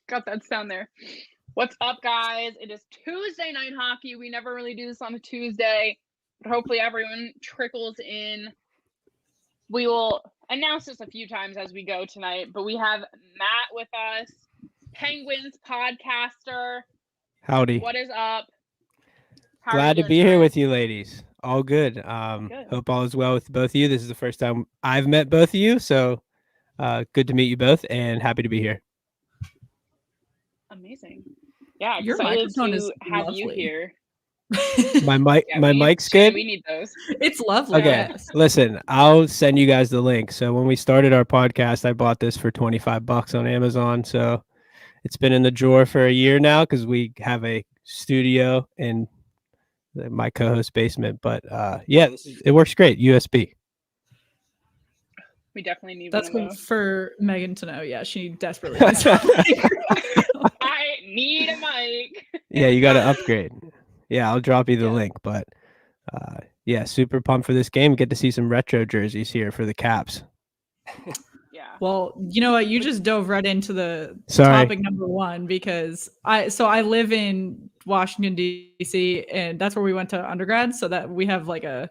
Got that sound there. What's up, guys? It is Tuesday night hockey. We never really do this on a Tuesday, but hopefully everyone trickles in. We will announce this a few times as we go tonight, but we have Matt with us, Penguins podcaster. Howdy. What is up? Glad to be here with you, ladies. All good. Hope all is well with both of you. This is the first time I've met both of you, so good to meet you both, and happy to be here. Amazing. Yeah, your microphone is have lovely. You here. My mic's good. We need those. It's lovely. Okay, listen, I'll send you guys the link. So when we started our podcast, I bought this for $25 on Amazon. So it's been in the drawer for a year now because we have a studio in my co-host basement. But yeah, it works great. USB. We definitely need That's one of good those. for Megan to know. Yeah, she desperately needs I need a mic. Yeah, you got to upgrade. Yeah, I'll drop you the link. But yeah, super pumped for this game. Get to see some retro jerseys here for the Caps. Yeah. Well, you know what? You just dove right into the topic number one because I live in Washington, D.C., and that's where we went to undergrad, so that we have like a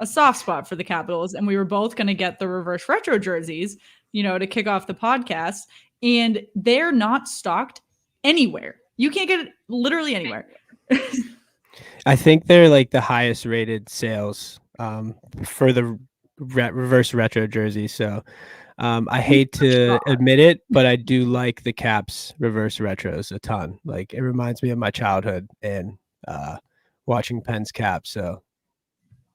soft spot for the Capitals, and we were both going to get the reverse retro jerseys, to kick off the podcast, and they're not stocked anywhere. You can't get it literally anywhere. I think they're like the highest rated sales for the reverse retro jersey. So I hate to admit it, but I do like the Caps reverse retros a ton. Like it reminds me of my childhood and watching Penn's Caps. So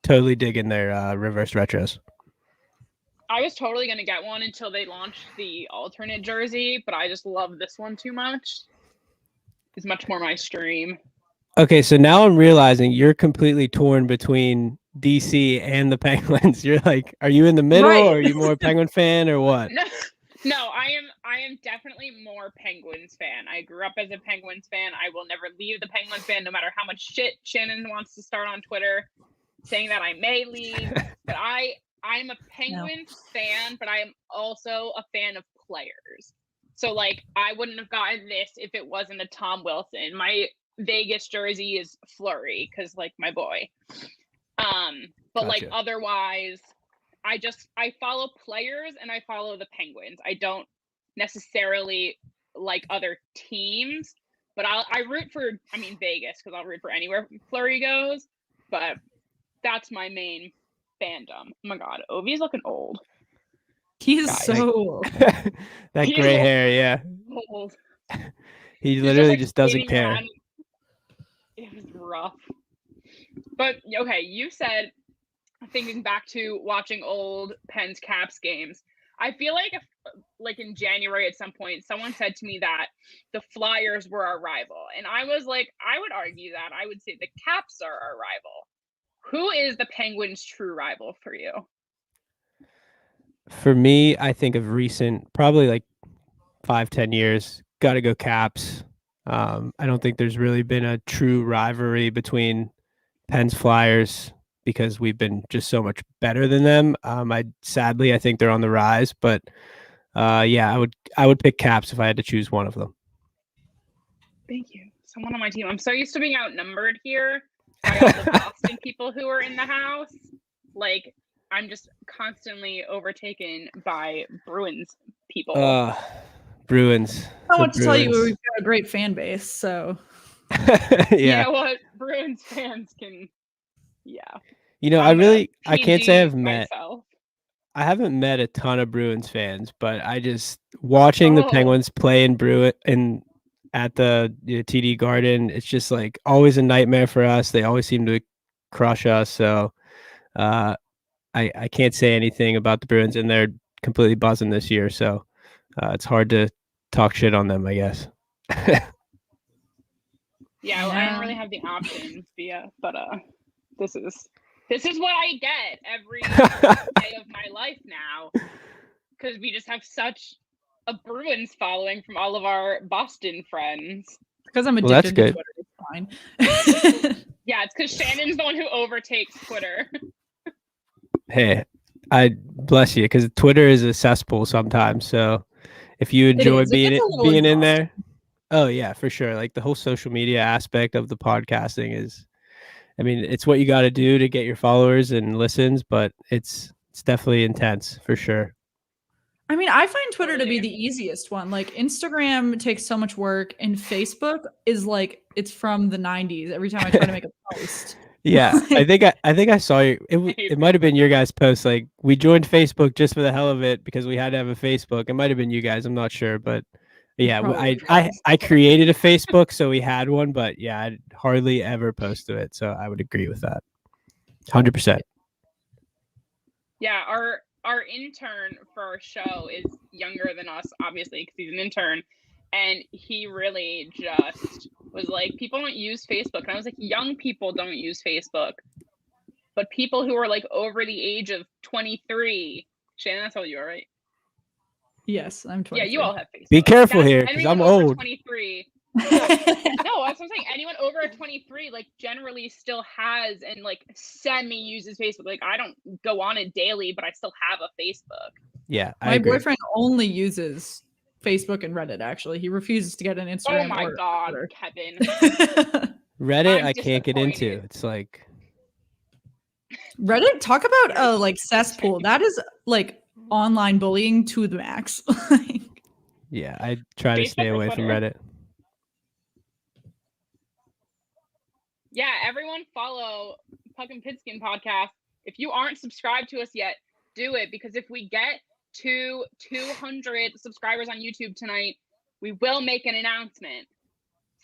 totally digging their reverse retros. I was totally going to get one until they launched the alternate jersey, but I just love this one too much. It's much more my stream. Okay, so now I'm realizing you're completely torn between DC and the Penguins. You're like, are you in the middle, or are you more a Penguin fan, or what? No, I am definitely more Penguins fan. I grew up as a Penguins fan. I will never leave the Penguins fan, no matter how much shit Shannon wants to start on Twitter, saying that I may leave. But I'm a Penguins fan, but I am also a fan of players. So like, I wouldn't have gotten this if it wasn't a Tom Wilson. My Vegas jersey is Fleury because like my boy. But gotcha. Like otherwise, I follow players and I follow the Penguins. I don't necessarily like other teams, but I root for Vegas because I'll root for anywhere Fleury goes. But that's my main fandom. Oh my god, Ovi's looking old. He's so old. That gray hair, yeah. Old. He literally just doesn't care. Around. It was rough. But okay, you said, thinking back to watching old Penn's Caps games, I feel like if, like in January at some point, someone said to me that the Flyers were our rival. And I was like, I would argue that. I would say the Caps are our rival. Who is the Penguins' true rival for you? For me, I think of recent, probably like 5-10 years, got to go Caps. I don't think there's really been a true rivalry between Penn's Flyers because we've been just so much better than them. Sadly, I think they're on the rise, but yeah, I would pick Caps if I had to choose one of them. Thank you. Someone on my team. I'm so used to being outnumbered here by all the Boston people who are in the house. Like, I'm just constantly overtaken by Bruins people. Bruins. I want to tell you we've got a great fan base, so yeah. You know what? Bruins fans can I can't say I've met myself. I haven't met a ton of Bruins fans, but I just watching the Penguins play at the TD Garden, it's just like always a nightmare for us. They always seem to crush us, so I can't say anything about the Bruins, and they're completely buzzing this year, so it's hard to talk shit on them, I guess. Yeah, well, I don't really have the options, but this is what I get every day of my life now, because we just have such a Bruins following from all of our Boston friends. Because I'm addicted to Twitter. It's fine. Yeah, it's because Shannon's the one who overtakes Twitter. Hey, I bless you, because Twitter is a cesspool sometimes. So if you enjoy being in exhausting. there. Oh yeah, for sure. Like the whole social media aspect of the podcasting is, I mean, it's what you got to do to get your followers and listens, but it's definitely intense for sure. I mean, I find Twitter to be the easiest one. Like Instagram takes so much work, and Facebook is like it's from the 90s. Every time I try to make a post. Yeah, I think I saw you. It might have been your guys' post. Like we joined Facebook just for the hell of it because we had to have a Facebook. It might have been you guys. I'm not sure, but yeah, I created a Facebook, so we had one. But yeah, I hardly ever post to it, so I would agree with that. 100%. Yeah, our intern for our show is younger than us, obviously, because he's an intern, and he really just was like, people don't use Facebook. And I was like, young people don't use Facebook, but people who are like over the age of 23. Shannon, that's how you are, right? Yes, I'm 23. Yeah, you all have Facebook. Be careful here, because I'm old. 23. No, that's what I'm saying. Anyone over 23, like, generally still has and like semi uses Facebook. Like, I don't go on it daily, but I still have a Facebook. Yeah, my boyfriend only uses Facebook and Reddit. Actually, he refuses to get an Instagram. Oh my god, Kevin! Reddit, I can't get into. It's like Reddit. Talk about a like cesspool. That is like online bullying to the max. Yeah, I try to stay away from Reddit. Yeah, everyone follow Puck and Pigskin podcast. If you aren't subscribed to us yet, do it, because if we get to 200 subscribers on YouTube tonight, we will make an announcement.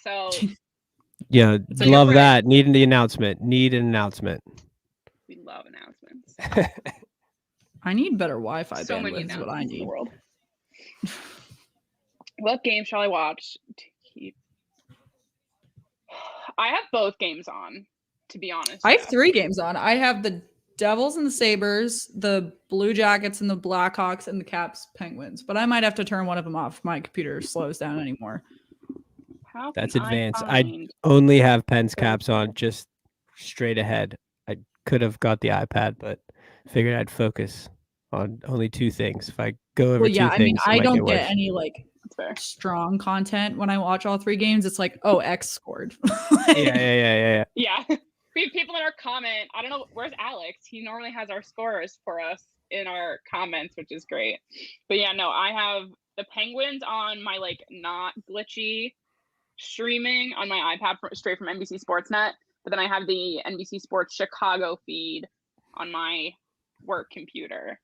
So yeah, love that. Need an announcement. We love announcements. I need better Wi-Fi. So many announcements. What I need. In the world. What game shall I watch to keep? I have both games on, to be honest. I have 3 games on. I have the Devils and the Sabres, the Blue Jackets and the Blackhawks, and the Caps Penguins. But I might have to turn one of them off if my computer slows down anymore. That's advanced. I only have Pens Caps on, just straight ahead. I could have got the iPad, but figured I'd focus on only 2 things. If I go over 2 things, I mean, I don't get any like strong content when I watch all 3 games. It's like, oh, X scored. Yeah. Yeah. We have people in our comment. I don't know, where's Alex? He normally has our scores for us in our comments, which is great. But yeah, no, I have the Penguins on my like not glitchy streaming on my iPad straight from NBC Sportsnet. But then I have the NBC Sports Chicago feed on my work computer.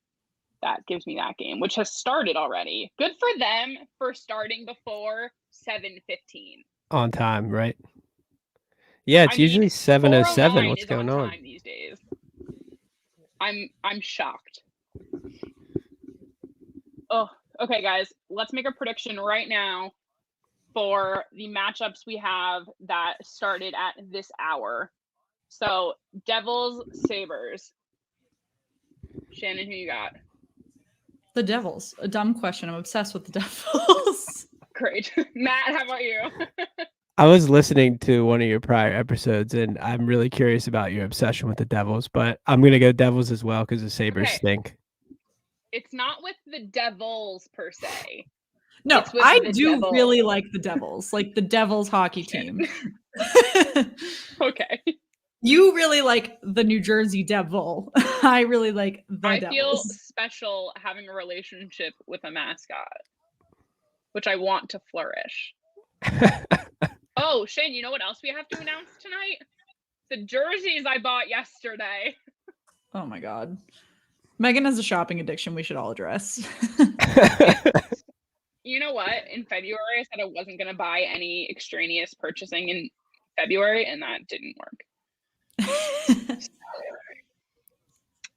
That gives me that game, which has started already. Good for them for starting before 7:15. On time, right? Yeah, it's usually 7:07. What's going on these days? I'm shocked. Oh, okay, guys. Let's make a prediction right now for the matchups we have that started at this hour. So, Devils, Sabres. Shannon, who you got? The Devils. A dumb question. I'm obsessed with the Devils. Great. Matt, how about you? I was listening to one of your prior episodes, and I'm really curious about your obsession with the Devils, but I'm going to go Devils as well because the Sabres stink. It's not with the Devils per se. No, I do really like the Devils, like the Devils hockey team. Okay. You really like the New Jersey Devil. I really like the Devils. I feel special having a relationship with a mascot, which I want to flourish. Oh, Shane, you know what else we have to announce tonight? The jerseys I bought yesterday. Oh my God. Megan has a shopping addiction we should all address. You know what? In February, I said I wasn't going to buy any extraneous purchasing in February, and that didn't work.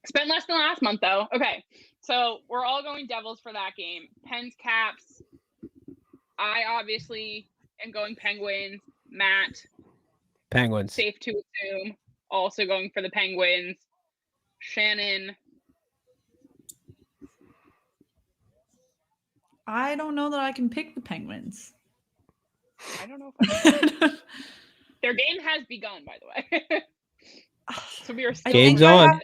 Spent less than last month, though. Okay, so we're all going Devils for that game. Pens, Caps. I obviously am going Penguins. Matt. Penguins. Safe to assume. Also going for the Penguins. Shannon. I don't know that I can pick the Penguins. I don't know if their game has begun, by the way. So we are still game's on.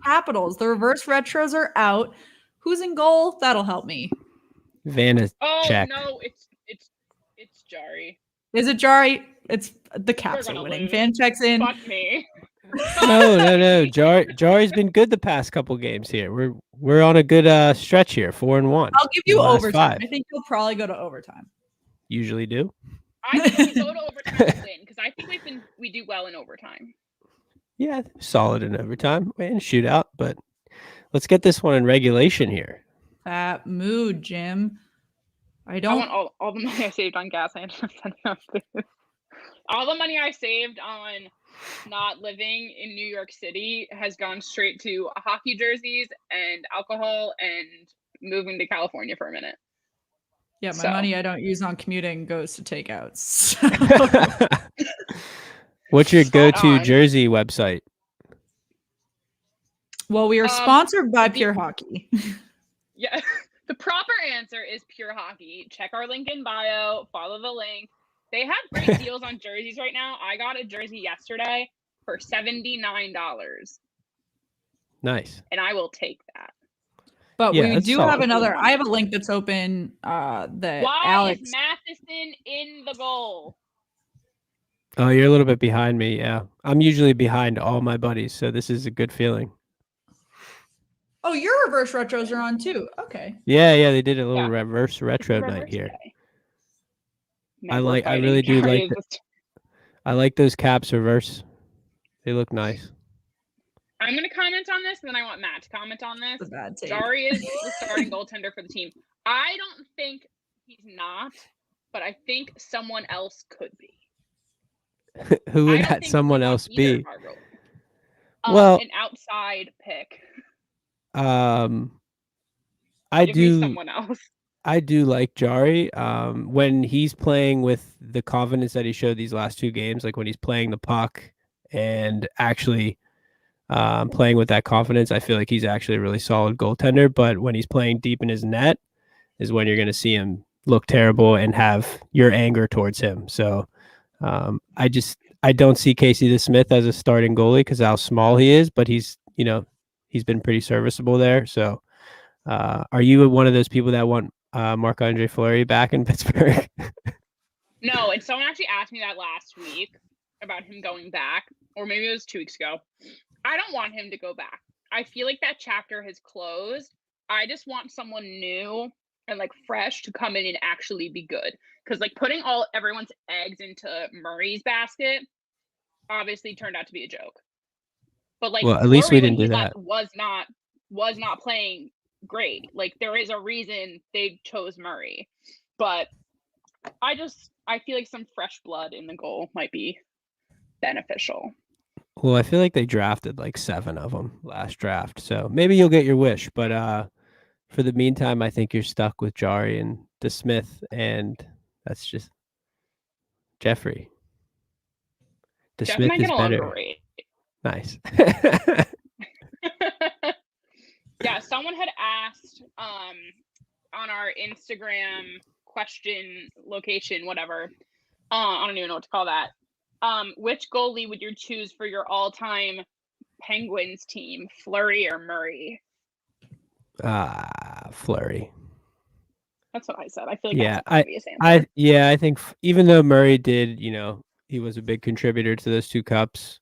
Capitals. The reverse retros are out. Who's in goal? That'll help me. Vanna check. No, it's Jari. Is it Jari? It's the Caps We're are gonna winning. lose. Van checks in. Fuck me. No. Jari's been good the past couple games here. We're on a good stretch here, 4-1. I'll give you overtime. 5. I think you'll probably go to overtime. Usually do. I think we go to overtime and win because I think we do well in overtime. Yeah, solid in overtime and shootout, but let's get this one in regulation here. That mood, Jim. I want all the money I saved on gas. All the money I saved on not living in New York City has gone straight to hockey jerseys and alcohol and moving to California for a minute. Yeah, my money I don't use on commuting goes to takeouts. So. What's your go-to jersey website? Well, we are sponsored by Pure Hockey. Yeah, the proper answer is Pure Hockey. Check our link in bio, follow the link. They have great deals on jerseys right now. I got a jersey yesterday for $79. Nice. And I will take that. But we do have another. I have a link that's open. Why is Matheson in the goal? Oh, you're a little bit behind me. Yeah, I'm usually behind all my buddies, so this is a good feeling. Oh, your reverse retros are on too. Okay. Yeah, they did a little reverse retro night here. I really do like. I like those Caps reverse. They look nice. I'm going to comment on this, and then I want Matt to comment on this. Jari is the starting goaltender for the team. I don't think he's not, but I think someone else could be. Who would that someone else be? An outside pick. I do. Someone else. I do like Jari. When he's playing with the confidence that he showed these last 2 games, like when he's playing the puck and actually playing with that confidence, I feel like he's actually a really solid goaltender. But when he's playing deep in his net is when you're going to see him look terrible and have your anger towards him. So I don't see Casey DeSmith as a starting goalie because how small he is, but he's been pretty serviceable there. So are you one of those people that want Marc-Andre Fleury back in Pittsburgh? No, and someone actually asked me that last week about him going back, or maybe it was 2 weeks ago. I don't want him to go back. I feel like that chapter has closed. I just want someone new and fresh to come in and actually be good. Because putting everyone's eggs into Murray's basket obviously turned out to be a joke. But well, at least we didn't do that. Was not playing great. There is a reason they chose Murray. But I feel like some fresh blood in the goal might be beneficial. Well, I feel like they drafted 7 of them last draft, so maybe you'll get your wish. But for the meantime, I think you're stuck with Jari and DeSmith, and that's just Jeffrey. DeSmith is better. Nice. Yeah, someone had asked on our Instagram question, location, whatever. I don't even know what to call that. Which goalie would you choose for your all-time Penguins team, Fleury or Murray? Fleury. That's what I said. I feel like that's an obvious answer. I think even though Murray did, he was a big contributor to those 2 cups.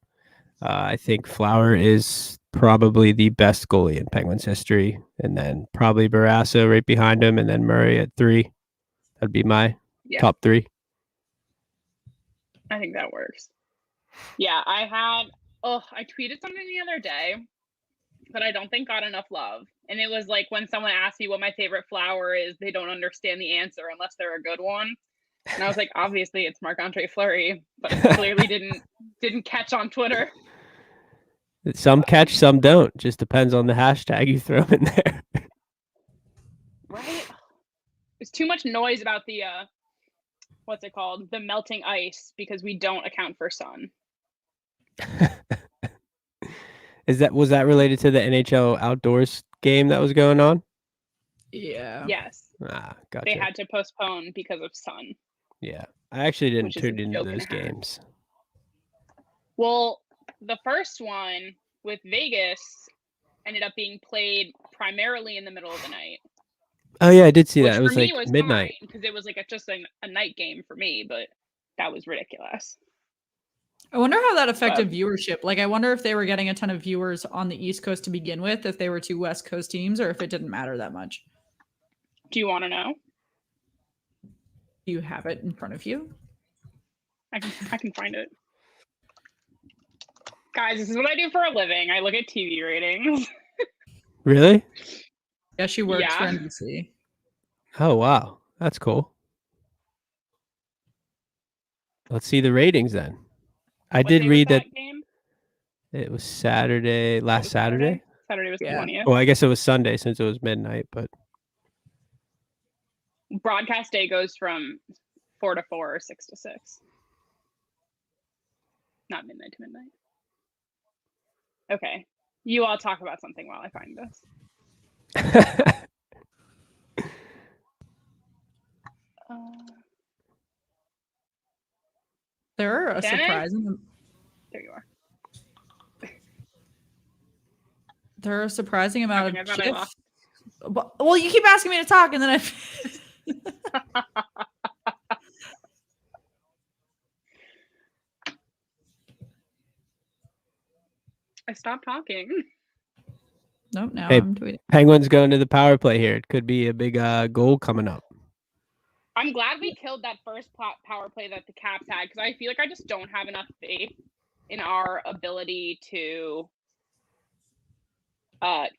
I think Flower is probably the best goalie in Penguins history, and then probably Barrasso right behind him, and then Murray at 3. That'd be my top 3. I think that works. Yeah, I tweeted something the other day, but I don't think got enough love. And it was when someone asked me what my favorite flower is, they don't understand the answer unless they're a good one. And I was like, obviously it's Marc-Andre Fleury, but it clearly didn't catch on Twitter. Some catch, some don't. Just depends on the hashtag you throw in there. Right? There's too much noise about the what's it called? The melting ice, because we don't account for sun. Was that related to the NHL outdoors game that was going on? Yeah. Yes. Gotcha. They had to postpone because of sun. Yeah. I actually didn't tune into those games. Well, the first one with Vegas ended up being played primarily in the middle of the night. Oh yeah, I did see Which that. It was for me like was midnight. because it was like just a night game for me, but that was ridiculous. I wonder how that affected viewership. Like, I wonder if they were getting a ton of viewers on the East Coast to begin with, if they were two West Coast teams, or if it didn't matter that much. Do you want to know? Do you have it in front of you? I can find it. Guys, this is what I do for a living. I look at TV ratings. Really? Yeah, she works for NBC. Oh wow, that's cool. Let's see the ratings then. I did read that game? It was Saturday, last Saturday. Saturday was the 20th. Well, I guess it was Sunday since it was midnight, but broadcast day goes from 4 to 4 or 6 to 6. Not midnight to midnight. Okay. You all talk about something while I find this. There are a surprising. There you are. There are a surprising amount of GIFs. Well, you keep asking me to talk, and then I stopped talking. Nope, now I'm tweeting. Penguins going to the power play here. It could be a big goal coming up. I'm glad we killed that first power play that the Caps had, because I feel like I just don't have enough faith in our ability to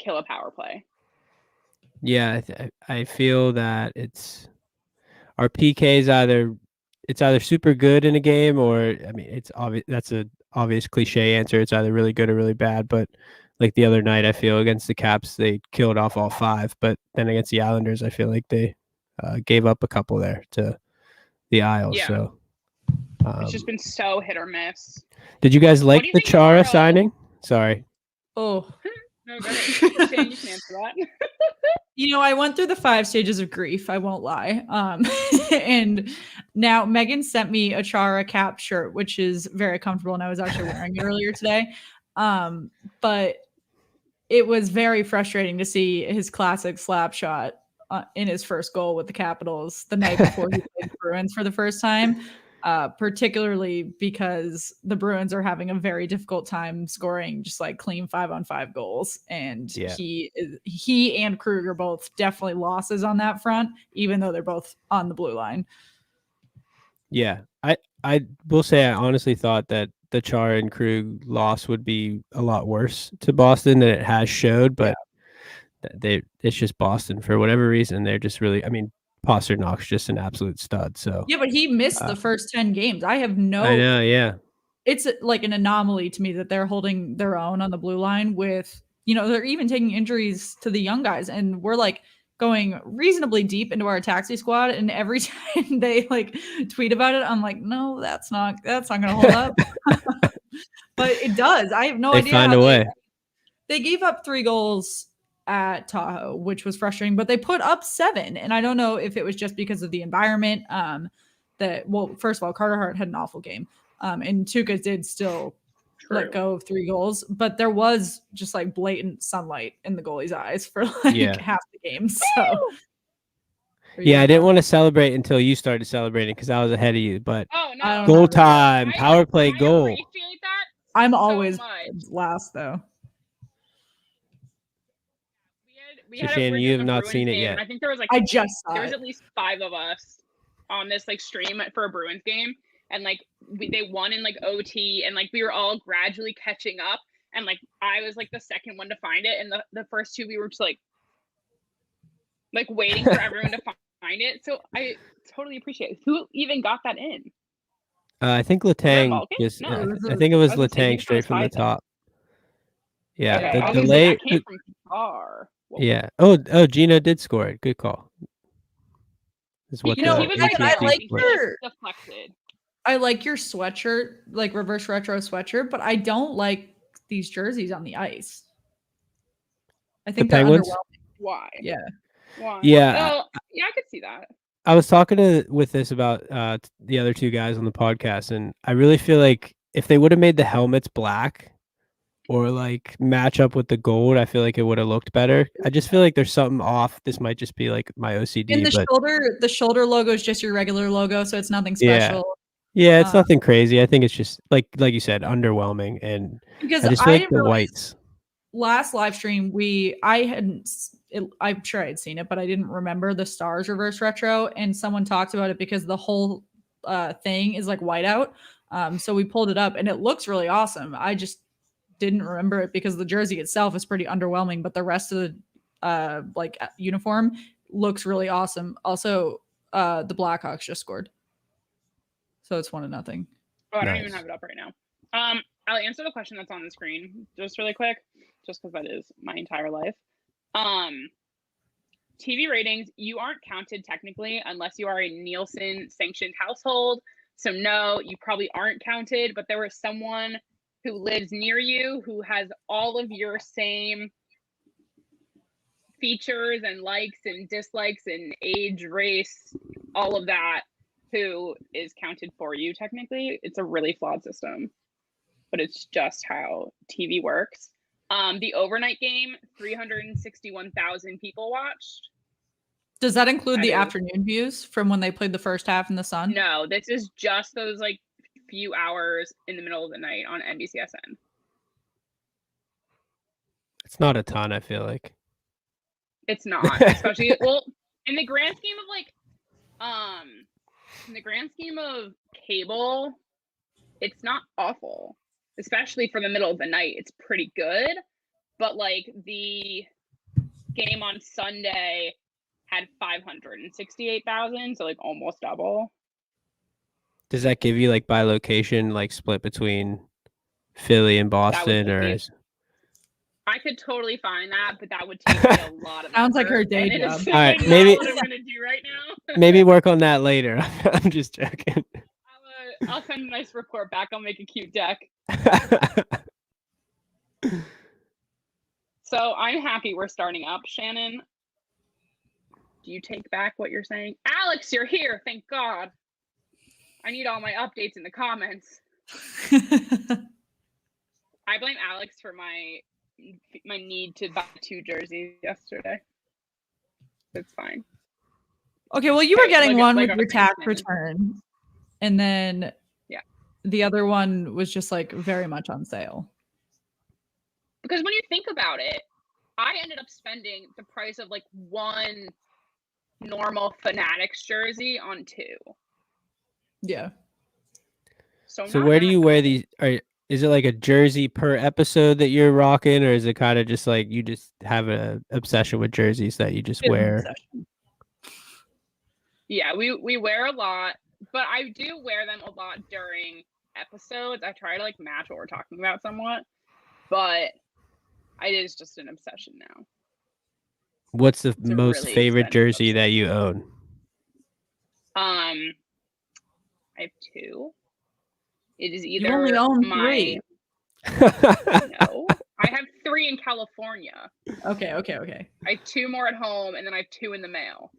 kill a power play. Yeah, I feel that it's our PK is either super good in a game, or I mean it's obvious. That's an obvious cliche answer. It's either really good or really bad. But like the other night, I feel against the Caps they killed off all 5, but then against the Islanders, I feel like they gave up a couple there to the Isles. Yeah. So it's just been so hit or miss. Did you guys like the Chara signing? Sorry. Oh. No, go ahead. Shane, you can answer that. You know, I went through the 5 stages of grief. I won't lie. And now Megan sent me a Chara Cap shirt, which is very comfortable, and I was actually wearing it earlier today. But it was very frustrating to see his classic slap shot in his first goal with the Capitals the night before he played the Bruins for the first time. Particularly because the Bruins are having a very difficult time scoring just like clean 5-on-5 goals. And he and Krug are both definitely losses on that front, even though they're both on the blue line. Yeah, I will say I honestly thought that the Chara and Krug loss would be a lot worse to Boston than it has showed, but it's just Boston for whatever reason. They're just really, I mean, Pasternak's just an absolute stud. So yeah, but he missed the first 10 games. I know, yeah. It's like an anomaly to me that they're holding their own on the blue line with, you know, they're even taking injuries to the young guys, and we're like going reasonably deep into our taxi squad, and every time they like tweet about it, I'm like, no, that's not gonna hold up. But it does. I have no idea. They find a way. They gave up 3 goals at Tahoe, which was frustrating, but they put up 7, and I don't know if it was just because of the environment. First of all, Carter Hart had an awful game, and Tuukka did still let go of 3 goals, but there was just like blatant sunlight in the goalie's eyes for like half the game. So yeah, I didn't want to celebrate until you started celebrating because I was ahead of you. But goal time, power play goal. Appreciate that. I'm always last though. So Shannon, you have not seen it yet. I think there was like I just saw there was at least 5 of us on this like stream for a Bruins game, and like they won in like OT, and like we were all gradually catching up, and like I was like the second one to find it, and the first 2 we were just like waiting for everyone to find it. So I totally appreciate it. Who even got that in? I think Letang just. I think it was Letang straight from the top. Yeah, the delay that came from far. Yeah. Oh, Gino did score it. Good call. I like your sweatshirt, like reverse retro sweatshirt, but I don't like these jerseys on the ice. I think the Penguins. Why? Yeah. Why? Yeah. Yeah, I could see that. I was talking with this about the other 2 guys on the podcast, and I really feel like if they would have made the helmets black, or like match up with the gold, I feel like it would have looked better. I just feel like there's something off. This might just be like my OCD. And the shoulder logo is just your regular logo, so it's nothing Yeah. special. Yeah, it's nothing crazy. I think it's just like you said, underwhelming, and because I just feel like the whites. Last live stream, I'm sure I had seen it, but I didn't remember the Stars reverse retro, and someone talked about it because the whole thing is like whiteout. So we pulled it up, and it looks really awesome. I just didn't remember it because the jersey itself is pretty underwhelming, but the rest of the like uniform looks really awesome. Also, the Blackhawks just scored, so it's 1-0. Oh, I don't even have it up right now. I'll answer the question that's on the screen just really quick, just because that is my entire life. TV ratings, you aren't counted technically unless you are a Nielsen sanctioned household. So no, you probably aren't counted, but there was someone who lives near you who has all of your same features and likes and dislikes and age, race, all of that, who is counted for you technically. It's a really flawed system, but it's just how TV works. The overnight game, 361,000 people watched. Does that include the afternoon views from when they played the first half in the sun? No, this is just those like few hours in the middle of the night on NBCSN. It's not a ton, I feel like. It's not, especially well, in the grand scheme of like in the grand scheme of cable, it's not awful. Especially for the middle of the night, it's pretty good. But like the game on Sunday had 568,000, so like almost double. Does that give you like by location, like split between Philly and Boston, or? I could totally find that, but that would take me a lot of. Sounds like her day job. All right, maybe what I'm gonna do right now. Maybe work on that later. I'm just joking. I'll send a nice report back. I'll make a cute deck. So I'm happy we're starting up, Shannon. Do you take back what you're saying? Alex, you're here. Thank God. I need all my updates in the comments. I blame Alex for my need to buy 2 jerseys yesterday. It's fine. Okay, well, you were getting one with your tax return, and then the other one was just like very much on sale. Because when you think about it, I ended up spending the price of like one normal Fanatics jersey on 2. Yeah. So where do you wear these? Is it like a jersey per episode that you're rocking, or is it kind of just like you just have an obsession with jerseys that you just wear? Yeah, we wear a lot, but I do wear them a lot during episodes. I try to like match what we're talking about somewhat, but it is just an obsession now. What's the most favorite jersey that you own? I have 2. It is either you only own 3. No, I have 3 in California. Okay. I have 2 more at home, and then I have 2 in the mail.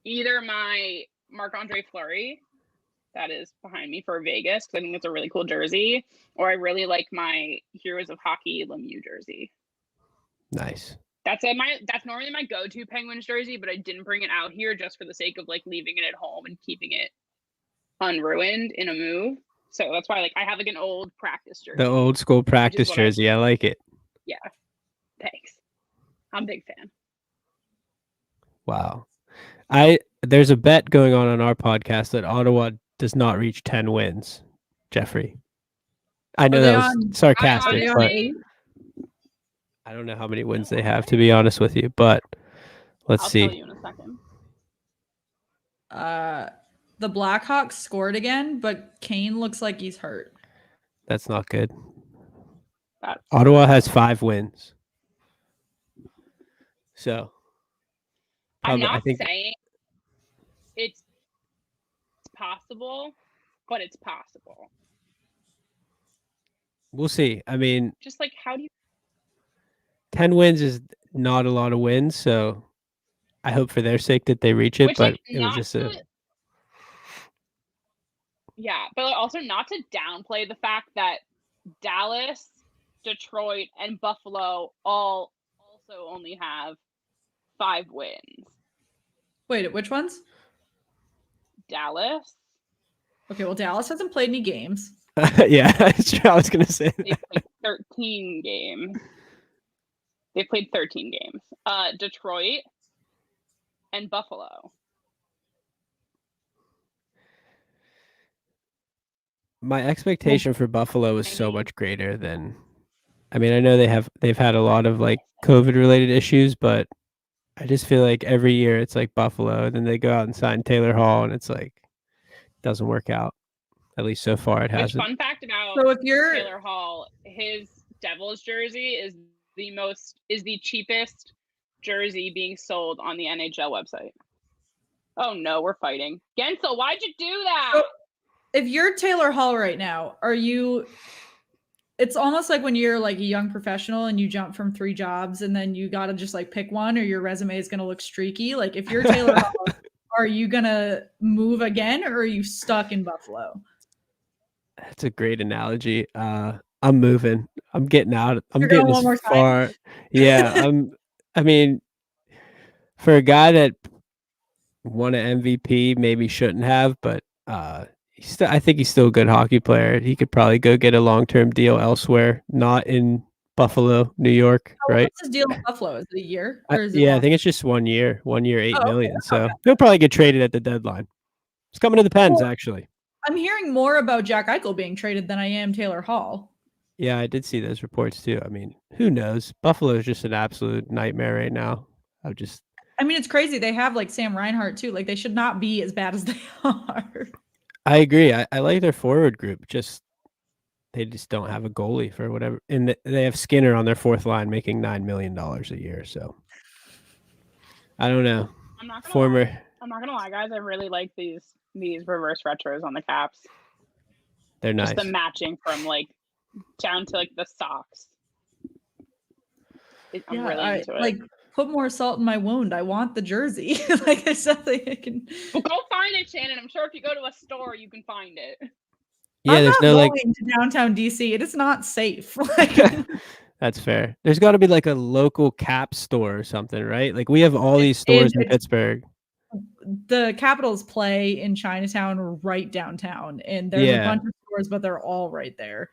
Either my Marc-Andre Fleury, that is behind me for Vegas, because I think it's a really cool jersey, or I really like my Heroes of Hockey Lemieux jersey. Nice. That's normally my go-to Penguins jersey, but I didn't bring it out here just for the sake of like leaving it at home and keeping it unruined in a move. So that's why like I have like an old practice jersey. The old school practice jersey. I like it. Yeah. Thanks. I'm a big fan. Wow. There's a bet going on our podcast that Ottawa does not reach 10 wins, Jeffrey. I know that was sarcastic, but I don't know how many wins they have, to be honest with you, but I'll see. Tell you in a second. The Blackhawks scored again, but Kane looks like he's hurt. That's not good. Ottawa has 5 wins. So I'm not saying it's possible, but it's possible. We'll see. I mean, just like how do you 10 wins is not a lot of wins, so I hope for their sake that they reach it, but it was just Yeah, but also not to downplay the fact that Dallas, Detroit, and Buffalo all also only have 5 wins. Wait, which ones? Dallas. Okay, well, Dallas hasn't played any games. Yeah, that's true. I was going to say They played 13 games. They played 13 games. Detroit and Buffalo. My expectation for Buffalo is so much greater than. I mean, I know they've had a lot of like COVID related issues, but I just feel like every year it's like Buffalo, and then they go out and sign Taylor Hall, and it's like doesn't work out. At least so far, it hasn't. Fun fact about Taylor Hall: his Devils jersey is the cheapest jersey being sold on the NHL website. Oh no, we're fighting. Gensel, why'd you do that? So, if you're Taylor Hall right now, it's almost like when you're like a young professional and you jump from 3 jobs and then you got to just like pick one or your resume is going to look streaky. Like if you're Taylor Hall, are you going to move again or are you stuck in Buffalo? That's a great analogy. I'm moving. I'm getting out. I'm getting as far. Yeah. I mean, for a guy that won an MVP, maybe shouldn't have, but I think he's still a good hockey player. He could probably go get a long-term deal elsewhere, not in Buffalo, New York, right? What's his deal in Buffalo? Is it a year? Or is it I think it's just 1 year. 1 year, $8 million. Okay. So he'll probably get traded at the deadline. It's coming to the Pens, actually. I'm hearing more about Jack Eichel being traded than I am Taylor Hall. Yeah, I did see those reports too. I mean, who knows? Buffalo is just an absolute nightmare right now. I mean, it's crazy. They have like Sam Reinhart too. Like they should not be as bad as they are. I agree. I like their forward group. They just don't have a goalie for whatever. And they have Skinner on their 4th line making $9 million a year. So I don't know. I'm not gonna lie, guys. I really like these reverse retros on the Caps. They're nice. Just the matching from like down to like the socks. I'm really into it. Like put more salt in my wound. I want the jersey. Like I said, I can. Well, go find it, Shannon. I'm sure if you go to a store, you can find it. Yeah, I'm there's not no going to downtown DC. It is not safe. That's fair. There's got to be like a local Cap store or something, right? Like we have all these stores in Pittsburgh. The Capitals play in Chinatown, right downtown, and there's a bunch of stores, but they're all right there.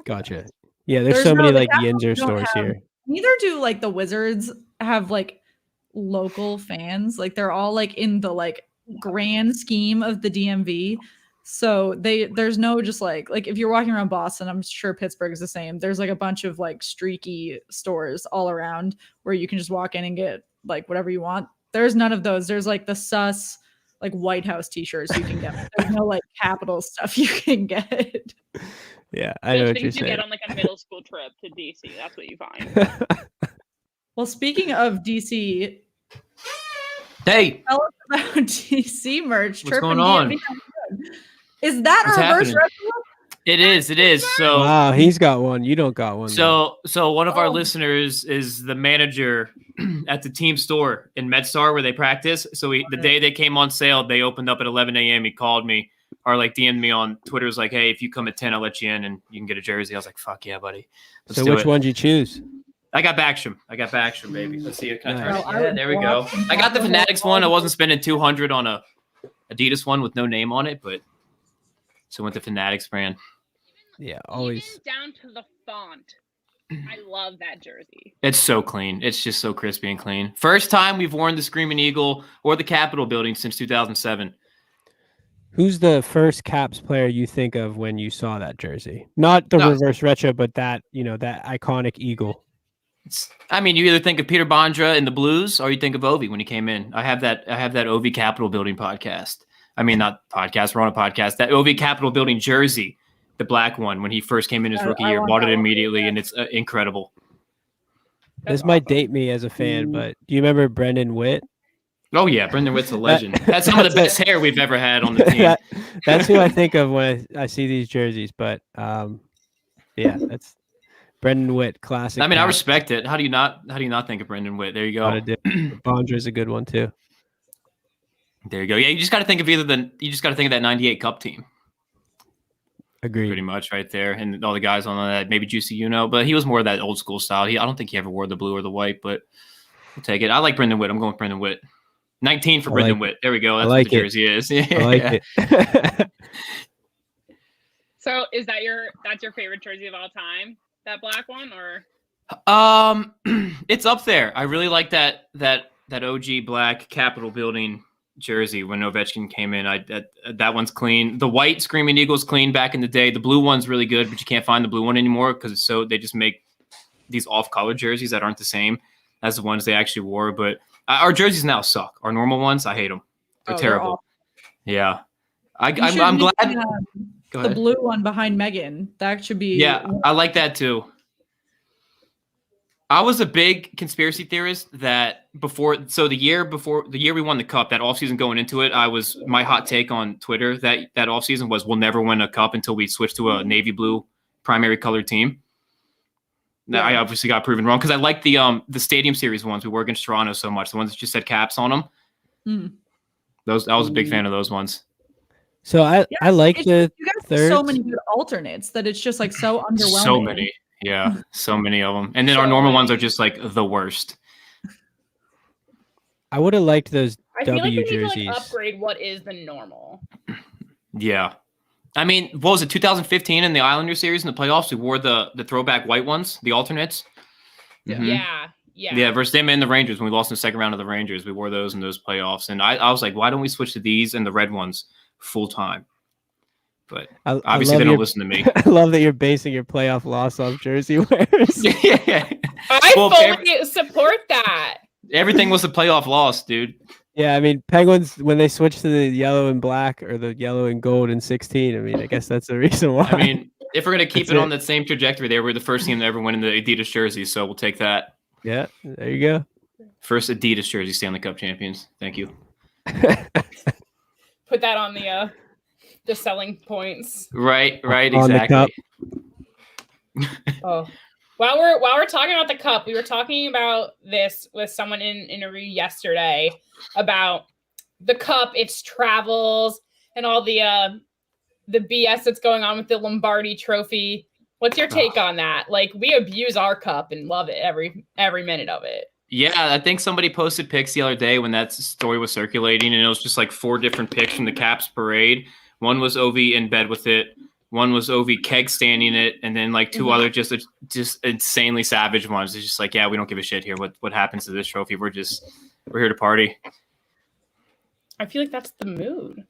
Gotcha. Yeah, there's so many like Yinzer stores here. Neither do like the Wizards have like local fans. Like they're all like in the like grand scheme of the DMV. So there's no just like if you're walking around Boston, I'm sure Pittsburgh is the same. There's like a bunch of like streaky stores all around where you can just walk in and get like whatever you want. There's none of those. There's like the sus like White House t-shirts you can get. There's no like Capital stuff you can get. Yeah, I know what you're saying. You get on like a middle school trip to DC. That's what you find. Well, speaking of DC, hey, tell us about DC merch. What's going on? Is that a reverse retro? It is. So wow, he's got one. You don't got one. So one of our listeners is the manager at the team store in MedStar where they practice. So the day they came on sale, they opened up at 11 a.m. He called me or like DM'd me on Twitter. Was like, hey, if you come at 10, I'll let you in and you can get a jersey. I was like, fuck yeah, buddy. So which one did you choose? I got Backstrom, baby. Let's see. Nice. Yeah, there we go. I got the Fanatics one. I wasn't spending $200 on a Adidas one with no name on it, but so went the Fanatics brand. Yeah, always. Even down to the font. I love that jersey. It's so clean. It's just so crispy and clean. First time we've worn the Screaming Eagle or the Capitol building since 2007. Who's the first Caps player you think of when you saw that jersey? Not the reverse retro, but that iconic Eagle. You either think of Peter Bondra in the Blues or you think of Ovi when he came in. I have that Ovi Capitol building podcast. I mean, not podcast. We're on a podcast. That Ovi Capitol building jersey, the black one, when he first came in his rookie year, bought it immediately, and it's incredible. This might date me as a fan, but do you remember Brendan Witt? Oh yeah, Brendan Witt's a legend. That's some of the best hair we've ever had on the team. That's who I think of when I see these jerseys. But yeah, that's Brendan Witt, classic. I mean, I respect it. How do you not think of Brendan Witt? There you go. Bondra's a good one too. There you go. Yeah, you just got to think of that '98 Cup team. Agreed. Pretty much right there. And all the guys on that, maybe Juicy but he was more of that old school style. I don't think he ever wore the blue or the white, but we'll take it. I like Brendan Witt. I'm going with Brendan Witt. 19 for Brendan Witt. There we go. That's what the jersey is. Yeah. I like it. So that's your favorite jersey of all time? That black one, or? It's up there. I really like that OG black Capitol building jersey when Ovechkin came in. That one's clean. The white Screaming Eagles clean back in the day. The blue one's really good, but you can't find the blue one anymore because they just make these off-color jerseys that aren't the same as the ones they actually wore. But our jerseys now suck. Our normal ones, I hate them. They're terrible. Yeah, I'm glad. Go ahead. The blue one behind Megan. That should be. Yeah, I like that too. I was a big conspiracy theorist that the year we won the cup, that offseason going into it, my hot take on Twitter that offseason was we'll never win a cup until we switch to a navy blue primary colored team. Now, I obviously got proven wrong because I like the Stadium Series ones. We were against Toronto so much. The ones that just had caps on them. I was a big fan of those ones. So I like the you guys thirds. have so many good alternates that it's just like so underwhelming. So many. Yeah, so many of them. And then our normal ones are just like the worst. I would have liked those I feel like W we need jerseys. to like upgrade what is the normal. Yeah. I mean, what was it, 2015 in the Islander series in the playoffs? We wore the throwback white ones, the alternates. Yeah. Yeah, versus them and the Rangers. When we lost in the second round of the Rangers, we wore those in those playoffs. And I was like, why don't we switch to these and the red ones full time? But obviously they don't listen to me. I love that you're basing your playoff loss off jersey wears. Yeah. I fully support that. Everything was a playoff loss, dude. Yeah, I mean, Penguins, when they switched to the yellow and black or the yellow and gold in 16, I mean, I guess that's the reason why. I mean, if we're going to keep it on that same trajectory, they were the first team to ever win in the Adidas jersey, so we'll take that. Yeah, there you go. First Adidas jersey Stanley Cup champions. Thank you. Put that on the selling points. Right, On exactly. Oh. While we're talking about the cup, we were talking about this with someone in an interview yesterday about the cup, its travels, and all the BS that's going on with the Lombardi Trophy. What's your take on that? Like, we abuse our cup and love it every minute of it. Yeah, I think somebody posted pics the other day when that story was circulating, and it was just like 4 different pics from the Caps parade. One was Ovi in bed with it. One was Ovi keg standing it, and then like 2 other just insanely savage ones. It's just like, yeah, we don't give a shit here. What happens to this trophy? We're here to party. I feel like that's the mood.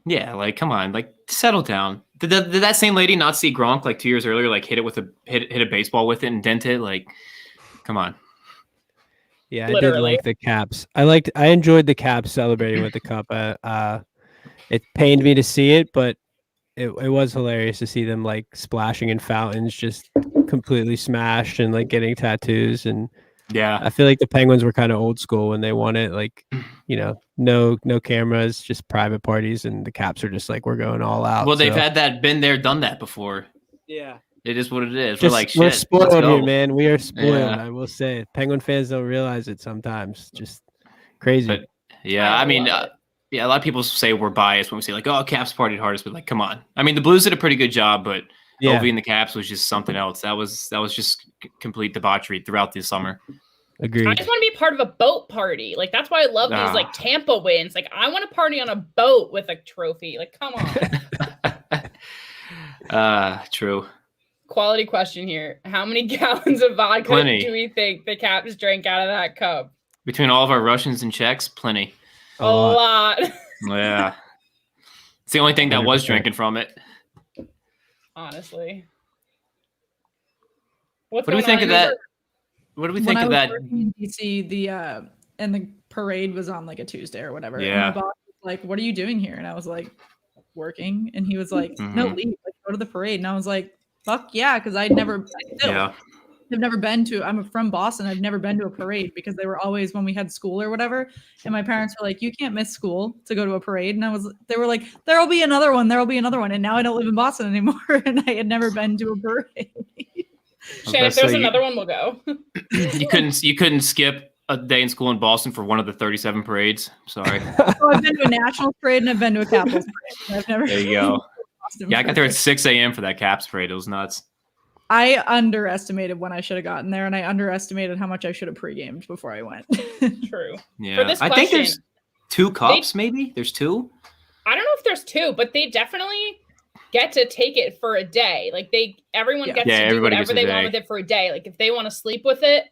Yeah, like come on, like settle down. Did that same lady not see Gronk like 2 years earlier, like hit a baseball with it and dent it? Like, come on. Yeah, Literally. I did like the Caps. I enjoyed the Caps celebrating with the cup. It pained me to see it, but it was hilarious to see them like splashing in fountains, just completely smashed and like getting tattoos. And yeah, I feel like the Penguins were kind of old school when they won it. Like, no cameras, just private parties, and the Caps are just like, we're going all out. Well, they've been there, done that before. Yeah. It is what it is. We're spoiled here, man. We are spoiled. Yeah. I will say, Penguin fans don't realize it sometimes. Just crazy. But yeah, I mean, a lot of people say we're biased when we say like, "Oh, Caps partied hardest," but like, come on. I mean, the Blues did a pretty good job, but Ovi and the Caps was just something else. That was just complete debauchery throughout the summer. Agreed. I just want to be part of a boat party. Like, that's why I love these like Tampa wins. Like, I want to party on a boat with a trophy. Like, come on. True. Quality question here. How many gallons of vodka Plenty. do we think the Caps drank out of that cup? Between all of our Russians and Czechs, plenty. A lot. Yeah. It's the only thing that was drinking from it. Honestly. What do we think of that? What do we think of that? When I was working in DC, and the parade was on like a Tuesday or whatever. Yeah. And my boss was like, "What are you doing here?" And I was like, "Working." And he was like, "No, leave. Like, go to the parade." And I was like, "Fuck yeah," because I've never been to. I'm from Boston. I've never been to a parade because they were always when we had school or whatever. And my parents were like, "You can't miss school to go to a parade." And they were like, "There will be another one. There will be another one." And now I don't live in Boston anymore, and I had never been to a parade. Shay, if there's another one, we'll go. You couldn't skip a day in school in Boston for one of the 37 parades. Sorry. So I've been to a Nationals parade and I've been to a Capitals parade. I've never. There you go. Yeah, I got there at 6 a.m. for that Caps parade. It was nuts. I underestimated when I should have gotten there, and I underestimated how much I should have pre-gamed before I went. True. Yeah. For this I think there's 2 cups, maybe? There's 2? I don't know if there's 2, but they definitely get to take it for a day. Like everyone gets to do whatever they want with it for a day. Like if they want to sleep with it,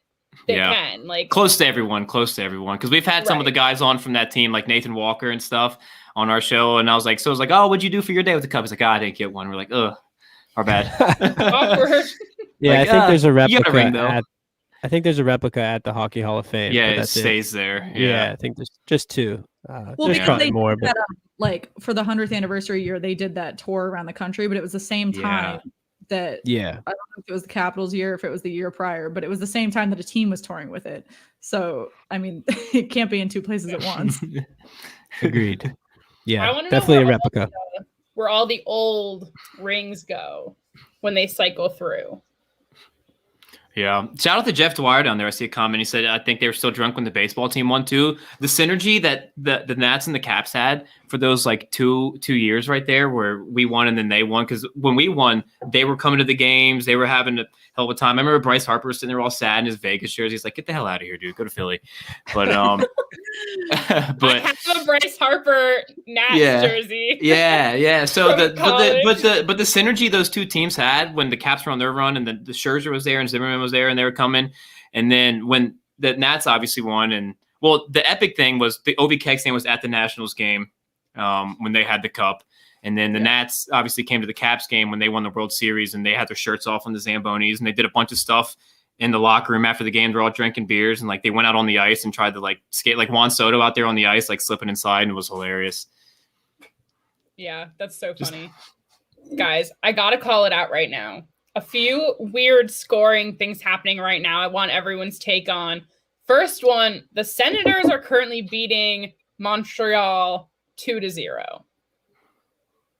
they can. Like close to everyone. Because we've had some of the guys on from that team, like Nathan Walker and stuff, on our show, and I was like, oh, what'd you do for your day with the cup? He's like, I didn't get one. We're like, ugh. Our bad. Awkward. Yeah, like, I think there's a replica. You got a ring, though. I think there's a replica at the Hockey Hall of Fame. Yeah, it stays there. Yeah, I think there's just 2. Well, there's because probably they more, did but that, like for the 100th anniversary year, they did that tour around the country, but it was the same time that I don't know if it was the Capitals year, if it was the year prior, but it was the same time that a team was touring with it. So I mean, it can't be in 2 places at once. Agreed. Yeah, I definitely a replica. Where all the old rings go when they cycle through. Yeah. Shout out to Jeff Dwyer down there. I see a comment. He said, I think they were still drunk when the baseball team won too. The synergy that the Nats and the Caps had for those like two years right there where we won and then they won. Because when we won, they were coming to the games. They were having a hell of a time. I remember Bryce Harper was sitting there all sad in his Vegas jersey. He's like, get the hell out of here, dude. Go to Philly. But I have a Bryce Harper Nats jersey. Yeah. So the synergy those 2 teams had when the Caps were on their run and the Scherzer was there and Zimmerman was there and they were coming, and then when the Nats obviously won, and well, the epic thing was the Ovi Kegstand was at the Nationals game when they had the cup, and then the Nats obviously came to the Caps game when they won the World Series, and they had their shirts off on the Zambonis, and they did a bunch of stuff in the locker room after the game. They're all drinking beers, and like they went out on the ice and tried to like skate like Juan Soto out there on the ice, like slipping inside, and it was hilarious. Yeah, that's so funny. Guys, I gotta call it out right now. A few weird scoring things happening right now. I want everyone's take on. First one, the Senators are currently beating Montreal 2-0.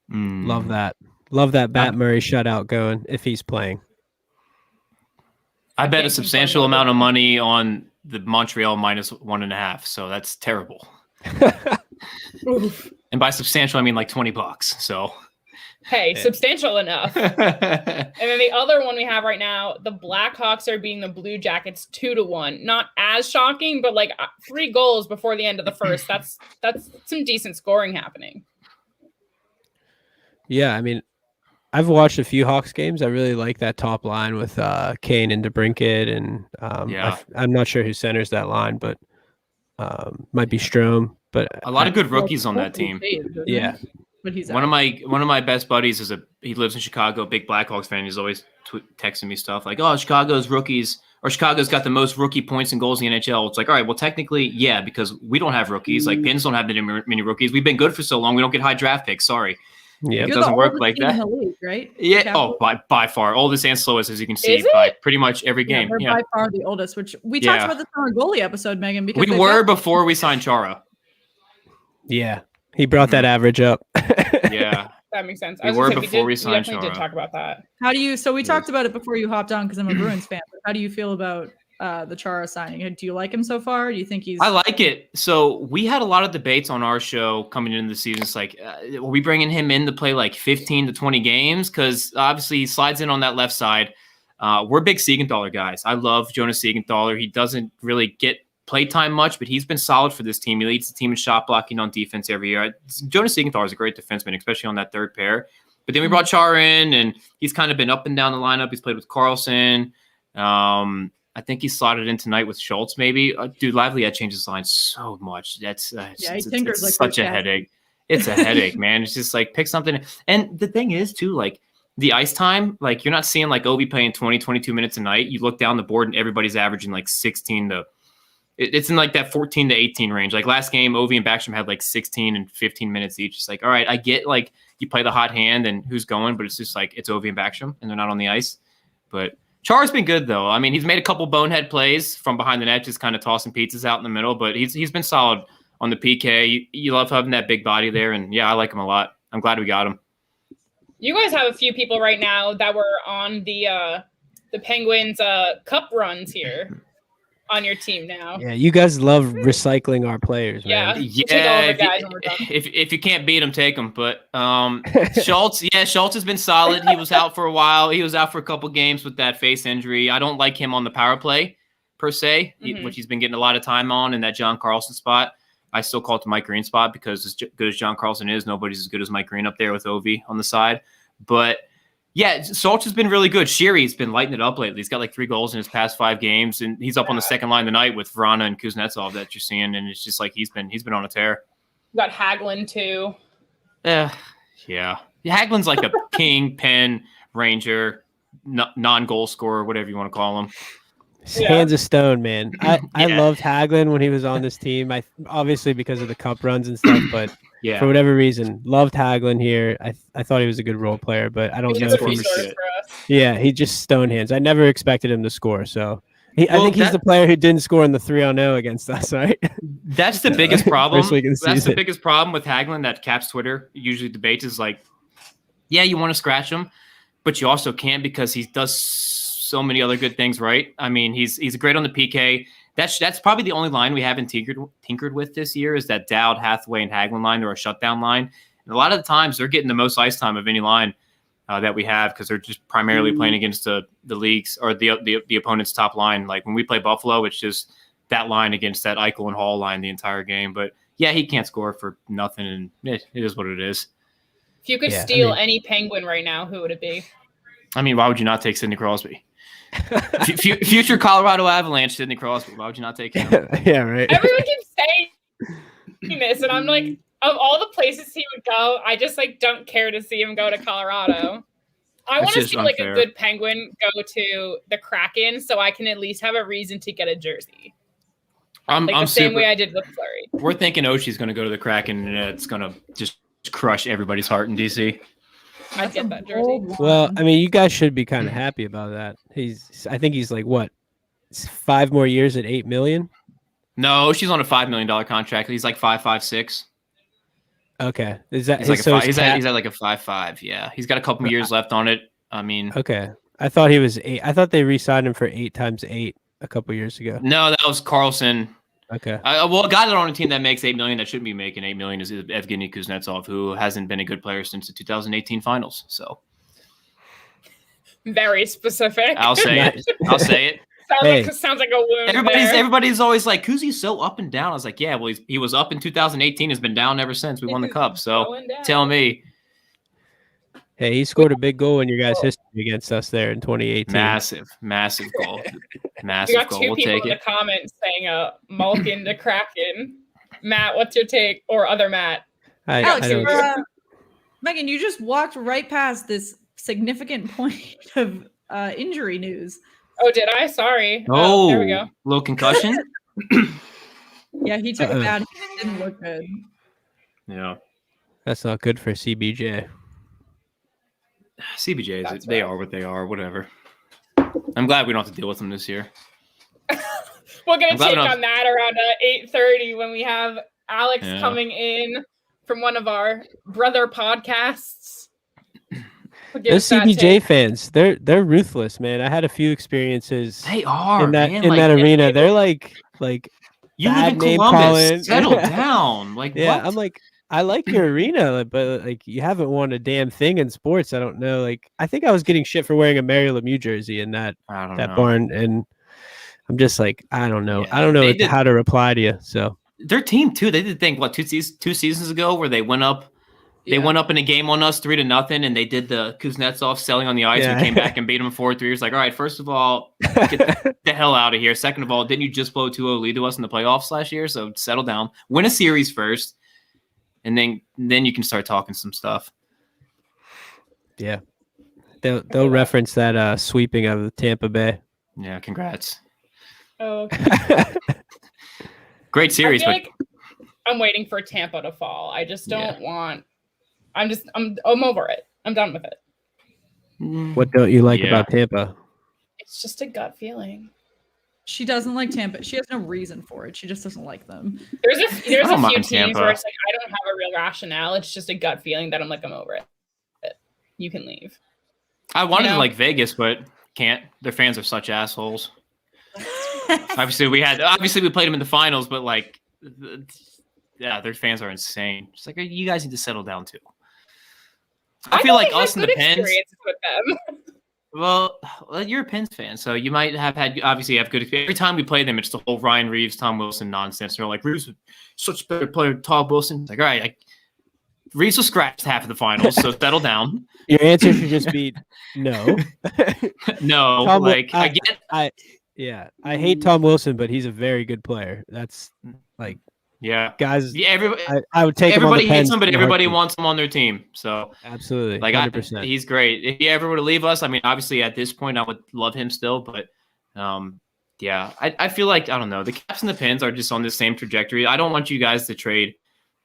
Love that. Love that Bat Murray shutout going if he's playing. I bet a substantial amount of money on the Montreal -1.5. So that's terrible. And by substantial, I mean like $20. So. Hey, substantial enough. And then the other one we have right now, the Blackhawks are beating the Blue Jackets 2-1. Not as shocking, but like 3 goals before the end of the first. That's some decent scoring happening. Yeah, I mean, I've watched a few Hawks games. I really like that top line with Kane and DeBrincat, and I'm not sure who centers that line, but might be Strome. But a lot of good rookies on that team. Yeah. But he's one of my best buddies he lives in Chicago, big Blackhawks fan. He's always texting me stuff like, "Oh, Chicago's rookies or Chicago's got the most rookie points and goals in the NHL." It's like, all right, well, technically, yeah, because we don't have rookies. Like Pins don't have many rookies. We've been good for so long. We don't get high draft picks. Sorry, it doesn't work like that. In the league, right? Yeah. Capital? Oh, by far, oldest and slowest as you can see by pretty much every game. They're by far the oldest. Which we talked about this on our goalie episode, Megan. Because we were before we signed Chara. Yeah. He brought that average up. Yeah. That makes sense. We signed Chara. Did talk about that. How do you? So we talked about it before you hopped on because I'm a Bruins fan. But how do you feel about the Chara signing? Do you like him so far? Do you think he's? I like it. So we had a lot of debates on our show coming into the season. It's like, are we bringing him in to play like 15 to 20 games? Because obviously he slides in on that left side. We're big Siegenthaler guys. I love Jonas Siegenthaler. He doesn't really get playtime much, but he's been solid for this team. He leads the team in shot blocking on defense every year. Jonas Siegenthaler is a great defenseman, especially on that third pair. But then we brought Chara in, and he's kind of been up and down the lineup. He's played with Carlson. I think he slotted in tonight with Schultz, maybe. Dude, Lively changes lines so much. That's it's like such a headache. It's a headache, man. It's just like pick something. And the thing is, too, like the ice time, like you're not seeing like Ovi playing 20, 22 minutes a night. You look down the board and everybody's averaging like 16 to it's in like that 14 to 18 range. Like last game, Ovi and Backstrom had like 16 and 15 minutes each. It's like, all right, I get like you play the hot hand and who's going, but it's just like it's Ovi and Backstrom and they're not on the ice. But Chara's been good though. I mean, he's made a couple bonehead plays from behind the net, just kind of tossing pizzas out in the middle, but he's been solid on the PK. You love having that big body there, and yeah, I like him a lot. I'm glad we got him. You guys have a few people right now that were on the Penguins cup runs here. on your team now. Yeah, you guys love recycling our players, man. If you can't beat them, take them. But Schultz has been solid. He was out for a while. He was out for a couple games with that face injury. I don't like him on the power play per se, which he's been getting a lot of time on in that John Carlson spot. I still call it the Mike Green spot because as good as John Carlson is, nobody's as good as Mike Green up there with Ovi on the side. But yeah, Schultz has been really good. Sheary's been lighting it up lately. He's got like 3 goals in his past 5 games, and he's up on the second line tonight with Vrana and Kuznetsov that you're seeing, and it's just like he's been on a tear. You got Hagelin too. Yeah. Hagelin's like a king, pen, ranger, non-goal scorer, whatever you want to call him. His hands of stone, man. I loved Hagelin when he was on this team. Obviously because of the cup runs and stuff, but for whatever reason, loved Hagelin here. I thought he was a good role player, but I don't know if he's. He just stone hands. I never expected him to score, so I think he's the player who didn't score in the 3-0 against us, right? That's the biggest problem. That's the biggest problem with Hagelin that Caps Twitter usually debates is like, yeah, you want to scratch him, but you also can't because he does so many other good things, right? I mean, he's great on the PK. That's probably the only line we haven't tinkered with this year is that Dowd, Hathaway, and Hagelin line or a shutdown line. And a lot of the times they're getting the most ice time of any line that we have because they're just primarily playing against the leagues or the opponent's top line. Like when we play Buffalo, it's just that line against that Eichel and Hall line the entire game. But yeah, he can't score for nothing, and it is what it is. If you could steal any Penguin right now, who would it be? I mean, why would you not take Sidney Crosby? Future Colorado Avalanche, Sidney Crosby. Why would you not take him? Yeah, right. Everyone keeps saying this, and I'm like, of all the places he would go, I just like don't care to see him go to Colorado. I want to see like a good Penguin go to the Kraken, so I can at least have a reason to get a jersey. I'm the same way I did with Fleury. We're thinking Oshie's going to go to the Kraken, and it's going to just crush everybody's heart in DC. I'd get that jersey. Well, I mean, you guys should be kind of happy about that. I think he's like what, 5 more years at $8 million. No, she's on a $5 million contract. He's like 5.56. Okay, is that he's at like a 5.5? Yeah, he's got a couple years left on it. I mean, okay. I thought he was 8. I thought they re-signed him for 8 times 8 a couple years ago. No, that was Carlson. Okay. Well, a guy on a team that makes $8 million that shouldn't be making $8 million is Evgeny Kuznetsov, who hasn't been a good player since the 2018 finals. So very specific. I'll say it. Sounds like a wound. Everybody's always like, Kuzi's so up and down. I was like, yeah, well, he was up in 2018, has been down ever since we won the cup. So tell me. Hey, he scored a big goal in your guys' history against us there in 2018. Massive goal. We got 2 people in the comments saying Malkin to Kraken. Matt, what's your take? Or other Matt? Alex, Megan, you just walked right past this significant point of injury news. Oh, did I? Sorry. Oh, there we go. Little concussion? Yeah, he took a bad hit. It didn't look good. Yeah. That's not good for CBJ. CBJs, they are what they are, whatever. I'm glad we don't have to deal with them this year. We're going to take on that around 8:30 when we have Alex coming in from one of our brother podcasts. Those CBJ fans, they're ruthless, man. I had a few experiences. They are in that arena. They're like you live in Columbus. Settle down. Like yeah, what? I'm like, I like your arena, but like you haven't won a damn thing in sports. I don't know. Like I think I was getting shit for wearing a Mario Lemieux jersey in that barn, and I'm just like, I don't know. Yeah, I don't know how to reply to you. So their team too. They did think two seasons ago where they went up. They went up in a game on us 3-0, and they did the Kuznetsov selling on the ice. We came back and beat them 4-3. It's like, all right, first of all, get the hell out of here. Second of all, didn't you just blow 2-0 lead to us in the playoffs last year? So settle down, win a series first, and then you can start talking some stuff. Yeah, they'll reference that sweeping of Tampa Bay. Yeah, congrats. Oh, great series, but like I'm waiting for Tampa to fall. I just don't want. I'm over it. I'm done with it. What don't you like about Tampa? It's just a gut feeling. She doesn't like Tampa. She has no reason for it. She just doesn't like them. There's a few teams Tampa where it's like I don't have a real rationale. It's just a gut feeling that I'm over it. You can leave. I wanted to like Vegas, but can't. Their fans are such assholes. Obviously, we played them in the finals, but like, yeah, their fans are insane. It's like, you guys need to settle down too. I feel like us and the Pens. With them. Well, you're a Pens fan, so you might have had obviously have good experience. Every time we play them, it's the whole Ryan Reeves, Tom Wilson nonsense. They're like, Reeves is such a better player than Tom Wilson. It's like, all right, Reeves was scratched half of the finals, so settle down. Your answer should just be no. No, Tom, like I hate Tom Wilson, but he's a very good player. That's like, guys. Yeah, I would take everybody him on the hates him, but everybody heartbeat. wants him on their team. So absolutely, like 100%. He's great. If he ever were to leave us, I mean, obviously at this point, I would love him still, but I feel like I don't know. The Caps and the Pens are just on the same trajectory. I don't want you guys to trade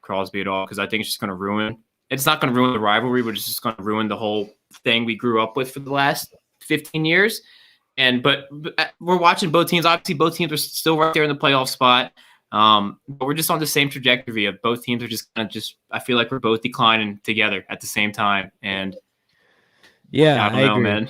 Crosby at all because I think it's just going to ruin. It's not going to ruin the rivalry, but it's just going to ruin the whole thing we grew up with for the last 15 years. But we're watching both teams. Obviously, both teams are still right there in the playoff spot. But we're just on the same trajectory of both teams are just kind of I feel like we're both declining together at the same time. And yeah, I don't know, agree. man.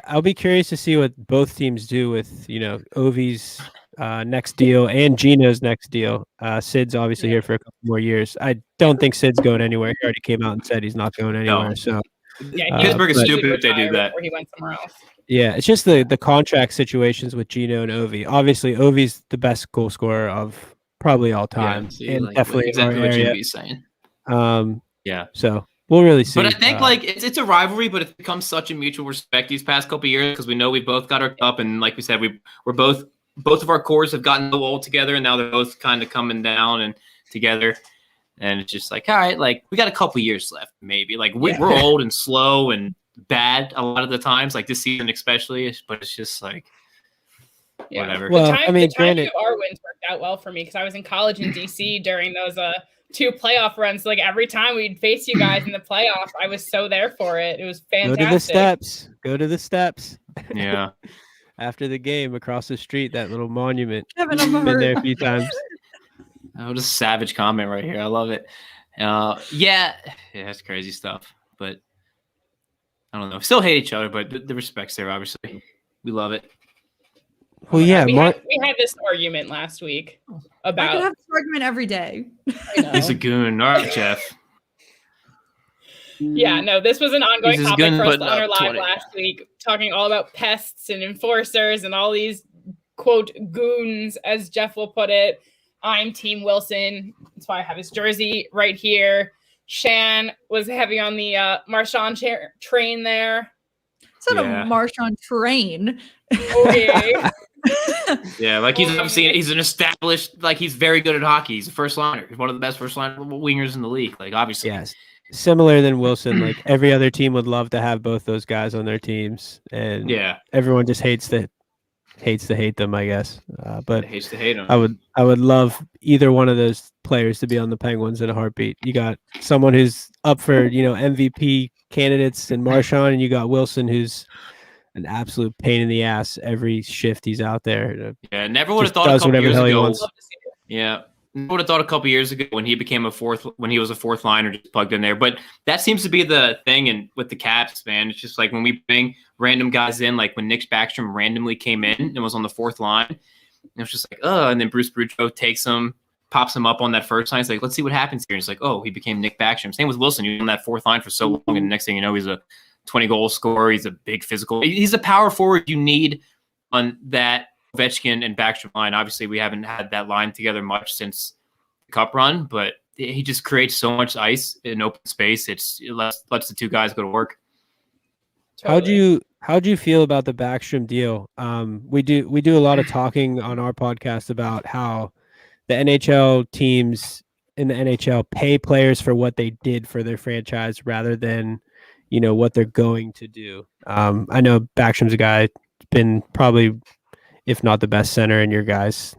I'll be curious to see what both teams do with, Ovi's next deal and Gino's next deal. Sid's obviously here for a couple more years. I don't think Sid's going anywhere. He already came out and said he's not going anywhere. No. So Pittsburgh is stupid if they do that. Or he went somewhere else. Yeah, it's just the contract situations with Gino and Ovi. Obviously, Ovi's the best goal scorer of probably all time, and definitely exactly what area. Jimmy's saying. So we'll really see. But I think it's a rivalry, but it's become such a mutual respect these past couple of years because we know we both got our cup, and like we said, we're both of our cores have gotten so old together, and now they're both kind of coming down and together. And it's just like, all right, like we got a couple years left, maybe. Like we're old and slow and bad a lot of the times, like this season especially. But it's just like whatever. Well, the timing of our wins worked out well for me because I was in college in DC during those 2 playoff runs. Like every time we'd face you guys in the playoffs, I was so there for it. It was fantastic. Go to the steps. Yeah. After the game, across the street, that little monument. Kevin, I've been there a few times. Oh, just savage comment right here. I love it. That's crazy stuff. But I don't know. Still hate each other, but the respect's there. Obviously, we love it. Well, yeah, we had this argument last week about. I could have this argument every day. He's a goon. All right, Jeff. Yeah, no, this was an ongoing topic for us on our live 20. last week, talking all about pests and enforcers and all these quote goons, as Jeff will put it. I'm Team Wilson. That's why I have his jersey right here. Shan was heavy on the Marchand train there. It's not a Marchand train. Okay. Yeah, like he's an established, like he's very good at hockey. He's a first liner. He's one of the best first line wingers in the league. Like obviously. Yes. Similar than Wilson, like every other team would love to have both those guys on their teams, and everyone just hates to hate them, I guess. But hates to hate them. I would love either one of those players to be on the Penguins in a heartbeat. You got someone who's up for MVP candidates in Marchand, and you got Wilson, who's an absolute pain in the ass every shift he's out there. Yeah, never would have thought a couple years ago. Yeah. I would have thought a couple years ago when he became when he was a fourth liner just plugged in there. But that seems to be the thing and with the Caps, man. It's just like when we bring random guys in, like when Nick Backstrom randomly came in and was on the fourth line, it was just like, and then Bruce Boudreau takes him, pops him up on that first line. It's like, let's see what happens here. And it's like, he became Nick Backstrom. Same with Wilson. He was on that fourth line for so long, and the next thing you know, he's a 20-goal scorer. He's a big physical. He's a power forward you need on that Ovechkin and Backstrom line. Obviously, we haven't had that line together much since the Cup run, but he just creates so much ice in open space. It lets the two guys go to work. Totally. How'd you feel about the Backstrom deal? We do a lot of talking on our podcast about how the NHL teams in the NHL pay players for what they did for their franchise rather than what they're going to do. I know Backstrom's a guy been probably, if not the best center in your guys'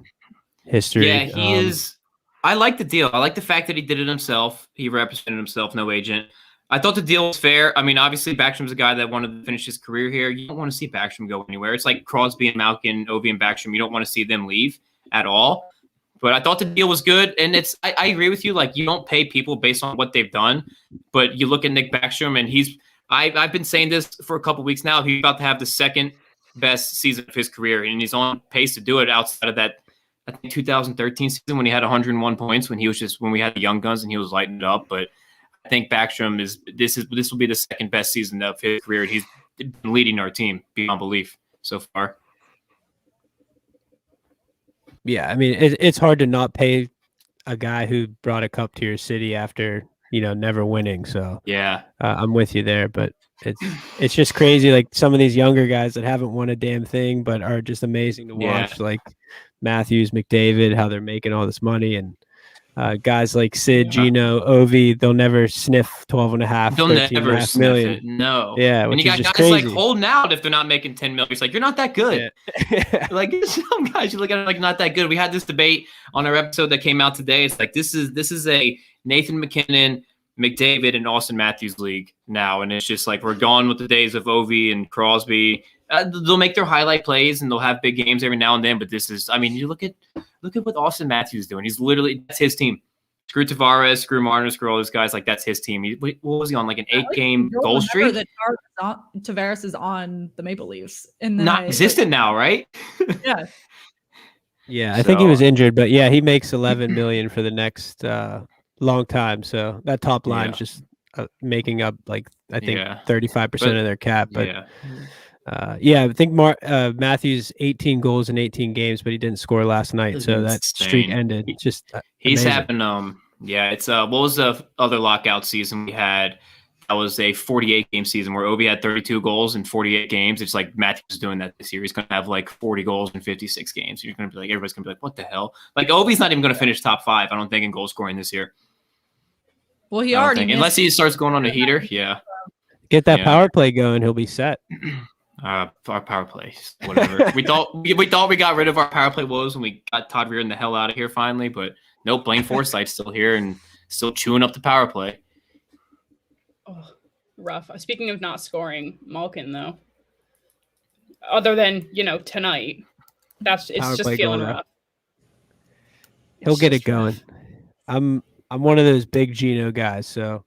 history. Yeah, he is. I like the deal. I like the fact that he did it himself. He represented himself, no agent. I thought the deal was fair. I mean, obviously, Backstrom's a guy that wanted to finish his career here. You don't want to see Backstrom go anywhere. It's like Crosby and Malkin, Ovi and Backstrom. You don't want to see them leave at all. But I thought the deal was good. And I agree with you. Like, you don't pay people based on what they've done. But you look at Nick Backstrom, and I've been saying this for a couple weeks now. He's about to have the second best season of his career, and he's on pace to do it outside of that, I think 2013 season when he had 101 points when we had the young guns and he was lighting it up. But I think Backstrom this will be the second best season of his career. He's been leading our team beyond belief so far. Yeah, I mean it's hard to not pay a guy who brought a cup to your city after never winning. So yeah, I'm with you there, but it's just crazy. Like some of these younger guys that haven't won a damn thing, but are just amazing to watch. Yeah. Like Matthews, McDavid, how they're making all this money, and guys like Sid, Gino, Ovi, they'll never sniff 12.5, they'll never sniff million. It. No. Yeah, and you got guys crazy. like holding out if they're not making 10 million. It's like, you're not that good. Yeah. Like some guys, you look at it like not that good. We had this debate on our episode that came out today. It's like this is a Nathan McKinnon, McDavid, and Austin Matthews league now, and it's just like we're gone with the days of Ovi and Crosby. They'll make their highlight plays and they'll have big games every now and then, but this is, I mean, you look at what Austin Matthews is doing. He's literally, that's his team. Screw Tavares, screw Marner, screw all those guys. Like that's his team. What was he on? Like an 8-game goal streak? Tavares is on the Maple Leafs. Not existent now, right? Yeah. Yeah, I think he was injured, but yeah, he makes $11 million for the next long time. So that top line is just making up like I think 35% of their cap. But I think Matthews 18 goals in 18 games, but he didn't score last night, so that streak ended. Just he's amazing. having it's what was the other lockout season we had? That was a 48-game season where Ovi had 32 goals in 48 games. It's like Matthews is doing that this year. He's going to have like 40 goals in 56 games. You're going to be like, everybody's going to be like, what the hell? Like Ovi's not even going to finish top 5, I don't think, in goal scoring this year. Well, he already unless he starts going on a heater. Yeah. Get that power play going, he'll be set. Our power play, whatever. we thought we got rid of our power play woes when we got Todd Reardon the hell out of here finally, but nope, Blaine Forsythe's still here and still chewing up the power play. Oh, rough. Speaking of not scoring, Malkin though. Other than tonight, it's power just feeling rough. He'll get it going. I'm one of those big Gino guys, so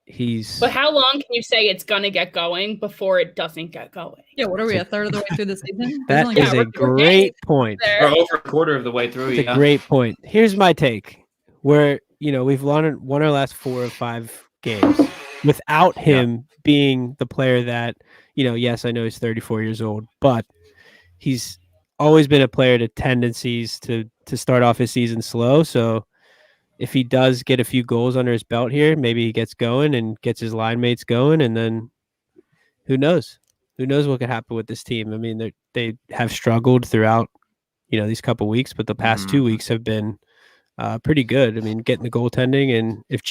he's. But how long can you say it's gonna get going before it doesn't get going? Yeah, what are we, a third of the way through the season? That is a great point. We're over a quarter of the way through. It's a great point. Here's my take: where we've won our last 4 or 5 games without him being the player that yes, I know he's 34 years old, but he's always been a player to tendencies to start off his season slow. So if he does get a few goals under his belt here, maybe he gets going and gets his line mates going, and then who knows what could happen with this team. I mean, they have struggled throughout these couple weeks, but the past 2 weeks have been pretty good. I mean, getting the goaltending, and if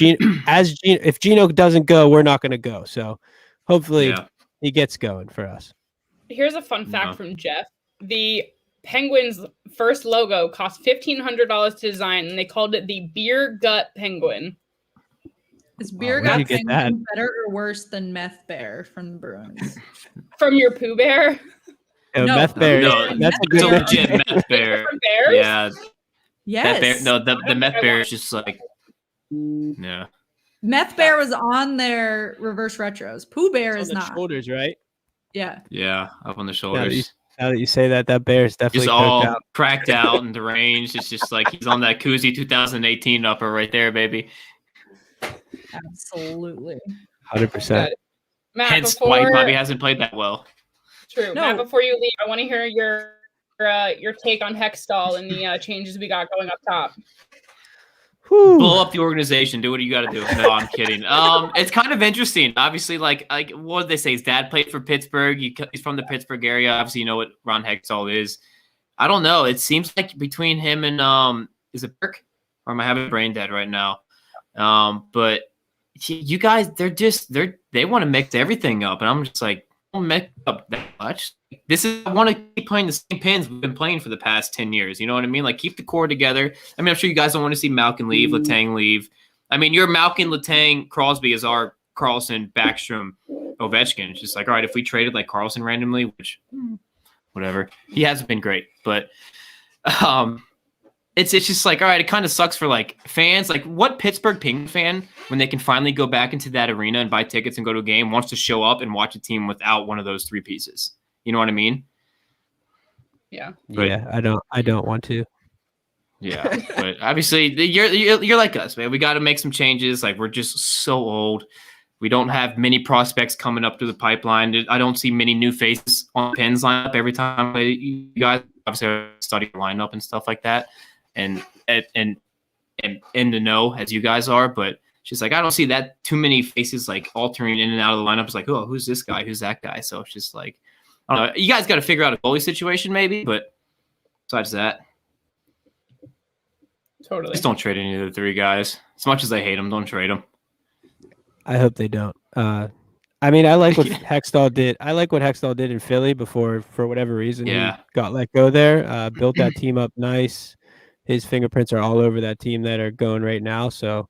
Gino doesn't go, we're not going to go. So hopefully he gets going for us. Here's a fun fact from Jeff. The Penguins' first logo cost $1,500 to design, and they called it the Beer Gut Penguin. Is Beer Gut Penguin better or worse than Meth Bear from the Bruins? From your Pooh Bear? No, Meth Bear. No, that's a good legit Meth Bear. From Bears? Yeah. Yes. The Meth Bear is just like, yeah. Meth Bear was on their reverse retros. Pooh Bear is not. Shoulders, right? Yeah. Yeah, up on the shoulders. Now that you say that bear is definitely he's all cracked out and deranged. It's just like he's on that Koozie 2018 upper right there, baby. Absolutely. 100%. Matt, hence why he probably hasn't played that well. True. No. Matt, before you leave, I want to hear your take on Hextall and the changes we got going up top. Blow up the organization. Do what you got to do. No, I'm kidding. It's kind of interesting. Obviously, like what did they say? His dad played for Pittsburgh. He's from the Pittsburgh area. Obviously, you know what Ron Hextall is. I don't know. It seems like between him and is it Burke? Or am I having brain dead right now? But you guys, they want to mix everything up, and I'm just like, don't mix up that much. I want to keep playing the same pins we've been playing for the past 10 years. You know what I mean? Like, keep the core together. I mean, I'm sure you guys don't want to see Malkin leave, Letang leave. I mean, your Malkin, Letang, Crosby is our Carlson, Backstrom, Ovechkin. It's just like, all right, if we traded like Carlson randomly, which whatever, he hasn't been great, but it's just like, all right, it kind of sucks for like fans. Like, what Pittsburgh Penguin fan, when they can finally go back into that arena and buy tickets and go to a game, wants to show up and watch a team without one of those 3 pieces? You know what I mean? Yeah. But- yeah, I don't want to. Yeah, but obviously you're like us, man. We got to make some changes. Like, we're just so old. We don't have many prospects coming up through the pipeline. I don't see many new faces on Pens lineup every time. You guys obviously study the lineup and stuff like that, and in the know as you guys are. But she's like, I don't see that too many faces like altering in and out of the lineup. It's like, oh, who's this guy? Who's that guy? So it's just like, I don't know. You guys got to figure out a goalie situation maybe, but besides that. Totally. Just don't trade any of the three guys. As much as I hate them, don't trade them. I hope they don't. I mean, I like what Hextall did. I like what Hextall did in Philly before, for whatever reason, he got let go there. Built that team up nice. His fingerprints are all over that team that are going right now. So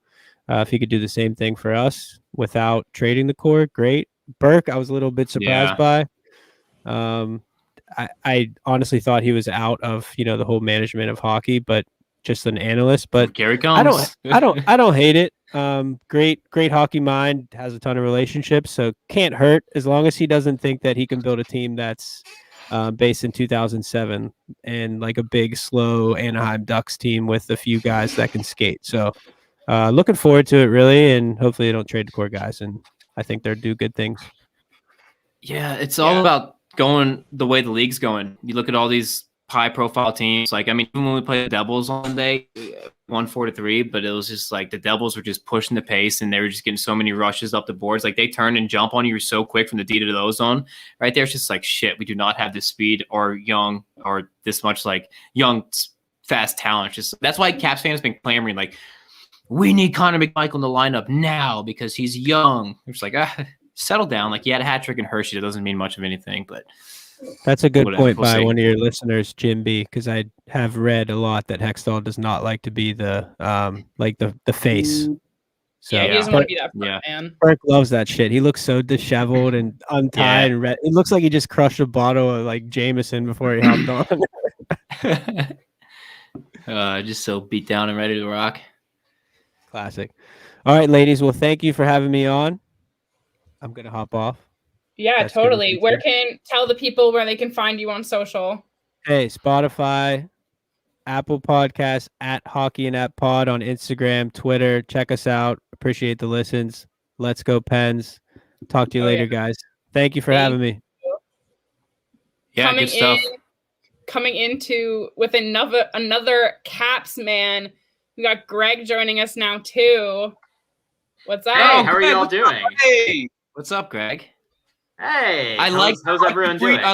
if he could do the same thing for us without trading the core, great. Burke, I was a little bit surprised by. I honestly thought he was out of the whole management of hockey, but just an analyst. But Gary comes. I don't hate it. Great hockey mind, has a ton of relationships, so can't hurt as long as he doesn't think that he can build a team that's based in 2007 and like a big, slow Anaheim Ducks team with a few guys that can skate. So looking forward to it, really, and hopefully they don't trade the core guys, and I think they'll do good things. Yeah, it's all about going the way the league's going. You look at all these high-profile teams. Like, I mean, even when we played the Devils on day, won 4-3, but it was just like the Devils were just pushing the pace, and they were just getting so many rushes up the boards. Like, they turn and jump on you so quick from the D to the O zone. Right there, it's just like, shit, we do not have this speed or this much like young, fast talent. Just that's why Caps fans have been clamoring like, we need Connor McMichael in the lineup now because he's young. It's like, settle down. Like, he had a hat trick in Hershey. That doesn't mean much of anything, but. That's a good point by one of your listeners, Jim B, because I have read a lot that Hextall does not like to be the the face. So he doesn't want to be that front man. Burke loves that shit. He looks so disheveled and untied and red. It looks like he just crushed a bottle of like Jameson before he hopped on. Just so beat down and ready to rock. Classic. All right, ladies. Well, thank you for having me on. I'm gonna hop off. Yeah, totally. Tell the people where they can find you on social? Hey, Spotify, Apple Podcasts, at Hockey and at Pod on Instagram, Twitter. Check us out. Appreciate the listens. Let's go Pens. Talk to you later, guys. Thank you for having me. Yeah, good stuff. Coming into with another Caps man. We got Greg joining us now too. What's up? Hey, how are you all doing? Hey, what's up, Greg? Hey, how's everyone doing? I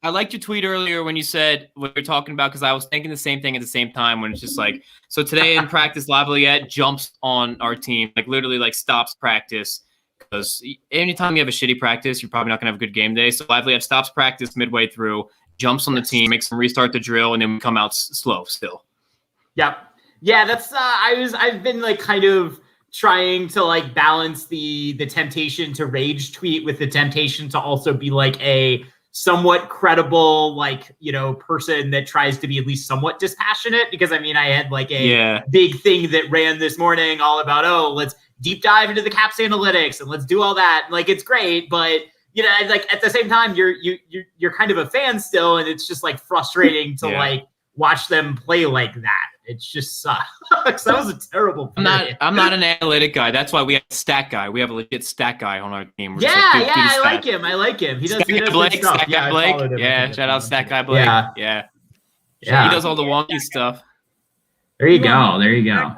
liked your tweet earlier when you said what you're talking about, because I was thinking the same thing at the same time, when it's just like, so today in practice, Lavalliette jumps on our team, like literally like stops practice, because anytime you have a shitty practice, you're probably not going to have a good game day. So Lavalliette stops practice midway through, jumps on the team, makes them restart the drill, and then we come out slow still. Yep. Yeah, that's I've been like kind of trying to like balance the temptation to rage tweet with the temptation to also be like a somewhat credible, like, person that tries to be at least somewhat dispassionate, because I mean, I had like a big thing that ran this morning all about, let's deep dive into the Caps analytics and let's do all that. Like, it's great, but like at the same time, you're kind of a fan still, and it's just like frustrating to like watch them play like that. It's just sucks. That was a terrible play. I'm not an analytic guy. That's why we have a stat guy. We have a legit stat guy on our team. I like him. He does Blake. Stuff. Stat guy Blake. Yeah, shout out Stat Guy Blake. Yeah. He does all the wonky stuff. There you go. No.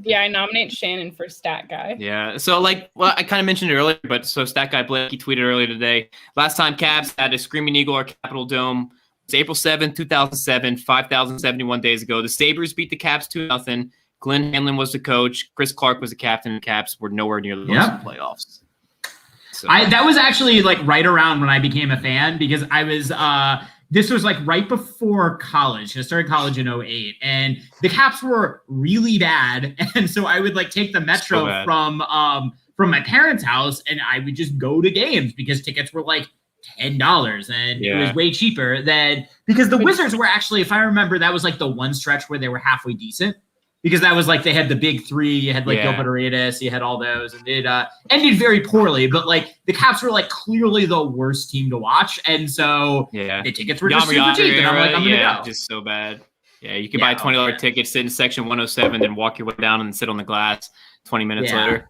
Yeah, I nominate Shannon for Stat Guy. Yeah. So I kind of mentioned it earlier, but so Stat Guy Blake, he tweeted earlier today. Last time Caps had a Screaming Eagle or Capitol Dome. It's April 7th, 2007, 5,071 days ago. The Sabres beat the Caps 2-0. Glenn Hanlon was the coach. Chris Clark was the captain, and the Caps were nowhere near the playoffs. So. That was actually like right around when I became a fan, because I was this was like right before college. I started college in 2008, and the Caps were really bad. And so I would like take the Metro from my parents' house, and I would just go to games because tickets were like $10, and it was way cheaper than, because the Wizards were actually, if I remember, that was like the one stretch where they were halfway decent. because that was like they had the big three. You had like Gilbert Arenas, you had all those, and it ended very poorly. But like the Caps were like clearly the worst team to watch, and so the tickets were just super cheap. And I'm like, I'm gonna go. Just so bad. Yeah, you could buy a $20 ticket, sit in section 107, then walk your way down and sit on the glass 20 minutes later.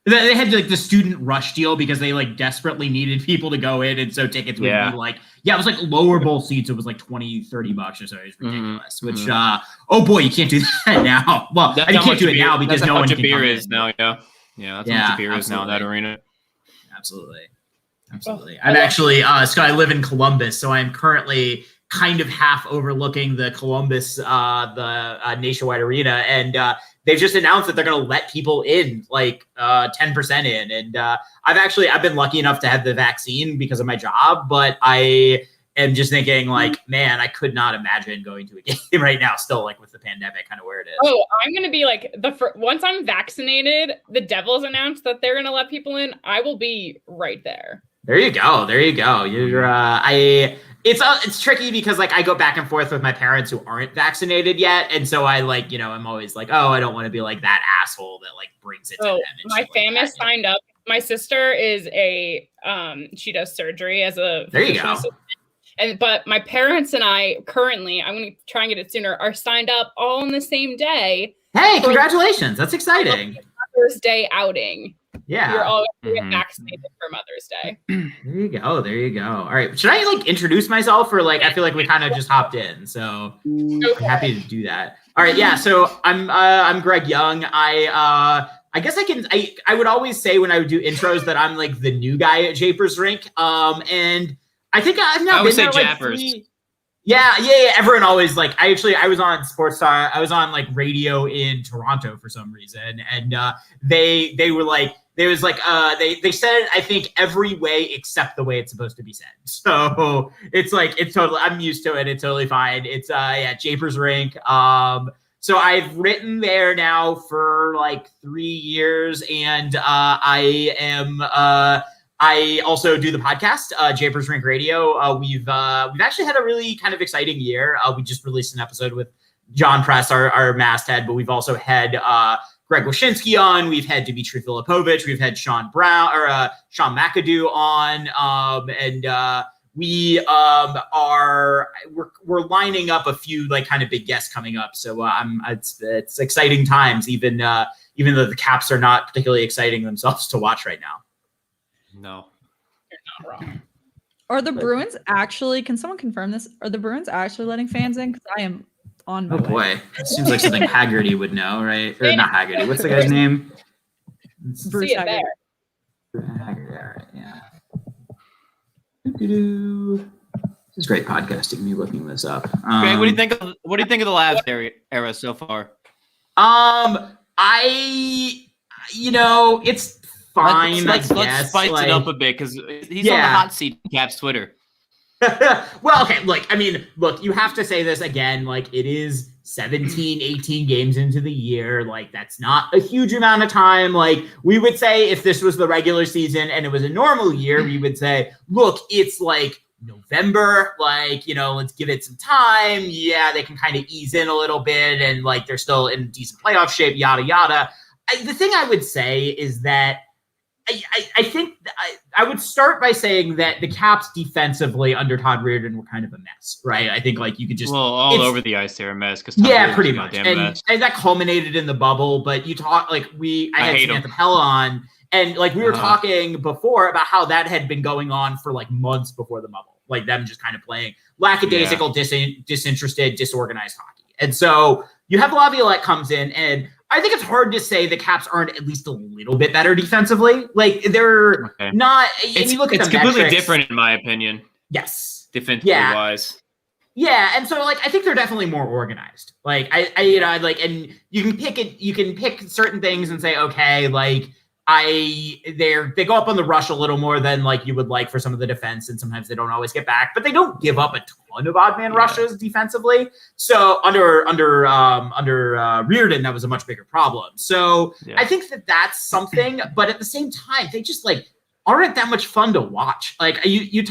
They had like the student rush deal because they like desperately needed people to go in. And so tickets would be like, it was like lower bowl seats. It was like $20, $30 or so. It was ridiculous, which, oh boy, you can't do that now. Well, you can't do it now because no one can come in. Now, yeah, that's how much beer is now in that arena. Absolutely. I'm actually, Scott, I live in Columbus, so I'm currently kind of half overlooking the Columbus, the Nationwide Arena, and they've just announced that they're going to let people in, like 10% in. And I've been lucky enough to have the vaccine because of my job, but I am just thinking like, man, I could not imagine going to a game right now, still like with the pandemic kind of where it is. Oh, I'm going to be like once I'm vaccinated, the Devils announced that they're going to let people in. I will be right there. There you go. You're it's tricky because like I go back and forth with my parents who aren't vaccinated yet, and so I like, I'm always like, oh, I don't want to be like that asshole that like brings it to them. My family signed up. My sister is she does surgery as a there you go. But my parents and I currently, I'm going to try and get it sooner, are signed up all on the same day. Hey, congratulations! That's exciting. Mother's Day outing. Yeah. You're all going to get vaccinated for Mother's Day. There you go. All right. Should I like introduce myself, or like I feel like we kind of just hopped in, so I'm happy to do that. All right. Yeah. So I'm Greg Young. I guess I would always say when I would do intros that I'm like the new guy at Japers Rink. And I think I've now been there like three. Yeah. Everyone always like. I was on Sports Star. I was on like radio in Toronto for some reason, and they were like. There was like they said it, I think, every way except the way it's supposed to be said. So it's like I'm used to it. It's totally fine. It's Japers Rink. So I've written there now for like 3 years, and I also do the podcast, Japers Rink Radio. We've actually had a really kind of exciting year. We just released an episode with John Press, our masthead, but we've also had Greg Wyshynski on. We've had Dmitry Filipovich. We've had Sean McAdoo on, and we're lining up a few like kind of big guests coming up. So it's exciting times, even though the Caps are not particularly exciting themselves to watch right now. No, you're not wrong. Are the Bruins actually? Can someone confirm this? Are the Bruins actually letting fans in? Because I am on my way. Boy, it seems like something Haggerty would know, right? Or not Haggerty. What's the guy's name? Bruce Haggerty. Haggerty. All right, yeah. This is great podcasting. Me looking this up. Greg, what do you think of the last era so far? It's fine. Let's spice it up a bit because he's on the hot seat on Caps Twitter. Well, okay, look, you have to say this again, like it is 17, 18 games into the year. Like that's not a huge amount of time. Like we would say if this was the regular season and it was a normal year, we would say, look, it's like November, like, let's give it some time. Yeah, they can kind of ease in a little bit and like they're still in decent playoff shape, yada, yada. The thing I would say is that I think I would start by saying that the Caps defensively under Todd Reirden were kind of a mess, right? I think like you could just all over the ice they're a mess because pretty much, and that culminated in the bubble. But you talk like I had Samantha Pell on, and like we were talking before about how that had been going on for like months before the bubble, like them just kind of playing lackadaisical, disinterested, disorganized hockey, and so you have Laviolette comes in and. I think it's hard to say the Caps aren't at least a little bit better defensively. Like they're not. And you look at the completely metrics, different in my opinion. Yes, defensively wise. Yeah, and so like I think they're definitely more organized. Like I like, and you can pick it. You can pick certain things and say, okay, like they go up on the rush a little more than like you would like for some of the defense, and sometimes they don't always get back, but they don't give up a ton of odd man rushes defensively. So under Reirden, that was a much bigger problem. So I think that's something, but at the same time, they just like aren't that much fun to watch. Like you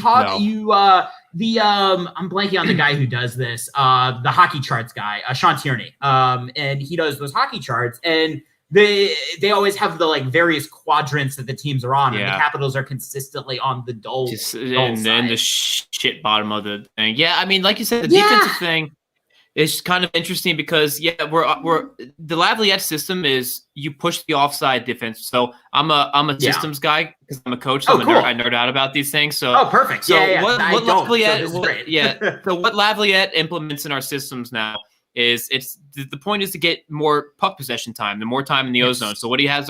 I'm blanking on the guy who does this, the hockey charts guy, Sean Tierney. And he does those hockey charts, and they always have the like various quadrants that the teams are on, and the Capitals are consistently on the dull and side. then the shit bottom of the thing. Yeah, I mean, like you said, the defensive thing is kind of interesting because we're the Lavaliette system is you push the offside defense. So I'm a systems guy because I'm a coach. So I nerd out about these things. So perfect. So what Lavaliette? So what Lavaliette implements in our systems now is the point is to get more puck possession time, the more time in the ozone. So what he has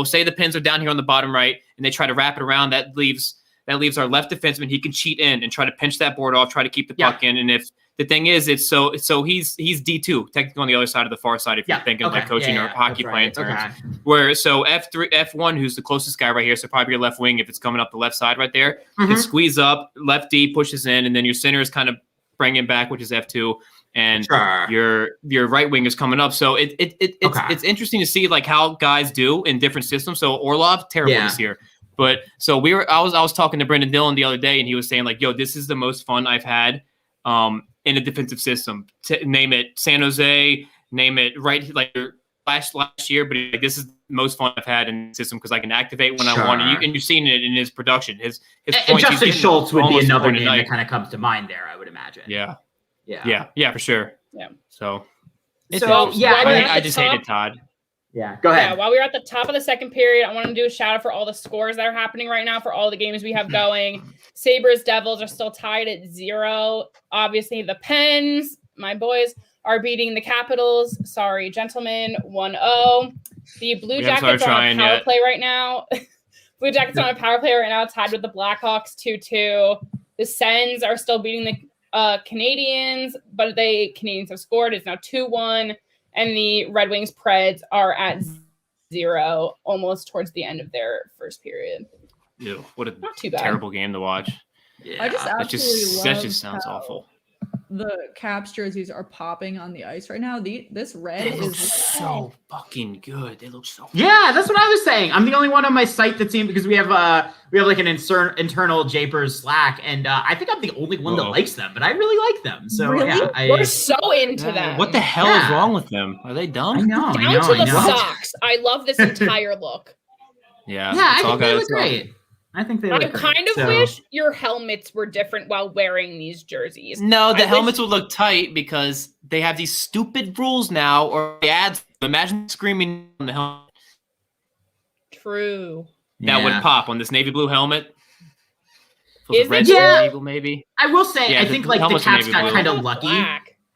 say the Pens are down here on the bottom right and they try to wrap it around, that leaves our left defenseman. He can cheat in and try to pinch that board off, try to keep the puck in. And if the thing is, it's so he's D2 technically on the other side of the far side. If you're thinking like coaching or hockey playing terms, where so F1, who's the closest guy right here, so probably your left wing if it's coming up the left side right there, can squeeze up, left D pushes in, and then your center is kind of bringing back, which is F2. And your right wing is coming up, so it's interesting to see like how guys do in different systems. So Orlov, terrible this year, but so I was talking to Brendan Dillon the other day, and he was saying like, "Yo, this is the most fun I've had in a defensive system. Name it San Jose, name it like last year, but like, this is the most fun I've had in the system because I can activate when I want, and you've seen it in his production. His and Justin Schultz would be another name that kind of comes to mind there, I would imagine. Yeah, for sure. Yeah. So I just hated Todd. Yeah, go ahead. Yeah, while we were at the top of the second period, I want to do a shout out for all the scores that are happening right now for all the games we have going. Sabres, Devils are still tied at 0. Obviously, the Pens, my boys, are beating the Capitals. Sorry, gentlemen, 1-0. The Blue Jackets are on a power play right now. Blue Jackets are on a power play right now, tied with the Blackhawks 2-2. The Sens are still beating the Canadians, but Canadians have scored. It's now 2-1, and the Red Wings Preds are at 0, almost towards the end of their first period. Ew, what a not too bad. Terrible game to watch. Yeah, I just absolutely that just sounds awful. The Caps jerseys are popping on the ice right now. This red is so fucking good. They look so Yeah, that's what I was saying. I'm the only one on my site that's seen because we have like an internal Japers Slack, and I think I'm the only one that likes them, but I really like them. So we're so into them. What the hell is wrong with them? Are they dumb? I know. Down to the socks. I love this entire look. Yeah, I think they look great. I think they look kind of wish your helmets were different while wearing these jerseys. No, the helmets would look tight because they have these stupid rules now, or the ads. Imagine screaming on the helmet. True. That would pop on this navy blue helmet. Is red it? Maybe. I will say, I think like the Caps got kind of lucky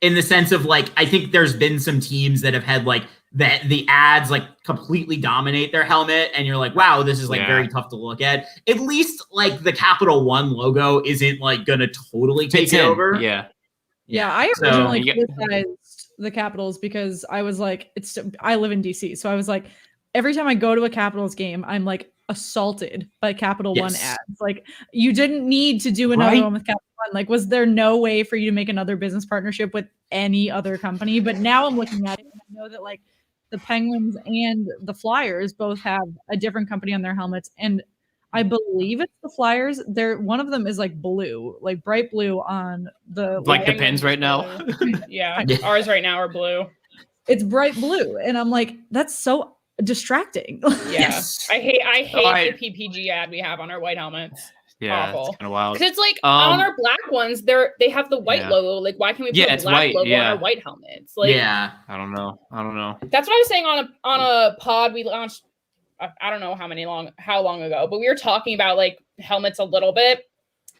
in the sense of like I think there's been some teams that have had like the ads like completely dominate their helmet, and you're like, wow, this is like very tough to look at. At least like the Capital One logo isn't like gonna totally take it over. Yeah, I originally criticized the Capitals because I was like, I live in DC, so I was like, every time I go to a Capitals game, I'm like assaulted by Capital One ads. Like, you didn't need to do another one with Capital One. Like, was there no way for you to make another business partnership with any other company? But now I'm looking at it and I know that like the Penguins and the Flyers both have a different company on their helmets, and I believe it's the Flyers. One of them is like blue, like bright blue on the like the Pens right now. Ours right now are blue. It's bright blue, and I'm like, that's so distracting. Yes, I hate the PPG ad we have on our white helmets. Yeah, awful. It's kind of wild. Because it's like on our black ones, they have the white logo. Like, why can't we put a black logo on our white helmets? Like, I don't know. That's what I was saying on a pod we launched. I don't know how long ago, but we were talking about like helmets a little bit,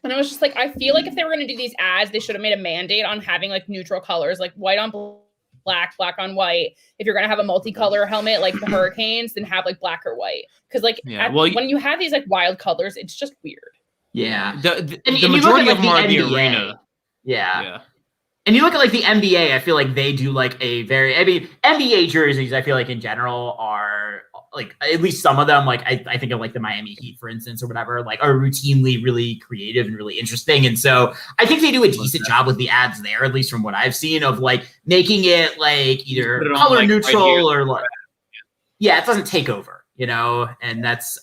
and I was just like, I feel like if they were going to do these ads, they should have made a mandate on having like neutral colors, like white on black, black on white. If you're going to have a multicolor helmet like the Hurricanes, then have like black or white, because like when you have these like wild colors, it's just weird. Yeah, the majority of them are the arena. Yeah. And you look at like the NBA, I feel like they do like NBA jerseys, I feel like in general are like, at least some of them, like I think of like the Miami Heat, for instance, or whatever, like are routinely really creative and really interesting. And so I think they do a decent job with the ads there, at least from what I've seen, of like making it like either color neutral or like, it doesn't take over. and that's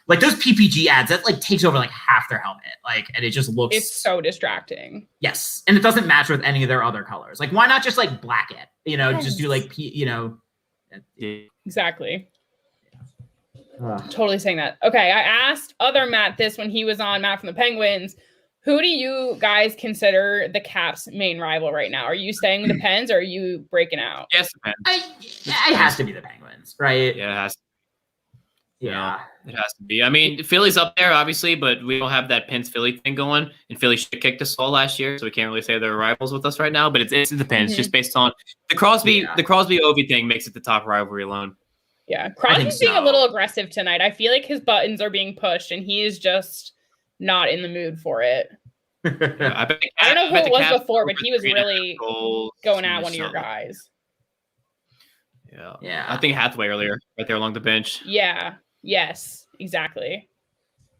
like those PPG ads that like takes over like half their helmet, like, and it just looks. It's so distracting. Yes, and it doesn't match with any of their other colors. Like, why not just like black it? Just do like Exactly. Totally saying that. Okay, I asked other Matt this when he was on, Matt from the Penguins. Who do you guys consider the Caps' main rival right now? Are you staying with the Pens or are you breaking out? Yes, the Pens. It has to be the Penguins, right? Yeah, it has to. Yeah. It has to be. I mean, Philly's up there, obviously, but we don't have that Pens-Philly thing going. And Philly shit kicked us all last year, so we can't really say they're rivals with us right now. But it depends, just based on the Crosby Ovi thing makes it the top rivalry alone. Yeah, Crosby's being a little aggressive tonight. I feel like his buttons are being pushed, and he is just not in the mood for it. I don't know who it was before, but he was really going at one of your guys. Yeah. I think Hathaway earlier, right there along the bench. Yeah. Yes. Exactly.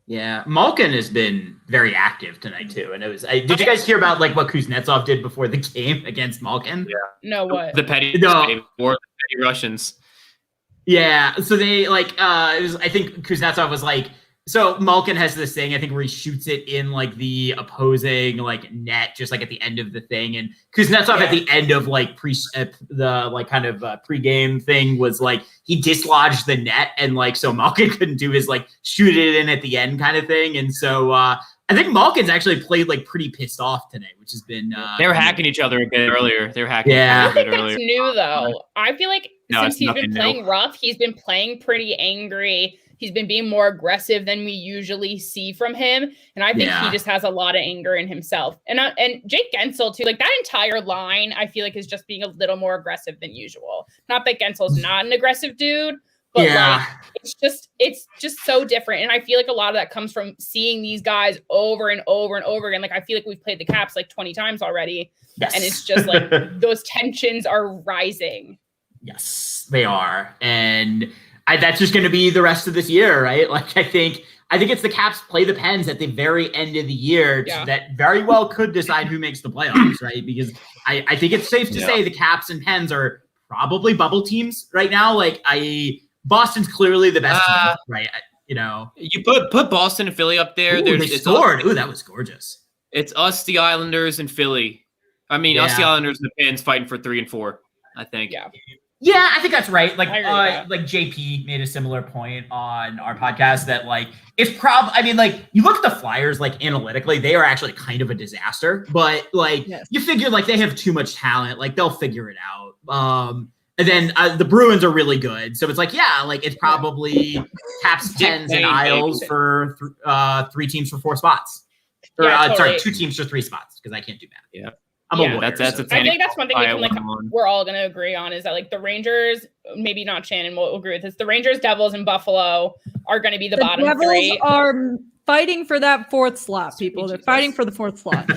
Yeah, Malkin has been very active tonight too, and it was. Did you guys hear about like what Kuznetsov did before the game against Malkin? Yeah. No, what? The petty Russians. Yeah, so they like it was. I think Kuznetsov was like. So Malkin has this thing, I think, where he shoots it in like the opposing like net, just like at the end of the thing. And Kuznetsov at the end of like pregame thing was like he dislodged the net, and like so Malkin couldn't do his like shoot it in at the end kind of thing. And so I think Malkin's actually played like pretty pissed off today, which has been. They were hacking each other a bit earlier. They were hacking. Yeah, I think that's new though. I feel like since he's been playing rough, he's been playing pretty angry. He's been being more aggressive than we usually see from him. And I think he just has a lot of anger in himself. And Jake Gensel, too. Like, that entire line, I feel like, is just being a little more aggressive than usual. Not that Gensel's not an aggressive dude, but, like, it's just so different. And I feel like a lot of that comes from seeing these guys over and over and over again. Like, I feel like we've played the Caps, like, 20 times already. Yes. And it's just, like, those tensions are rising. Yes, they are. And that's just going to be the rest of this year, right? Like, I think it's the Caps play the Pens at the very end of the year that very well could decide who makes the playoffs, right? Because I think it's safe to say the Caps and Pens are probably bubble teams right now. Like, Boston's clearly the best team, right? You put Boston and Philly up there. They scored. That was gorgeous. It's us, the Islanders, and Philly. I mean, us, the Islanders, and the Pens fighting for 3 and 4. I think. Yeah, I think that's right. Like, like JP made a similar point on our podcast that like it's I mean, like you look at the Flyers, like analytically, they are actually kind of a disaster. But like you figure like they have too much talent, like they'll figure it out. And then the Bruins are really good, so it's like like it's probably Caps, Pens, and Isles for 3 teams for 4 spots. Or sorry, 2 teams for 3 spots because I can't do math. Yeah. I'm a lawyer, I think that's one thing we're all going to agree on is that like the Rangers, maybe not Shannon will agree with this. The Rangers, Devils, and Buffalo are going to be the bottom Devils 3. Are fighting for that 4th slot, people. They're fighting for the 4th slot.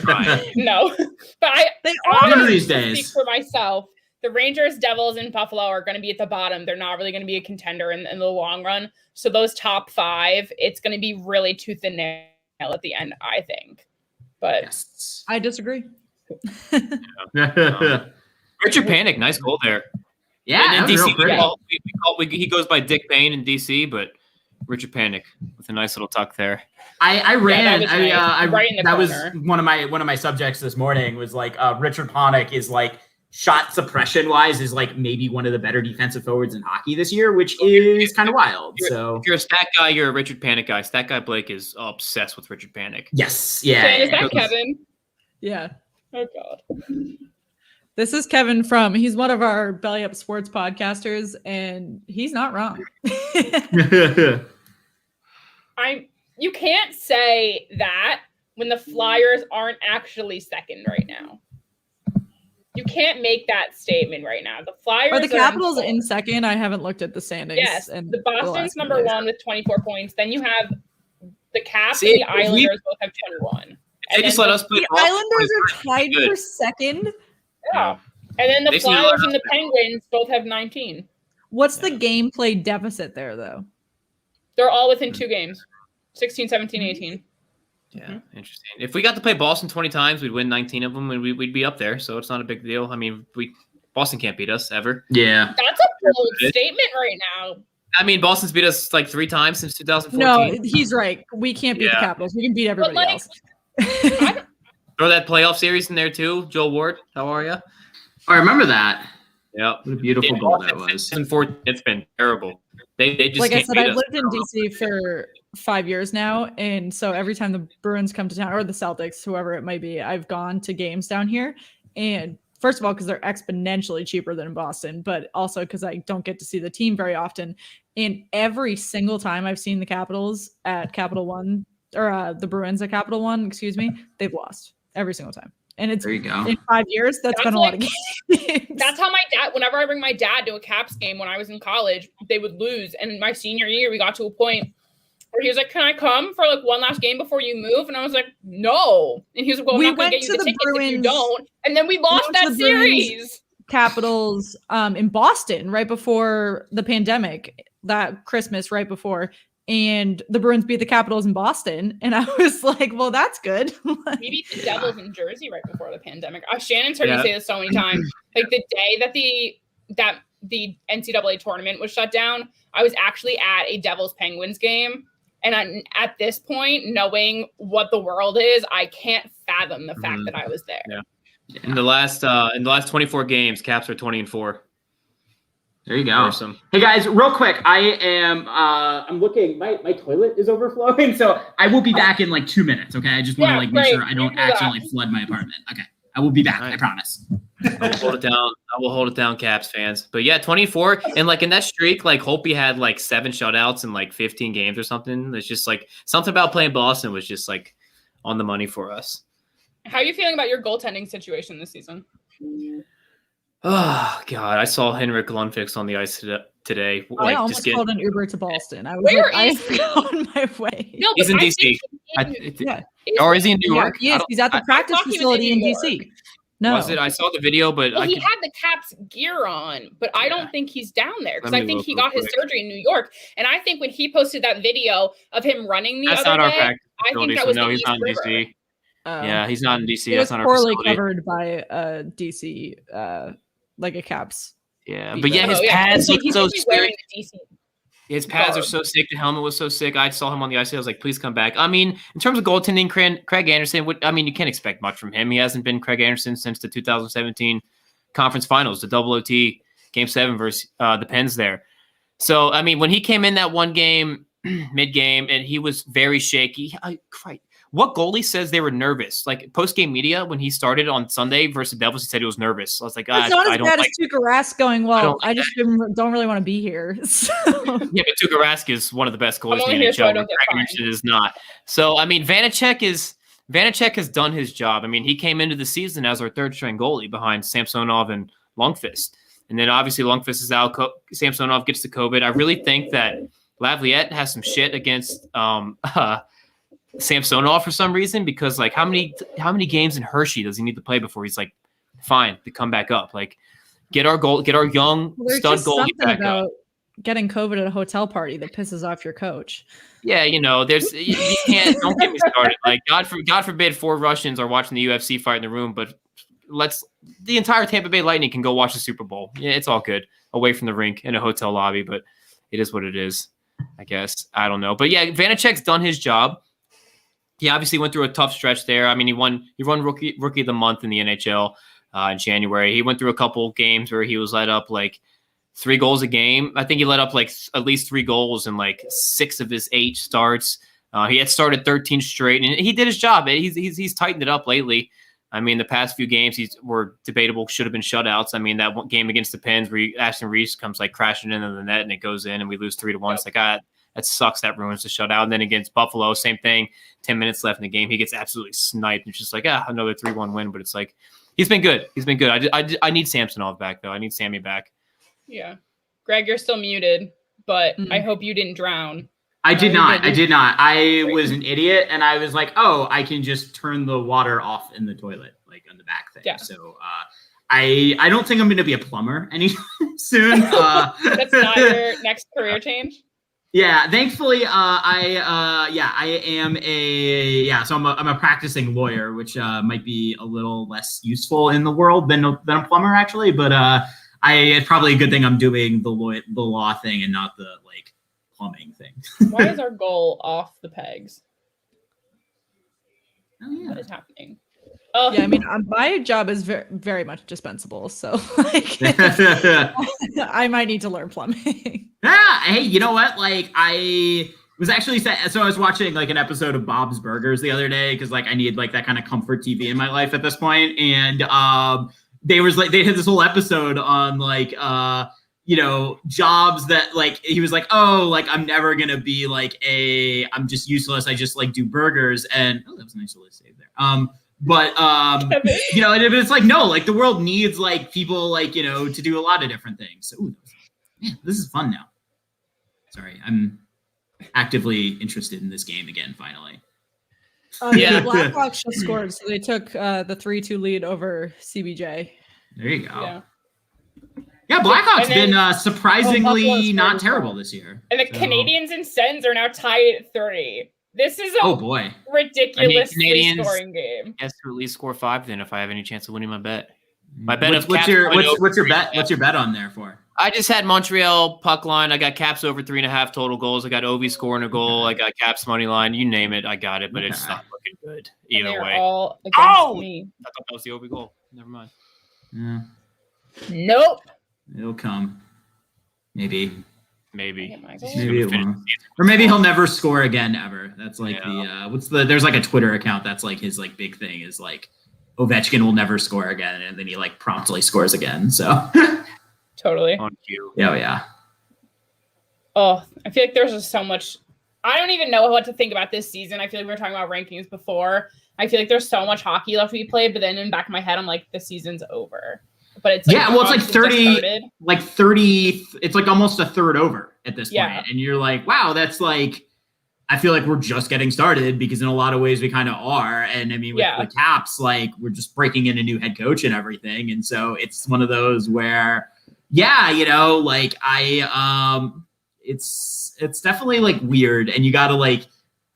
No, but they are one of these days. Speak for myself. The Rangers, Devils, and Buffalo are going to be at the bottom. They're not really going to be a contender in the long run. So those top 5, it's going to be really tooth and nail at the end, I think. But I disagree. Richard Panik, nice goal there. Yeah, in DC, he goes by Dick Payne in DC, but Richard Panik with a nice little tuck there. I ran. Right in the that corner. was one of my subjects this morning. Was like Richard Panik is like shot suppression wise is like maybe one of the better defensive forwards in hockey this year, which is kind of wild. So if you're a stat guy, you're a Richard Panik guy. Stat guy Blake is obsessed with Richard Panik. Yes, yeah. Is that Kevin? Yeah. Oh God. This is Kevin he's one of our Belly Up Sports podcasters, and he's not wrong. You can't say that when the Flyers aren't actually second right now. You can't make that statement right now. The Flyers are the Capitals in second. I haven't looked at the standings. Yes, and the Boston's number 1 with 24 points. Then you have the Caps and the Islanders both have 21. They just let us put the Islanders are tied for second. Yeah. And then the Flyers and the Penguins both have 19. What's the gameplay deficit there, though? They're all within 2 games. 16, 17, 18. Yeah, interesting. If we got to play Boston 20 times, we'd win 19 of them, and we'd be up there, so it's not a big deal. I mean, Boston can't beat us, ever. Yeah. That's a bold statement right now. I mean, Boston's beat us like 3 times since 2014. No, he's right. We can't beat the Capitals. We can beat everybody else. Throw that playoff series in there too. Joel Ward, how are you? I remember that. Yep. What a beautiful goal that was. It's been terrible. They just like I can't said, beat I've us. lived in DC for 5 years now, and so every time the Bruins come to town, or the Celtics, whoever it might be, I've gone to games down here. And first of all, because they're exponentially cheaper than in Boston, but also because I don't get to see the team very often. And every single time I've seen the Capitals at Capital One, or the Bruins at Capital One, excuse me, they've lost every single time. And it's there you go. In 5 years, that's been a lot of games. That's how my dad, whenever I bring my dad to a Caps game when I was in college, they would lose. And my senior year, we got to a point where he was like, "Can I come for like one last game before you move?" And I was like, "No." And he was like, "Well, I'm not going to get you the tickets if you don't." And then we lost that series. Capitals in Boston right before the pandemic, that Christmas right before. And the Bruins beat the Capitals in Boston. And I was like, well, that's good. We beat the Devils in Jersey right before the pandemic. Shannon's heard me say this so many times. Like the day that the NCAA tournament was shut down, I was actually at a Devils Penguins game. And at this point, knowing what the world is, I can't fathom the fact that I was there. Yeah. In the last 24 games, Caps are 20-4. There you go. Awesome. Hey guys, real quick, I'm looking, my toilet is overflowing, so I will be back in like 2 minutes, okay? I just want to make sure I don't accidentally flood my apartment. Okay. I will be back, I promise. I will hold it down. I will hold it down, Caps fans. But yeah, 24. And like in that streak, like Holtby had like 7 shutouts in like 15 games or something. It's just like something about playing Boston was just like on the money for us. How are you feeling about your goaltending situation this season? Oh God, I saw Henrik Lundqvist on the ice today. I almost called an Uber to Boston. I was on my way. No, he's in DC. Or is he in New York? He is. He's at the practice facility in DC. No, was it? I saw the video, but he had the Caps gear on, but I don't think he's down there because I think he got his surgery in New York. And I think when he posted that video of him running the other day, I think that was no, he's not in DC. Yeah, he's not in DC. That's not poorly covered by DC, like a Caps. Yeah, but yeah, his pads look so sick. His pads are so sick. The helmet was so sick. I saw him on the ice. I was like, please come back. I mean, in terms of goaltending, Craig Anderson, you can't expect much from him. He hasn't been Craig Anderson since the 2017 conference finals, the double OT game 7 versus the Pens there. So, I mean, when he came in that one game, mid-game, and he was very shaky. What goalie says they were nervous? Like post-game media, when he started on Sunday versus the Devils, he said he was nervous. I was like, it's not as bad as Tuukka Rask going, well, I just don't really want to be here. So. Yeah, but Tuukka Rask is one of the best goalies in the NHL. Craig Anderson is not. So, I mean, Vanacek has done his job. I mean, he came into the season as our third-string goalie behind Samsonov and Lundqvist. And then obviously Lundqvist is out. Samsonov gets the COVID. I really think that Lavaliette has some shit against Samsonov for some reason, because like how many games in Hershey does he need to play before he's like fine to come back up? Like get our young stud goalie back up. Getting COVID at a hotel party that pisses off your coach. Yeah, there's you can't don't get me started. Like God forbid 4 Russians are watching the UFC fight in the room, but the entire Tampa Bay Lightning can go watch the Super Bowl. Yeah, it's all good away from the rink in a hotel lobby, but it is what it is, I guess. I don't know. But yeah, Vanacek's done his job. He obviously went through a tough stretch there. I mean, he won rookie of the month in the NHL in January. He went through a couple games where he was let up like 3 goals a game. I think he let up like at least 3 goals in like 6 of his 8 starts. He had started 13 straight, and he did his job. He's tightened it up lately. I mean, the past few games were debatable, should have been shutouts. I mean, that one game against the Pens where Ashton Reese comes like crashing into the net and it goes in and we lose 3-1. It's like, that sucks. That ruins the shutout. And then against Buffalo, same thing. 10 minutes left in the game. He gets absolutely sniped. It's just like, another 3-1 win. But it's like, he's been good. I need Samsonov back, though. I need Sammy back. Yeah. Greg, you're still muted, but I hope you didn't drown. I did not. I was an idiot, and I was like, oh, I can just turn the water off in the toilet, like on the back thing. Yeah. So I don't think I'm going to be a plumber anytime soon. That's not your next career change? Yeah, thankfully, I am so I'm a practicing lawyer, which might be a little less useful in the world than a plumber actually. But it's probably a good thing I'm doing the law thing and not the like plumbing thing. Why is our goal off the pegs? Oh, yeah. What is happening? Yeah, I mean, my job is very, very much dispensable, so like, I might need to learn plumbing. Yeah, hey, you know what? Like, I was actually I was watching like an episode of Bob's Burgers the other day because like I need like that kind of comfort TV in my life at this point, and they had this whole episode on like jobs that like he was like, oh, like I'm never gonna be like I'm just useless. I just like do burgers, and that was a nice little save there. But it's like, no, like the world needs like people like, to do a lot of different things. So man, this is fun now. Sorry, I'm actively interested in this game again, finally. The Blackhawks just scored, so they took the 3-2 lead over CBJ. There you go. Yeah, Blackhawks been surprisingly not terrible this year. And the Canadians and Sens are now tied at 30. This is a ridiculously scoring game. Yes, to at least score 5 then if I have any chance of winning my bet. My bet what's your bet? What's your bet on there for? I just had Montreal puck line. I got Caps over 3.5 total goals. I got Ovi scoring a goal. I got Caps money line. You name it, I got it, but it's not looking good either way. All against me. I thought that was the Ovi goal. Never mind. Yeah. Nope. It'll come. Maybe it won't. Or maybe he'll never score again ever. That's like there's like a Twitter account that's like his like big thing is like Ovechkin will never score again, and then he like promptly scores again. So totally. On cue. Yeah. Oh, I feel like there's just so much. I don't even know what to think about this season. I feel like we were talking about rankings before. I feel like there's so much hockey left to be played, but then in the back of my head, I'm like, the season's over. But it's like, it's like 30, it's like almost a third over at this point. And you're like, wow, that's like, I feel like we're just getting started because in a lot of ways we kind of are. And I mean, with the Caps, like we're just breaking in a new head coach and everything. And so it's one of those where, like it's definitely like weird. And you got to like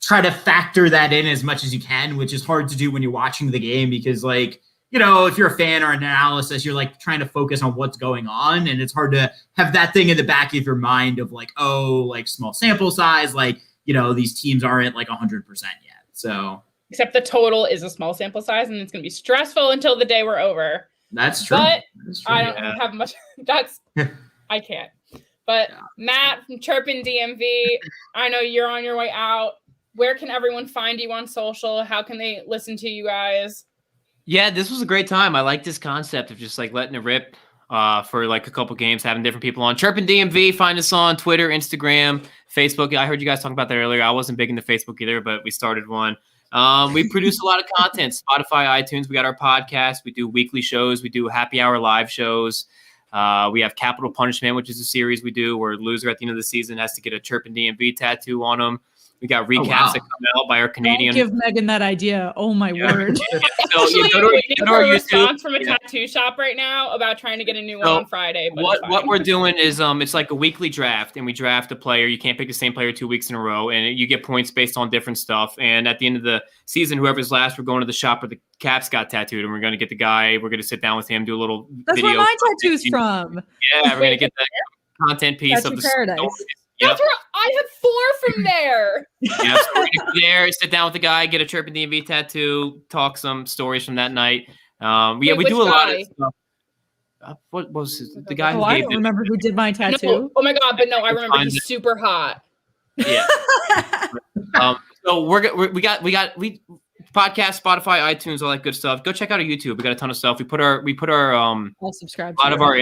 try to factor that in as much as you can, which is hard to do when you're watching the game because like, if you're a fan or an analysis, you're like trying to focus on what's going on. And it's hard to have that thing in the back of your mind of like, oh, like small sample size, like, these teams aren't like 100% yet. So except the total is a small sample size and it's going to be stressful until the day we're over. That's true. But I don't have much. I can't. But Matt from Chirpin DMV, I know you're on your way out. Where can everyone find you on social? How can they listen to you guys? Yeah, this was a great time. I like this concept of just like letting it rip for like a couple games, having different people on. Chirpin DMV, find us on Twitter, Instagram, Facebook. I heard you guys talking about that earlier. I wasn't big into Facebook either, but we started one. We produce a lot of content, Spotify, iTunes. We got our podcast. We do weekly shows. We do happy hour live shows. We have Capital Punishment, which is a series we do where a loser at the end of the season has to get a Chirpin DMV tattoo on them. We got recaps that come out by our Canadian. Don't give Megan that idea. Oh my word! So you go to our response from a tattoo shop right now about trying to get a new one on Friday. But what we're doing is it's like a weekly draft, and we draft a player. You can't pick the same player 2 weeks in a row, and you get points based on different stuff. And at the end of the season, whoever's last, we're going to the shop where the Caps got tattooed, and we're going to get the guy. We're going to sit down with him, do a little. That's video where my tattoo's from. Yeah, we're going to get that content piece Tattoo of the paradise. That's where I have 4 from there. Yeah, so we're gonna go there, sit down with the guy, get a Chirpin DMV tattoo, talk some stories from that night. We do a lot of stuff. What was the guy? I don't remember who did my tattoo. No. Oh my god! But no, I remember he's super hot. Yeah. So we got podcast, Spotify, iTunes, all that good stuff. Go check out our YouTube. We got a ton of stuff. We put our I'll subscribe. A lot of our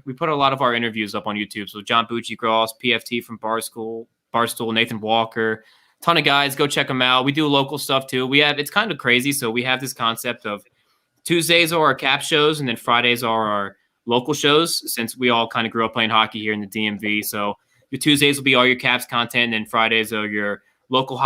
we put a lot of our interviews up on YouTube. So John Bucci Gross, PFT from Barstool, Nathan Walker, ton of guys. Go check them out. We do local stuff too. It's kind of crazy. So we have this concept of Tuesdays are our Cap shows, and then Fridays are our local shows. Since we all kind of grew up playing hockey here in the DMV, so your Tuesdays will be all your Caps content, and then Fridays are your local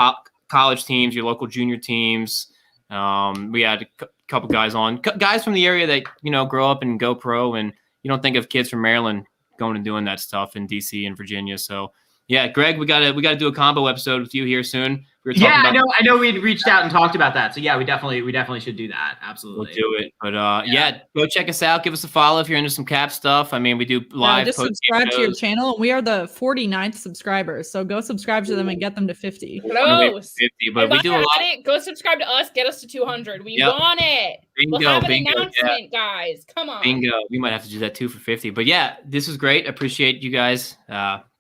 college teams, your local junior teams. We had a couple guys on, guys from the area that grow up and go pro, and you don't think of kids from Maryland going and doing that stuff in DC and Virginia. So yeah, Greg, we gotta do a combo episode with you here soon. We were talking Yeah, about I know we'd reached out and talked about that. So yeah, we definitely should do that. Absolutely. We'll do it. But yeah, go check us out. Give us a follow if you're into some Cap stuff. I mean, we do live. Just subscribe to your channel. We are the 49th subscribers, so go subscribe to them and get them to 50. Close. 50, but we do a lot. Go subscribe to us. Get us to 200. We want it. We'll have an announcement, guys. Come on. Bingo. We might have to do that too for 50. But yeah, this was great. Appreciate you guys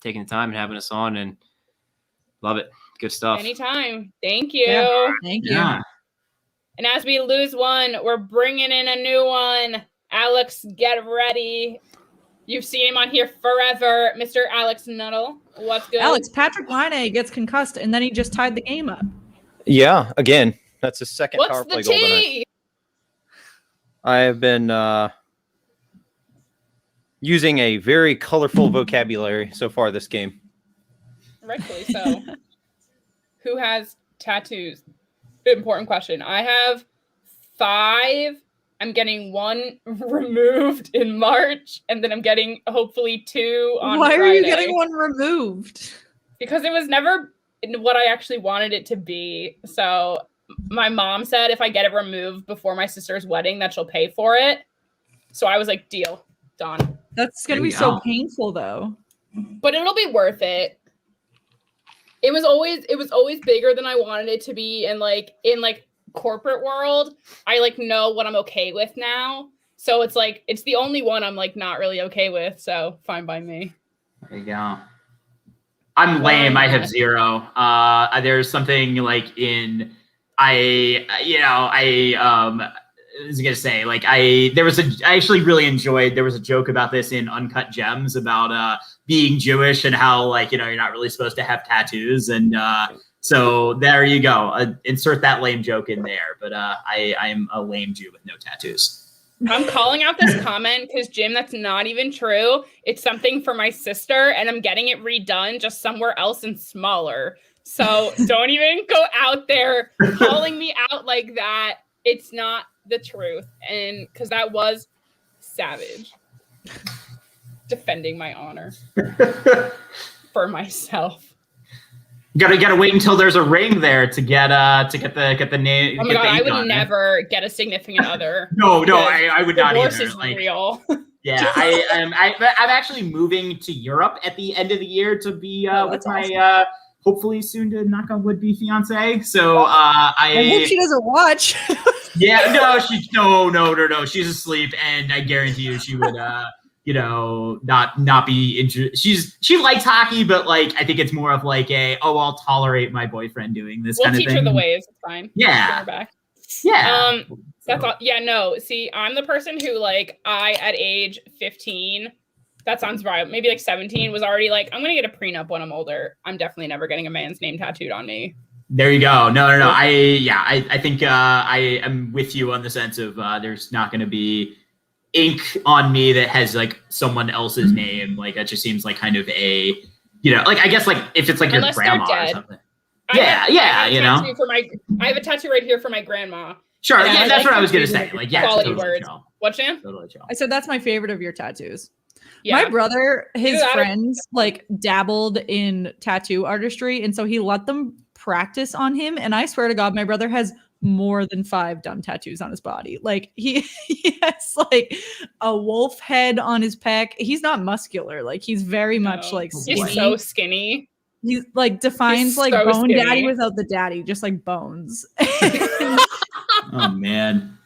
taking the time and having us on, and love it. Good stuff. Anytime. Thank you. Yeah, thank you. Yeah. And as we lose one, we're bringing in a new one. Alex, get ready. You've seen him on here forever. Mr. Alex Nuttall. What's good? Alex, Patrick Laine gets concussed, and then he just tied the game up. Yeah, again, that's his second power play What's goal the tonight. tea? I have been using a very colorful vocabulary so far this game. Rightfully so. Who has tattoos? Important question. I have 5. I'm getting 1 removed in March, and then I'm getting hopefully 2 on Why Friday. are you getting 1 removed? Because it was never what I actually wanted it to be. So my mom said if I get it removed before my sister's wedding, that she'll pay for it. So I was like, deal, done. That's gonna be so painful, though. But it'll be worth it. It was always bigger than I wanted it to be, and in corporate world, I know what I'm okay with now. So it's it's the only one I'm not really okay with. So fine by me. There you go. I'm lame. I have 0. There's something I was gonna say I actually really enjoyed. There was a joke about this in Uncut Gems about being Jewish and how you're not really supposed to have tattoos, and so there you go. Insert that lame joke in there. But I'm a lame Jew with no tattoos. I'm calling out this comment because, Jim, that's not even true. It's something for my sister, and I'm getting it redone just somewhere else and smaller. So don't even go out there calling me out like that. It's not the truth. And because that was savage. Defending my honor for myself. Gotta wait until there's a ring there to get the name. Oh my god, I would never get a significant other. No, I would not either. Divorce is real. Yeah, I'm actually moving to Europe at the end of the year to be with my hopefully soon to knock on wood be fiance. So I hope she doesn't watch. Yeah, no, she's asleep, and I guarantee you she would not be interested. She likes hockey, but I think it's more of I'll tolerate my boyfriend doing this kind of thing. We'll teach her the ways. It's fine. Yeah. Back. Yeah. That's all. Yeah, no. See, I'm the person who I at age 15, that sounds right. Maybe 17 was already I'm going to get a prenup when I'm older. I'm definitely never getting a man's name tattooed on me. There you go. No. I think I am with you on the sense of there's not going to be ink on me that has someone else's name. That just seems kind of a, I guess if it's your unless grandma they're dead. or something. I have a tattoo right here for my grandma. Sure. Yeah, that's what I was going to say. Quality totally words. chill. What, Jan? Totally chill. I said that's my favorite of your tattoos. Yeah. My brother, his friends dabbled in tattoo artistry, and so he let them practice on him. And I swear to God, my brother has more than 5 dumb tattoos on his body. He has a wolf head on his pec. He's not muscular. He's very much skinny. He's so skinny. He's defines so bone skinny. daddy without the daddy, just bones. Oh man.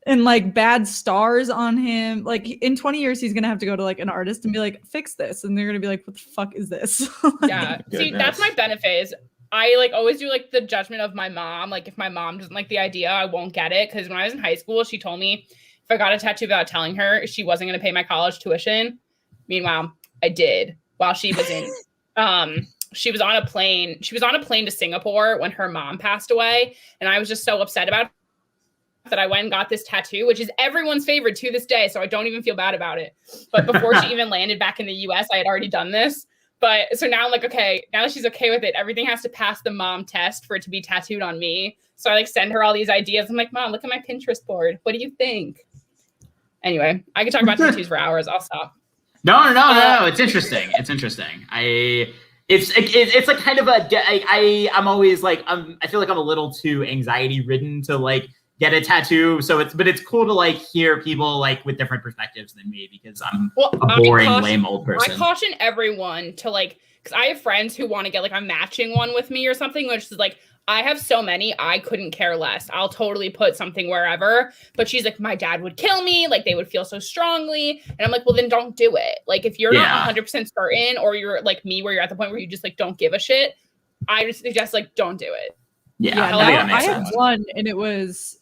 And bad stars on him. In 20 years, he's gonna have to go to an artist and be fix this, and they're gonna be what the fuck is this? Yeah. See, that's my benefit is I always do the judgment of my mom. If my mom doesn't like the idea, I won't get it. Because when I was in high school, she told me if I got a tattoo without telling her, she wasn't gonna pay my college tuition. Meanwhile, I did while she was in she was on a plane. She was on a plane to Singapore when her mom passed away, and I was just so upset about it that I went and got this tattoo, which is everyone's favorite to this day. So I don't even feel bad about it. But before she even landed back in the US, I had already done this. But so now I'm okay, now that she's okay with it, everything has to pass the mom test for it to be tattooed on me. So I send her all these ideas. I'm Mom, look at my Pinterest board. What do you think? Anyway, I could talk about tattoos for hours. I'll stop. No. It's interesting. It's interesting. It's like kind of I'm always like I feel like I'm a little too anxiety ridden to like get a tattoo. So it's cool to like hear people like with different perspectives than me because I'm a boring, lame old person. I caution everyone to like, because I have friends who want to get like a matching one with me or something, which is like, I have so many, I couldn't care less. I'll totally put something wherever. But she's like, my dad would kill me. Like, they would feel so strongly. And I'm like, well, then don't do it. Like, if you're not 100% certain, or you're like me, where you're at the point where you just like don't give a shit, I just suggest like don't do it. Yeah, I had one, and it was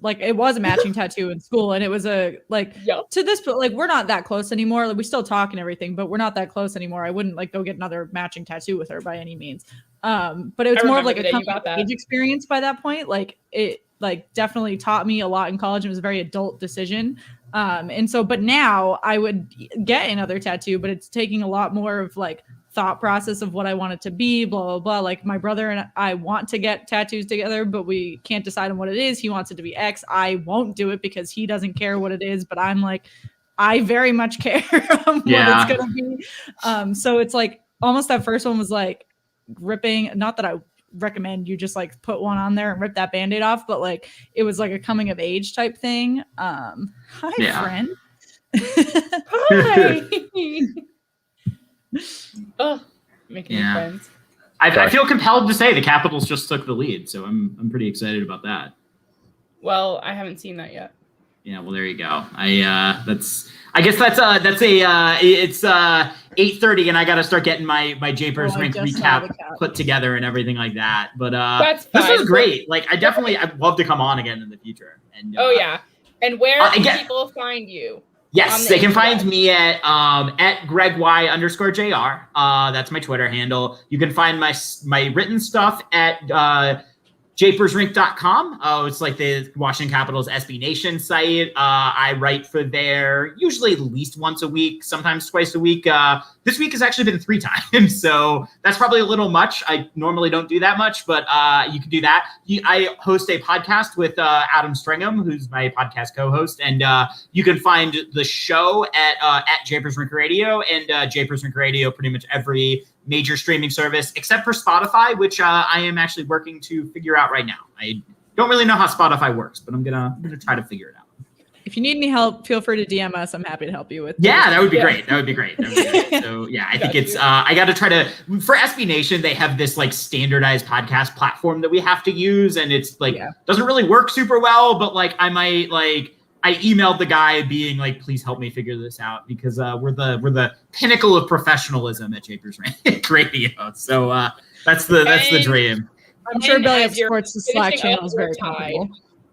like it was a matching tattoo in school, and it was a like to this, but like we're not that close anymore. Like we still talk and everything, but we're not that close anymore. I wouldn't like go get another matching tattoo with her by any means. But it was more of like a coming of age experience by that point. Like it like definitely taught me a lot in college. It was a very adult decision. And so, but now I would get another tattoo, but it's taking a lot more of like thought process of what I want it to be, blah, blah, blah. Like my brother and I want to get tattoos together, but we can't decide on what it is. He wants it to be X. I won't do it because he doesn't care what it is, but I'm like, I very much care what it's going to be. So it's like almost that first one was like ripping, not that I recommend you just like put one on there and rip that Band-Aid off, but like it was like a coming of age type thing. Hi, friend. Hi. Oh, making new friends. I feel compelled to say the Capitals just took the lead, so I'm pretty excited about that. Well, I haven't seen that yet. Yeah, well, there you go. It's 8:30, and I got to start getting my Japers Rink recap put together and everything like that. But this was great. Like, I'd love to come on again in the future. And and where can people find you? Yes, they can find me at GregY_JR. That's my Twitter handle. You can find my written stuff at japersrink.com. It's like the Washington Capitals SB Nation site. I write for there usually at least once a week, sometimes twice a week. This week has actually been 3 times, so that's probably a little much. I normally don't do that much, but you can do that. I host a podcast with Adam Stringham, who's my podcast co-host, and you can find the show at Japers Rink Radio and Japers Rink Radio pretty much every major streaming service except for Spotify, which I am actually working to figure out right now. I don't really know how Spotify works, but I'm gonna try to figure it out. If you need any help, feel free to DM us. I'm happy to help you with. Yeah, that would be great. That would be great. So yeah, I think it's I got to try to for SB Nation. They have this like standardized podcast platform that we have to use, and it's like doesn't really work super well. But like I might like. I emailed the guy being like, please help me figure this out because we're the pinnacle of professionalism at Japers Rink Radio. So that's the dream. I'm sure Belly Up Sports, the Slack channel is very comfortable.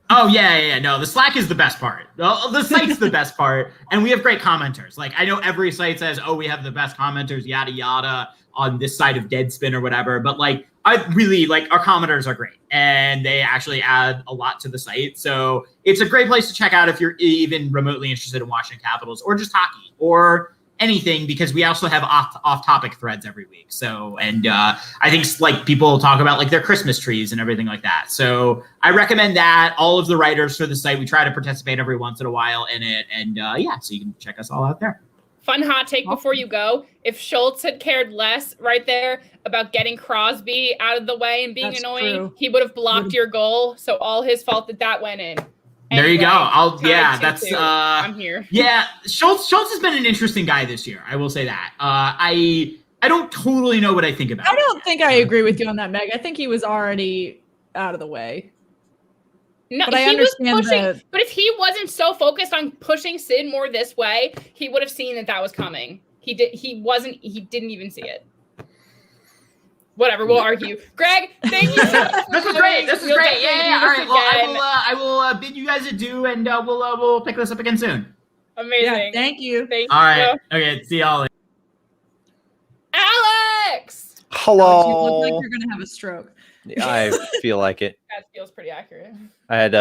Oh yeah. No, the Slack is the best part. The site's the best part, and we have great commenters. Like I know every site says, "Oh, we have the best commenters," yada yada, on this side of Deadspin or whatever. But like, I really like our commenters are great, and they actually add a lot to the site. So it's a great place to check out if you're even remotely interested in Washington Capitals or just hockey or anything, because we also have off-topic threads every week. So, and I think like people talk about like their Christmas trees and everything like that. So I recommend that. All of the writers for the site, we try to participate every once in a while in it. And so you can check us all out there. Fun hot take before you go. If Schultz had cared less right there about getting Crosby out of the way and being annoying, he would have blocked your goal. So all his fault that went in. There you go. I'm here. Yeah, Schultz has been an interesting guy this year. I will say that. I don't totally know what I think about. I don't think I agree with you on that, Meg. I think he was already out of the way. No, but I understand but if he wasn't so focused on pushing Sid more this way, he would have seen that was coming. He didn't even see it. Whatever, we'll argue. Greg, thank you so much. This was great. Yeah. All right. Well, I will bid you guys adieu, and we'll pick this up again soon. Amazing. Yeah, thank you. All right. Okay. See y'all later. Alex. Hello. Alex, you look like you're gonna have a stroke. I feel like it. That feels pretty accurate. I had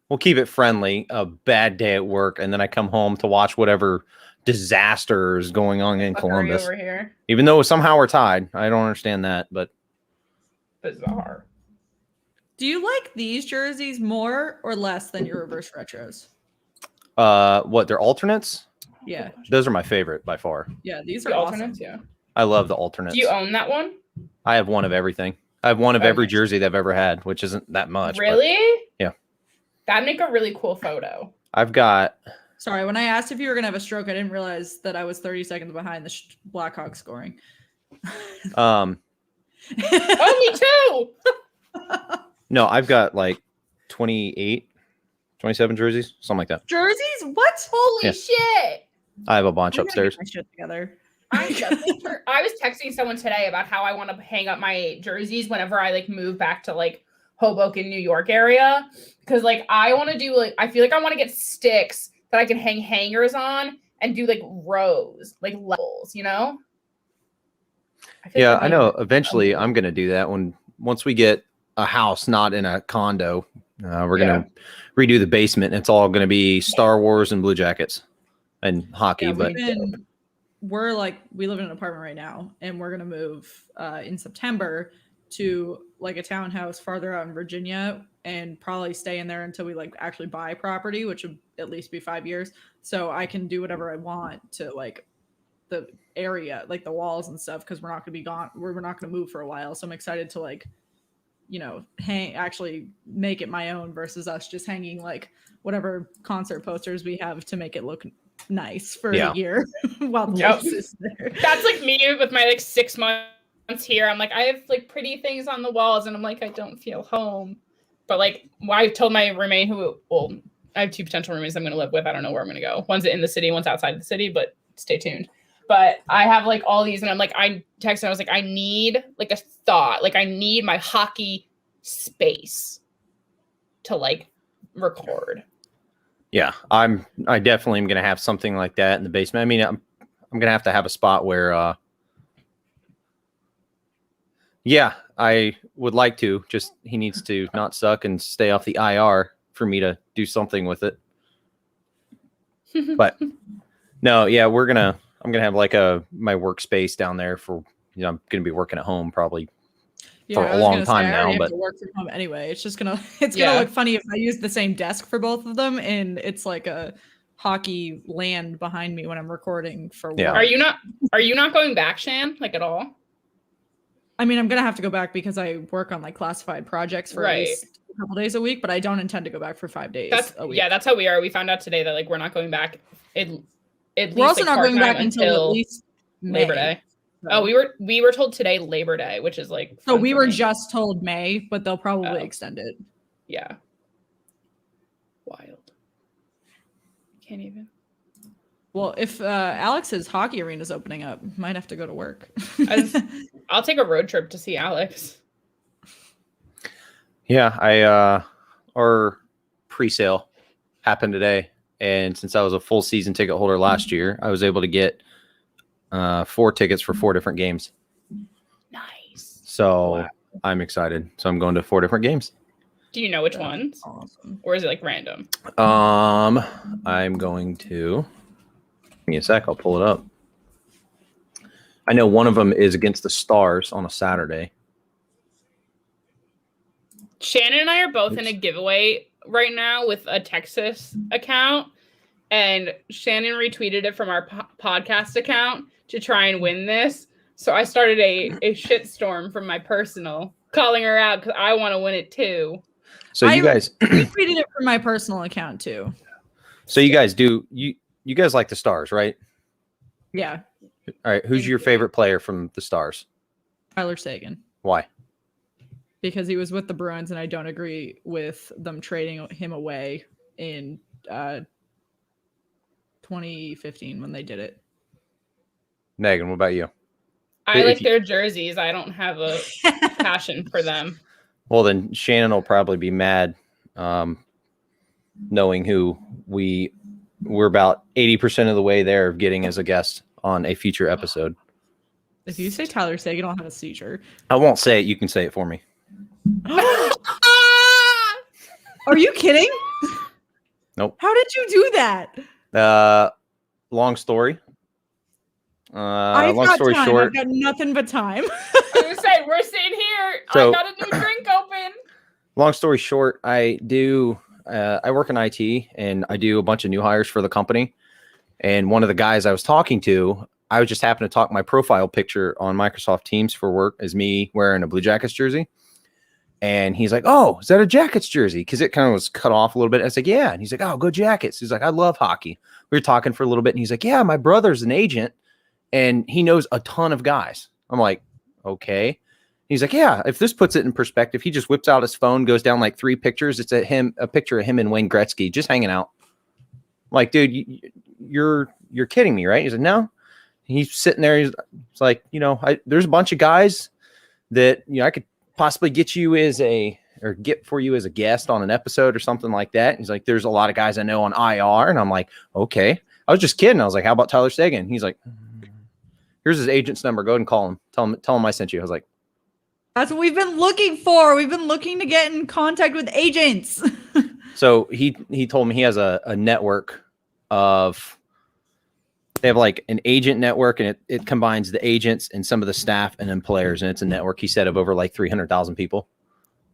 we'll keep it friendly. A bad day at work, and then I come home to watch whatever disaster is going on in Columbus. Over here. Even though somehow we're tied, I don't understand that, but bizarre. Do you like these jerseys more or less than your reverse retros? What, they're alternates? Yeah. Those are my favorite by far. Yeah, these The are awesome. alternates, yeah. I love the alternates. Do you own that one? I have one of everything. I have one of every nice. jersey they've ever had, which isn't that much. Really? Yeah. That'd make a really cool photo. I've got. Sorry, when I asked if you were gonna have a stroke, I didn't realize that I was 30 seconds behind the Blackhawks scoring. Oh, me too. No, I've got like 28, 27 jerseys, something like that. Jerseys? What? Holy shit! I have a bunch I'm gonna upstairs. get my shit together. I was texting someone today about how I want to hang up my jerseys whenever I like move back to like Hoboken, New York area, because like I want to do like I feel like I want to get sticks that I can hang hangers on and do like rows, like levels, you know? Yeah, I know. Eventually, I'm gonna do that once we get a house, not in a condo. We're gonna redo the basement. It's all gonna be Star Wars and Blue Jackets and hockey. Yeah, but we live in an apartment right now, and we're gonna move in September to like a townhouse farther out in Virginia, and probably stay in there until we like actually buy property, which would at least be 5 years. So I can do whatever I want to like the area, like the walls and stuff, because we're not gonna be gone. We're not gonna move for a while. So I'm excited to like, you know, actually make it my own versus us just hanging like whatever concert posters we have to make it look nice for a year while the lease is there. That's like me with my like 6 months here. I'm like, I have like pretty things on the walls, and I'm like, I don't feel home. But like, I told my roommate I have 2 potential roommates I'm going to live with. I don't know where I'm going to go. One's in the city, one's outside the city, but stay tuned. But I have like all these, and I'm like, I texted, I was like, I need like a thought. Like I need my hockey space to like record. Yeah, I definitely am gonna have something like that in the basement. I mean, I'm gonna have to have a spot where, I would like to. Just he needs to not suck and stay off the IR for me to do something with it. But no, yeah, I'm gonna have like my workspace down there for, you know, I'm gonna be working at home probably for a long time now. But have to work from home anyway. It's just gonna look funny if I use the same desk for both of them, and it's like a hockey land behind me when I'm recording for work. Yeah. Are you not going back, Shan? Like at all? I mean, I'm gonna have to go back because I work on like classified projects for at least a couple days a week, but I don't intend to go back for 5 days a week. Yeah, that's how we are. We found out today that like we're not going back. We're also not going back until at least Labor Day. Oh, we were told today Labor Day, which is like so we were just told May, but they'll probably extend it. Yeah. Wild. Can't even. Well, if Alex's hockey arena is opening up, might have to go to work. I'll take a road trip to see Alex. Yeah, our pre-sale happened today, and since I was a full season ticket holder last year, I was able to get 4 tickets for 4 different games. Nice. So I'm excited. So I'm going to 4 different games. Do you know which ones? Awesome. Or is it like random? I'm going to. Give me a sec. I'll pull it up. I know one of them is against the Stars on a Saturday. Shannon and I are both in a giveaway right now with a Texas account, and Shannon retweeted it from our podcast account to try and win this. So I started a shitstorm from my personal, calling her out because I want to win it too. So you guys retweeted it from my personal account too. So you guys you guys like the Stars, right? Yeah. All right. Who's your favorite player from the Stars? Tyler Seguin. Why? Because he was with the Bruins, and I don't agree with them trading him away in 2015 when they did it. Megan, what about you? I like their jerseys. I don't have a passion for them. Well, then Shannon will probably be mad, knowing who we're about 80% of the way there of getting as a guest on a future episode. If you say Tyler Seguin, I'll have a seizure. I won't say it. You can say it for me. Are you kidding? Nope. How did you do that? Long story. I've long got story time. short. I've got nothing but time. I was gonna say, we're sitting here. So, I got a new drink open. Long story short, I work in IT, and I do a bunch of new hires for the company. And one of the guys I was talking to, I was just happened to talk my profile picture on Microsoft Teams for work as me wearing a Blue Jackets jersey. And he's like, "Oh, is that a Jackets jersey?" Because it kind of was cut off a little bit. I was like, "Yeah." And he's like, "Oh, go Jackets." He's like, "I love hockey." We were talking for a little bit, and he's like, "Yeah, my brother's an agent, and he knows a ton of guys." I'm like, "Okay." He's like, "Yeah, if this puts it in perspective," he just whips out his phone, goes down like 3 pictures. It's a picture of him and Wayne Gretzky just hanging out. I'm like, "Dude, you're kidding me, right?" He's like, "No." He's sitting there. He's like, there's a bunch of guys that, I could possibly get for you as a guest on an episode or something like that. He's like, "There's a lot of guys I know on IR." And I'm like, "Okay." I was just kidding. I was like, "How about Tyler Seguin?" He's like, "Here's his agent's number. Go ahead and call him. Tell him I sent you." I was like, that's what we've been looking for. We've been looking to get in contact with agents. So he told me he has a network of, they have like an agent network, and it combines the agents and some of the staff and then players. And it's a network, he said, of over like 300,000 people.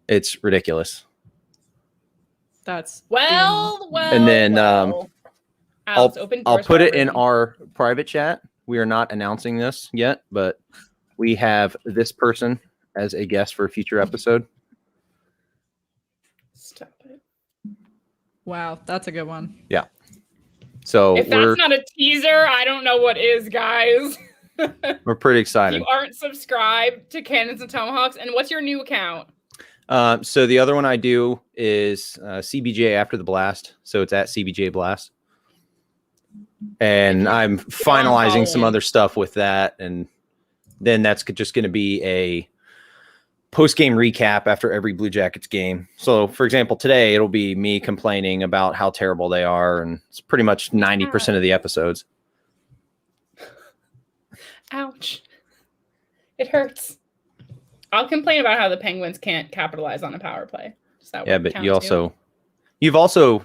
It's ridiculous. That's well. And then I'll put it in everyone. our private chat. We are not announcing this yet, but we have this person as a guest for a future episode. Stop it. wow. That's a good one. Yeah. So If that's not a teaser, I don't know what is, guys. we're pretty If excited. you aren't subscribed to Cannons and Tomahawks, and what's your new account? So the other one I do is CBJ After the Blast. So it's at CBJ Blast. And I'm finalizing some other stuff with that. And then that's just going to be a post-game recap after every Blue Jackets game. So, for example, today it'll be me complaining about how terrible they are. And it's pretty much 90% of the episodes. Ouch. It hurts. I'll complain about how the Penguins can't capitalize on a power play. Yeah, but you've also,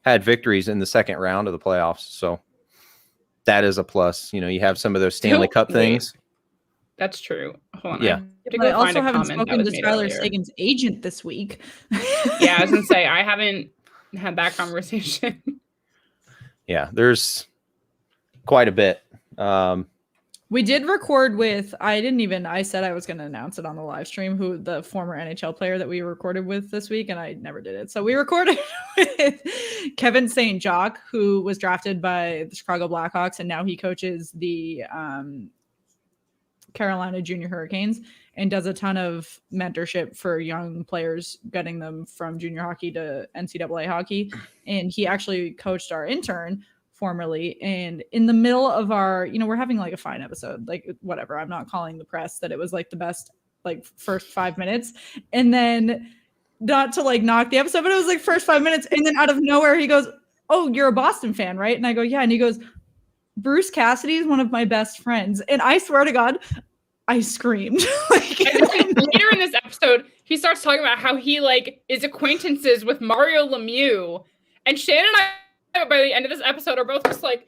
had victories in the second round of the playoffs. So that is a plus. You have some of those Stanley Cup things. That's true. Hold on. Yeah. I also haven't spoken to Tyler Seguin's agent this week. Yeah, I was going to say, I haven't had that conversation. Yeah, there's quite a bit. We did record with, I said I was going to announce it on the live stream, who the former NHL player that we recorded with this week, and I never did it. So we recorded with Kevin St. Jacques, who was drafted by the Chicago Blackhawks, and now he coaches the Carolina Junior Hurricanes and does a ton of mentorship for young players, getting them from junior hockey to NCAA hockey. And he actually coached our intern formerly, and in the middle of our, we're having like a fine episode, like whatever, I'm not calling the press that it was like the best like first 5 minutes, and then not to like knock the episode, but it was like first 5 minutes, and then out of nowhere he goes, "Oh, you're a Boston fan, right?" And I go, "Yeah." And he goes, "Bruce Cassidy is one of my best friends." And I swear to God, I screamed. Later in this episode, he starts talking about how he is acquaintances with Mario Lemieux, and Shannon and I, by the end of this episode, are both just like,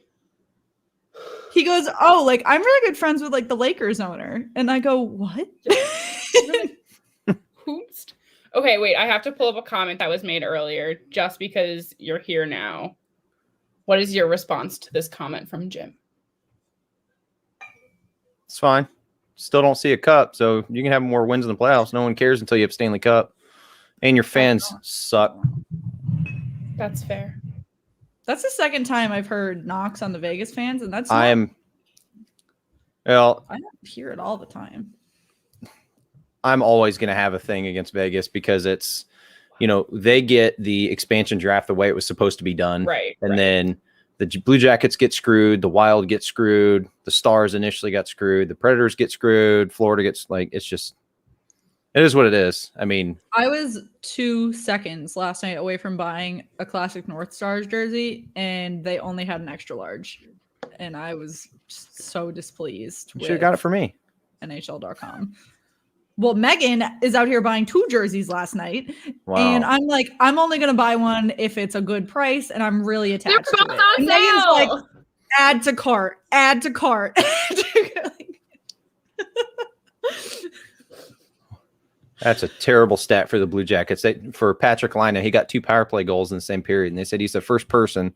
he goes, "Oh, I'm really good friends with the Lakers owner." And I go, "What?" Oops. Okay, wait, I have to pull up a comment that was made earlier just because you're here now. What is your response to this comment from Jim? It's fine. Still don't see a cup, so you can have more wins in the playoffs. No one cares until you have Stanley Cup. And your fans suck. That's fair. That's the second time I've heard knocks on the Vegas fans, and that's I don't hear it all the time. I'm always going to have a thing against Vegas because it's, they get the expansion draft the way it was supposed to be done. Right. And then the Blue Jackets get screwed. The Wild get screwed. The Stars initially got screwed. The Predators get screwed. Florida gets it is what it is. I mean, I was 2 seconds last night away from buying a classic North Stars jersey, and they only had an extra large, and I was just so displeased. You should have got it for me. NHL.com. Well, Megan is out here buying 2 jerseys last night. Wow. And I'm like, I'm only going to buy one if it's a good price, and I'm really attached to it. And Megan's like, add to cart. That's a terrible stat for the Blue Jackets. For Patrick Laine, he got 2 power play goals in the same period, and they said he's the first person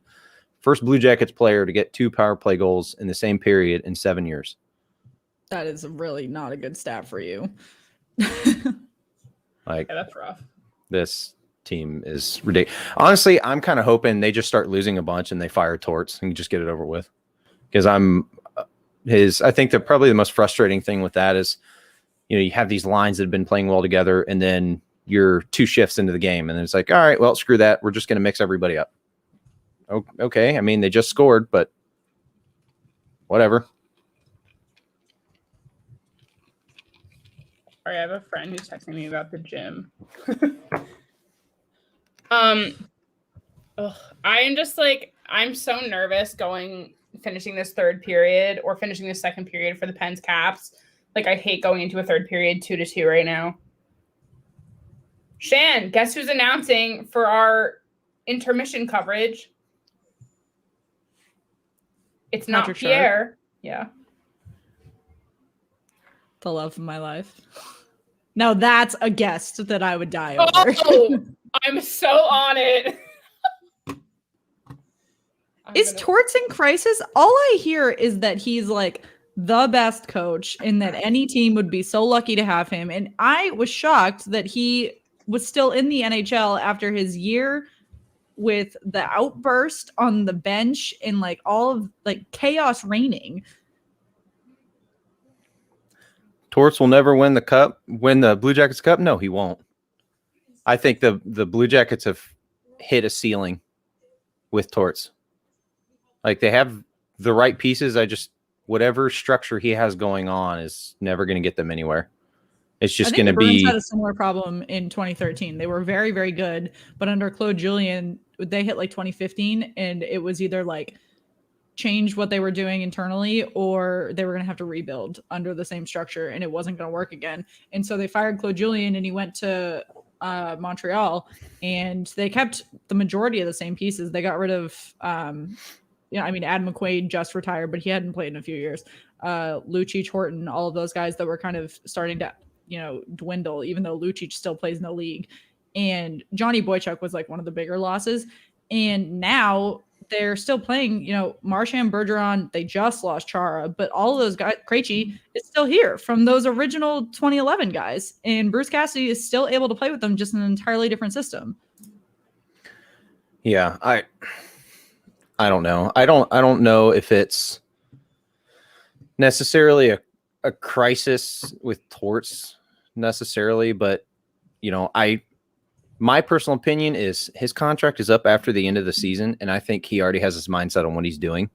First Blue Jackets player to get 2 power play goals in the same period in 7 years. That is really not a good stat for you. Like, Yeah, that's rough. This team is ridiculous. Honestly, I'm kind of hoping they just start losing a bunch and they fire Torts and just get it over with. Because I think that probably the most frustrating thing with that is, you have these lines that have been playing well together, and then you're 2 shifts into the game, and then it's like, all right, well, screw that. We're just going to mix everybody up. Okay. I mean, they just scored, but whatever. Sorry, I have a friend who's texting me about the gym. I am just like, I'm so nervous finishing this third period or finishing the second period for the Pens Caps. Like, I hate going into a third period 2-2 right now. Shan, guess who's announcing for our intermission coverage? It's not Patrick Pierre. Sharp. Yeah. The love of my life. Now that's a guest that I would die over. Oh, I'm so on it. Is Torts in crisis? All I hear is that he's like the best coach and that any team would be so lucky to have him. And I was shocked that he was still in the NHL after his year with the outburst on the bench and like all of like chaos reigning. Torts will never win the Blue Jackets Cup. No, he won't. I think the Blue Jackets have hit a ceiling with Torts. Like, they have the right pieces. Whatever structure he has going on is never going to get them anywhere. It's just going to be. Bruins had a similar problem in 2013. They were very, very good, but under Claude Julien, they hit like 2015, and it was either like change what they were doing internally, or they were going to have to rebuild under the same structure, and it wasn't going to work again. And so they fired Claude Julien, and he went to Montreal, and they kept the majority of the same pieces. They got rid of. Adam McQuaid just retired, but he hadn't played in a few years. Lucic, Horton, all of those guys that were kind of starting to, dwindle, even though Lucic still plays in the league. And Johnny Boychuk was like one of the bigger losses. And now they're still playing, Marchand, Bergeron, they just lost Chara, but all of those guys, Krejci is still here from those original 2011 guys. And Bruce Cassidy is still able to play with them, just in an entirely different system. Yeah, I don't know. I don't know if it's necessarily a crisis with Torts necessarily, but my personal opinion is his contract is up after the end of the season, and I think he already has his mindset on what he's doing.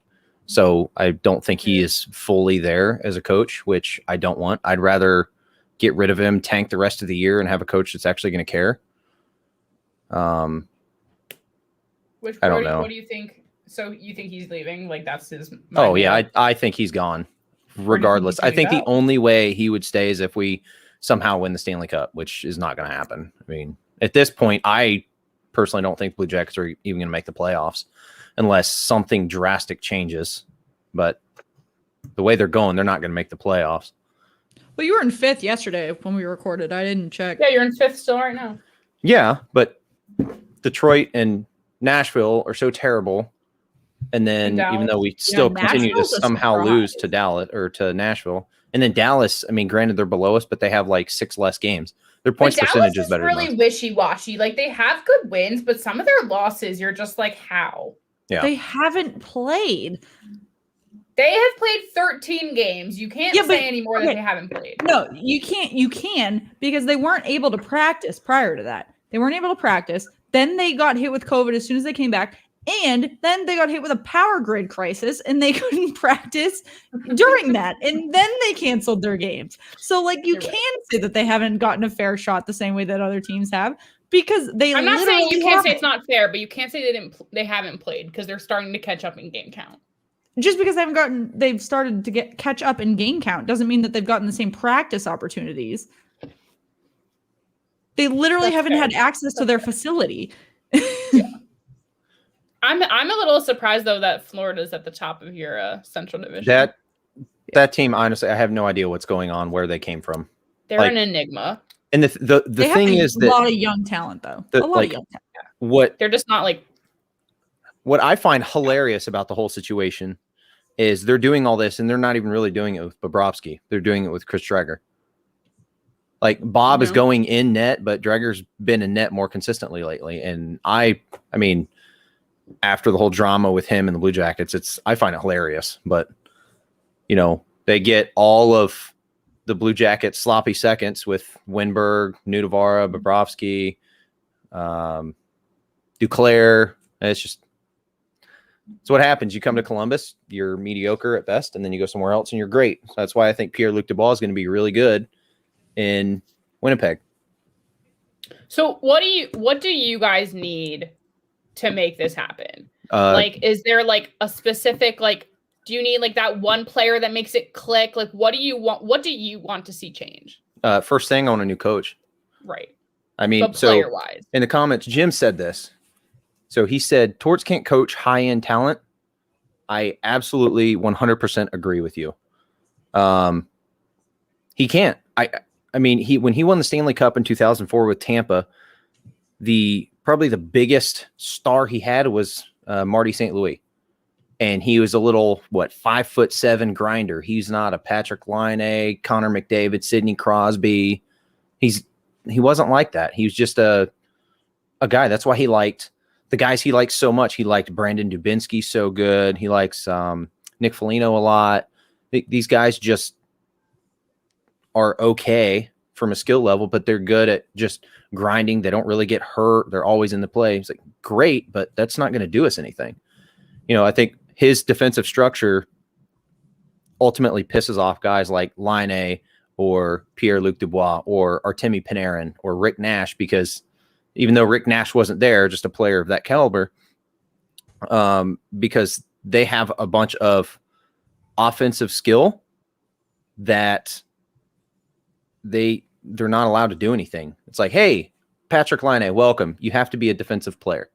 So I don't think he is fully there as a coach, which I don't want. I'd rather get rid of him, tank the rest of the year, and have a coach that's actually going to care. I don't know. What do you think? So you think he's leaving? Like, that's his mind? Oh, yeah. I think he's gone regardless. I think the only way he would stay is if we somehow win the Stanley Cup, which is not going to happen. I mean, at this point, I personally don't think Blue Jackets are even going to make the playoffs unless something drastic changes. But the way they're going, they're not going to make the playoffs. Well, you were in 5th yesterday when we recorded. I didn't check. Yeah, you're in 5th still right now. Yeah, but Detroit and Nashville are so terrible. And then even though we still continue to somehow lose to Dallas or to Nashville, and then Dallas, I mean, granted they're below us, but they have like 6 less games. Their points percentage is better. Really wishy-washy. Like, they have good wins, but some of their losses, you're just like, how? Yeah, they haven't played. They have played 13 games. You can't say anymore that they haven't played. No, you can't. You can, because they weren't able to practice prior to that. They weren't able to practice. Then they got hit with COVID as soon as they came back. And then they got hit with a power grid crisis and they couldn't practice during that. And then they canceled their games. So, like, you can say that they haven't gotten a fair shot the same way that other teams have, because they I'm not saying you can't say it's not fair, but you can't say they haven't played, because they're starting to catch up in game count. Just because they've started to catch up in game count doesn't mean that they've gotten the same practice opportunities. They literally haven't had access to their facility. Yeah. I'm a little surprised though that Florida's at the top of your Central Division. That team, honestly, I have no idea what's going on, where they came from. They're an enigma. And the thing is that a lot of young talent though. A lot of young talent. What they're just not like. what I find hilarious about the whole situation is they're doing all this and they're not even really doing it with Bobrovsky. They're doing it with Chris Dreger. Like Bob is going in net, but Dreger's been in net more consistently lately. And I mean, after the whole drama with him and the Blue Jackets, I find it hilarious. But, you know, they get all of the Blue Jackets sloppy seconds with Winberg, Nudavara, Bobrovsky, Duclair. It's what happens. You come to Columbus, you're mediocre at best, and then you go somewhere else and you're great. So that's why I think Pierre-Luc Dubois is going to be really good in Winnipeg. So what do you guys need to make this happen? Like, is there like a specific, like, do you need like that one player that makes it click? Like, what do you want to see change? First thing, I want a new coach. Right. I mean, but player-wise. In the comments, Jim said this. So he said, Torts can't coach high-end talent. I absolutely 100% agree with you. He can't. I mean, when he won the Stanley Cup in 2004 with Tampa, probably the biggest star he had was Marty St. Louis. And he was a little, 5'7" grinder. He's not a Patrick Laine, Connor McDavid, Sidney Crosby. He wasn't like that. He was just a guy. That's why he liked the guys he likes so much. He liked Brandon Dubinsky so good. He likes Nick Foligno a lot. These guys just are okay from a skill level, but they're good at just grinding. They don't really get hurt. They're always in the play. It's like, great, but that's not going to do us anything. You know, I think his defensive structure ultimately pisses off guys like Laine or Pierre-Luc Dubois or Artemi Panarin or Rick Nash, because even though Rick Nash wasn't there, just a player of that caliber, because they have a bunch of offensive skill that they're not allowed to do anything. It's like, hey, Patrick Laine, welcome. You have to be a defensive player.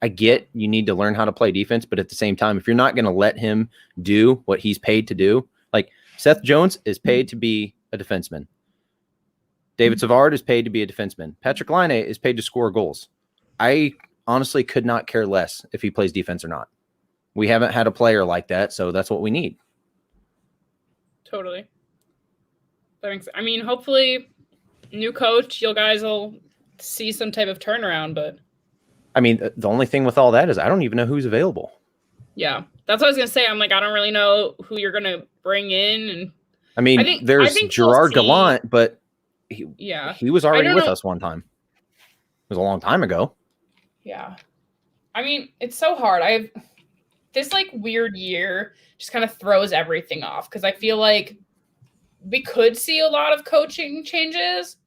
I get you need to learn how to play defense, but at the same time, if you're not going to let him do what he's paid to do, like Seth Jones is paid to be a defenseman. David Savard is paid to be a defenseman. Patrick Laine is paid to score goals. I honestly could not care less if he plays defense or not. We haven't had a player like that, so that's what we need. Totally. I mean, hopefully, new coach, you guys will see some type of turnaround, but I mean, the only thing with all that is I don't even know who's available. Yeah, that's what I was gonna say. I'm like, I don't really know who you're gonna bring in, and I mean, there's Gerard Gallant, but he was already with us one time. It was a long time ago. Yeah, I mean, it's so hard. This like weird year just kind of throws everything off because I feel like we could see a lot of coaching changes,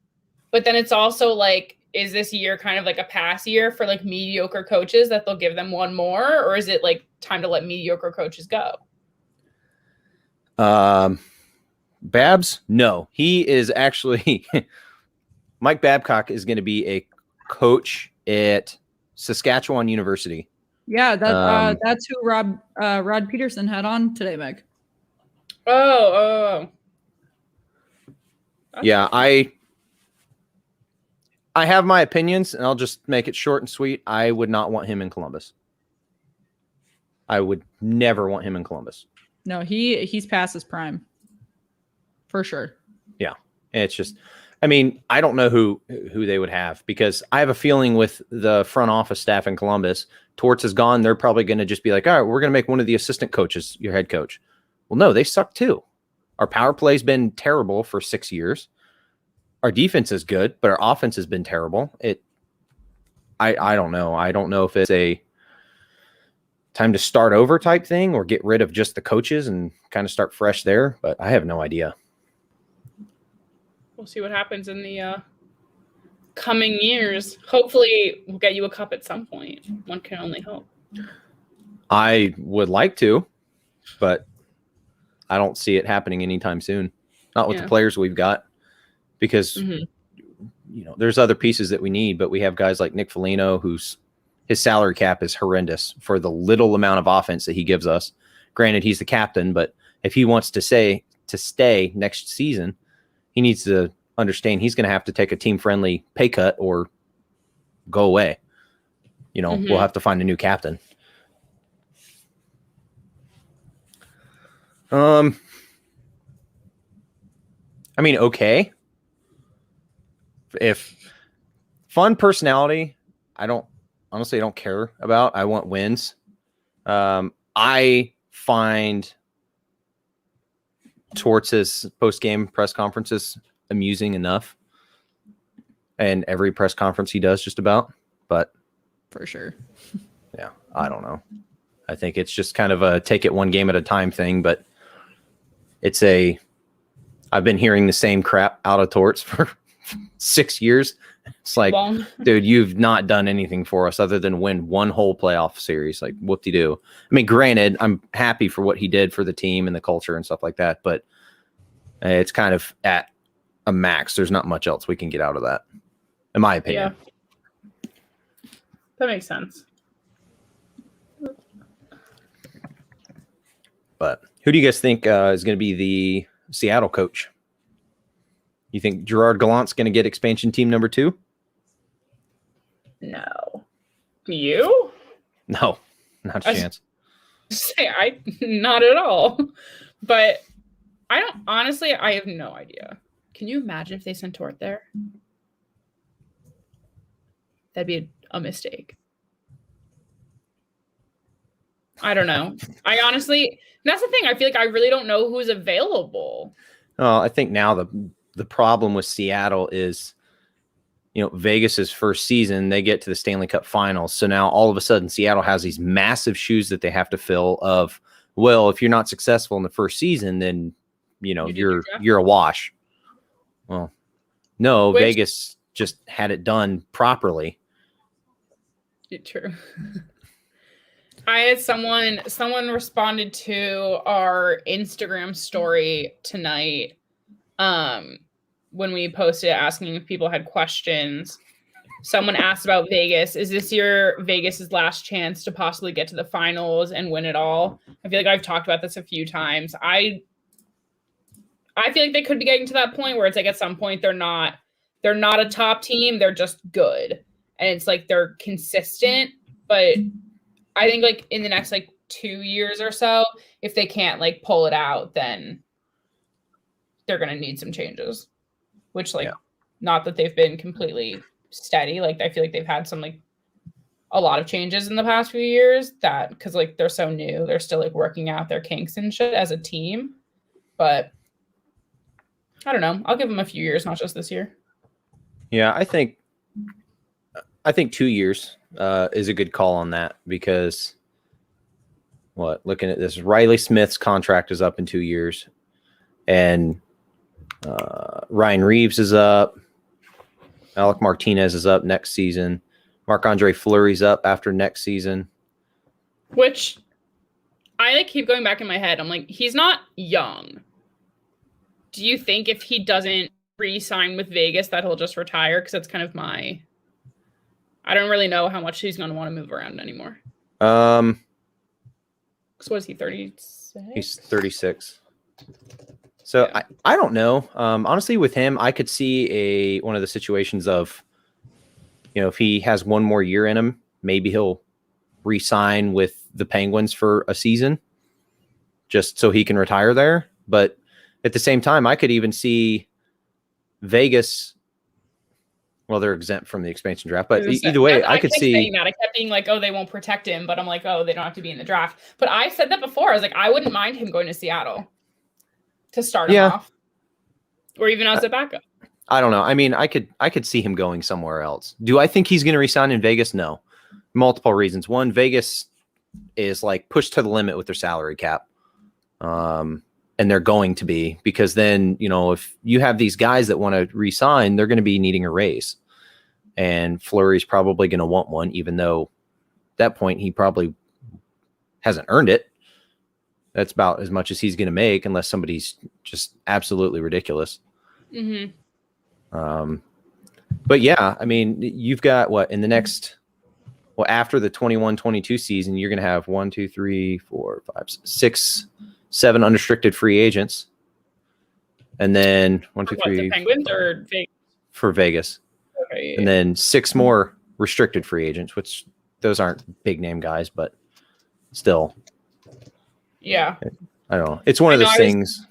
but then it's also like, is this year kind of like a pass year for like mediocre coaches that they'll give them one more, or is it like time to let mediocre coaches go? Babs, no, he is actually Mike Babcock is going to be a coach at Saskatchewan University. Yeah, that's who Rod Peterson had on today, Meg. Oh. Yeah, I have my opinions, and I'll just make it short and sweet. I would not want him in Columbus. I would never want him in Columbus. No, he's past his prime. For sure. Yeah. It's just, I mean, I don't know who they would have, because I have a feeling with the front office staff in Columbus, Torts is gone. They're probably going to just be like, all right, we're going to make one of the assistant coaches your head coach. Well, no, they suck too. Our power play's been terrible for 6 years. Our defense is good, but our offense has been terrible. I don't know. I don't know if it's a time to start over type thing or get rid of just the coaches and kind of start fresh there, but I have no idea. We'll see what happens in the coming years. Hopefully we'll get you a cup at some point. One can only hope. I would like to, but I don't see it happening anytime soon. Not with the players we've got. Because, you know, there's other pieces that we need, but we have guys like Nick Foligno, his salary cap is horrendous for the little amount of offense that he gives us. Granted, he's the captain, but if he wants to stay next season, he needs to understand he's going to have to take a team-friendly pay cut or go away. You know, we'll have to find a new captain. I mean, okay. If fun personality, I don't care about. I want wins. I find Torts' post-game press conferences amusing enough, and every press conference he does just about. But for sure, yeah, I don't know. I think it's just kind of a take it one game at a time thing. But I've been hearing the same crap out of Torts for 6 years. It's like, dude, you've not done anything for us other than win one whole playoff series. Like, whoop-de-doo. I mean, granted, I'm happy for what he did for the team and the culture and stuff like that, but it's kind of at a max. There's not much else we can get out of that, in my opinion. Yeah. That makes sense. But who do you guys think is going to be the Seattle coach? You think Gerard Gallant's going to get expansion team number 2? No. Do you? No, not a chance. Not at all. But I have no idea. Can you imagine if they sent Tort there? That'd be a mistake. I don't know. That's the thing. I feel like I really don't know who's available. Oh, I think now the problem with Seattle is, Vegas's first season, they get to the Stanley Cup Finals. So now all of a sudden Seattle has these massive shoes that they have to fill of, well, if you're not successful in the first season, then, you're a wash. Well, no, Vegas just had it done properly. True. I had someone responded to our Instagram story tonight when we posted asking if people had questions. Someone asked about Vegas. Is this year Vegas's last chance to possibly get to the finals and win it all? I feel like I've talked about this a few times. I feel like they could be getting to that point where it's like at some point they're not a top team, they're just good. And it's like they're consistent, but I think like in the next like 2 years or so, if they can't like pull it out, then they're going to need some changes, which not that they've been completely steady. Like I feel like they've had some like a lot of changes in the past few years that because like they're so new, they're still like working out their kinks and shit as a team. But I don't know. I'll give them a few years, not just this year. Yeah, I think 2 years is a good call on that because looking at this, Riley Smith's contract is up in 2 years and Ryan Reeves is up. Alec Martinez is up next season. Marc-Andre Fleury's up after next season. Which I like keep going back in my head. I'm like, he's not young. Do you think if he doesn't re-sign with Vegas that he'll just retire? Because that's kind of I don't really know how much he's going to want to move around anymore. Because what is he, 36? He's 36. So yeah. I don't know. Honestly, with him, I could see one of the situations of, if he has one more year in him, maybe he'll re-sign with the Penguins for a season just so he can retire there. But at the same time, I could even see Vegas. Well, they're exempt from the expansion draft, but either way, I could see saying that. I kept being like, oh, they won't protect him, but I'm like, oh, they don't have to be in the draft. But I said that before. I was like, I wouldn't mind him going to Seattle to start him off, or even as a backup. I don't know. I mean, I could see him going somewhere else. Do I think he's going to resign in Vegas? No. Multiple reasons. One, Vegas is like pushed to the limit with their salary cap. And they're going to be, because then, if you have these guys that want to re-sign, they're going to be needing a raise. And Fleury's probably going to want one, even though at that point he probably hasn't earned it. That's about as much as he's going to make, unless somebody's just absolutely ridiculous. Mm-hmm. But yeah, I mean, you've got in the next, after the 21-22 season, you're going to have 1, 2, 3, 4, 5, 6, 7 unrestricted free agents. And then 1, 2, 3. The Penguins or Vegas? For Vegas. Okay. And then 6 more restricted free agents, which those aren't big name guys, but still. Yeah. I don't know. It's one of those things.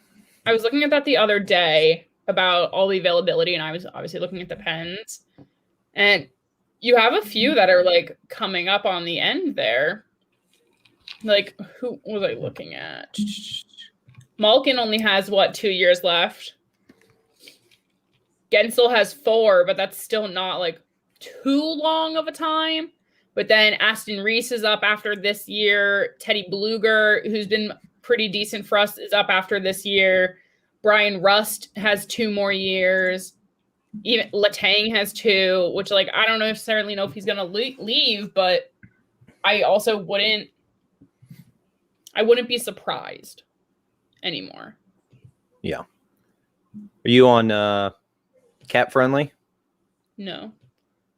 I was looking at that the other day about all the availability, and I was obviously looking at the Pens, and you have a few that are like coming up on the end there. Like, who was I looking at? Malkin only has 2 years left. Gensel has 4, but that's still not like too long of a time. But then Aston Reese is up after this year. Teddy Bluger, who's been pretty decent for us, is up after this year. Brian Rust has 2 more years. Even Letang has 2, which like I don't necessarily know if he's gonna leave, but I also wouldn't be surprised anymore. Yeah. Are you on cap friendly? No.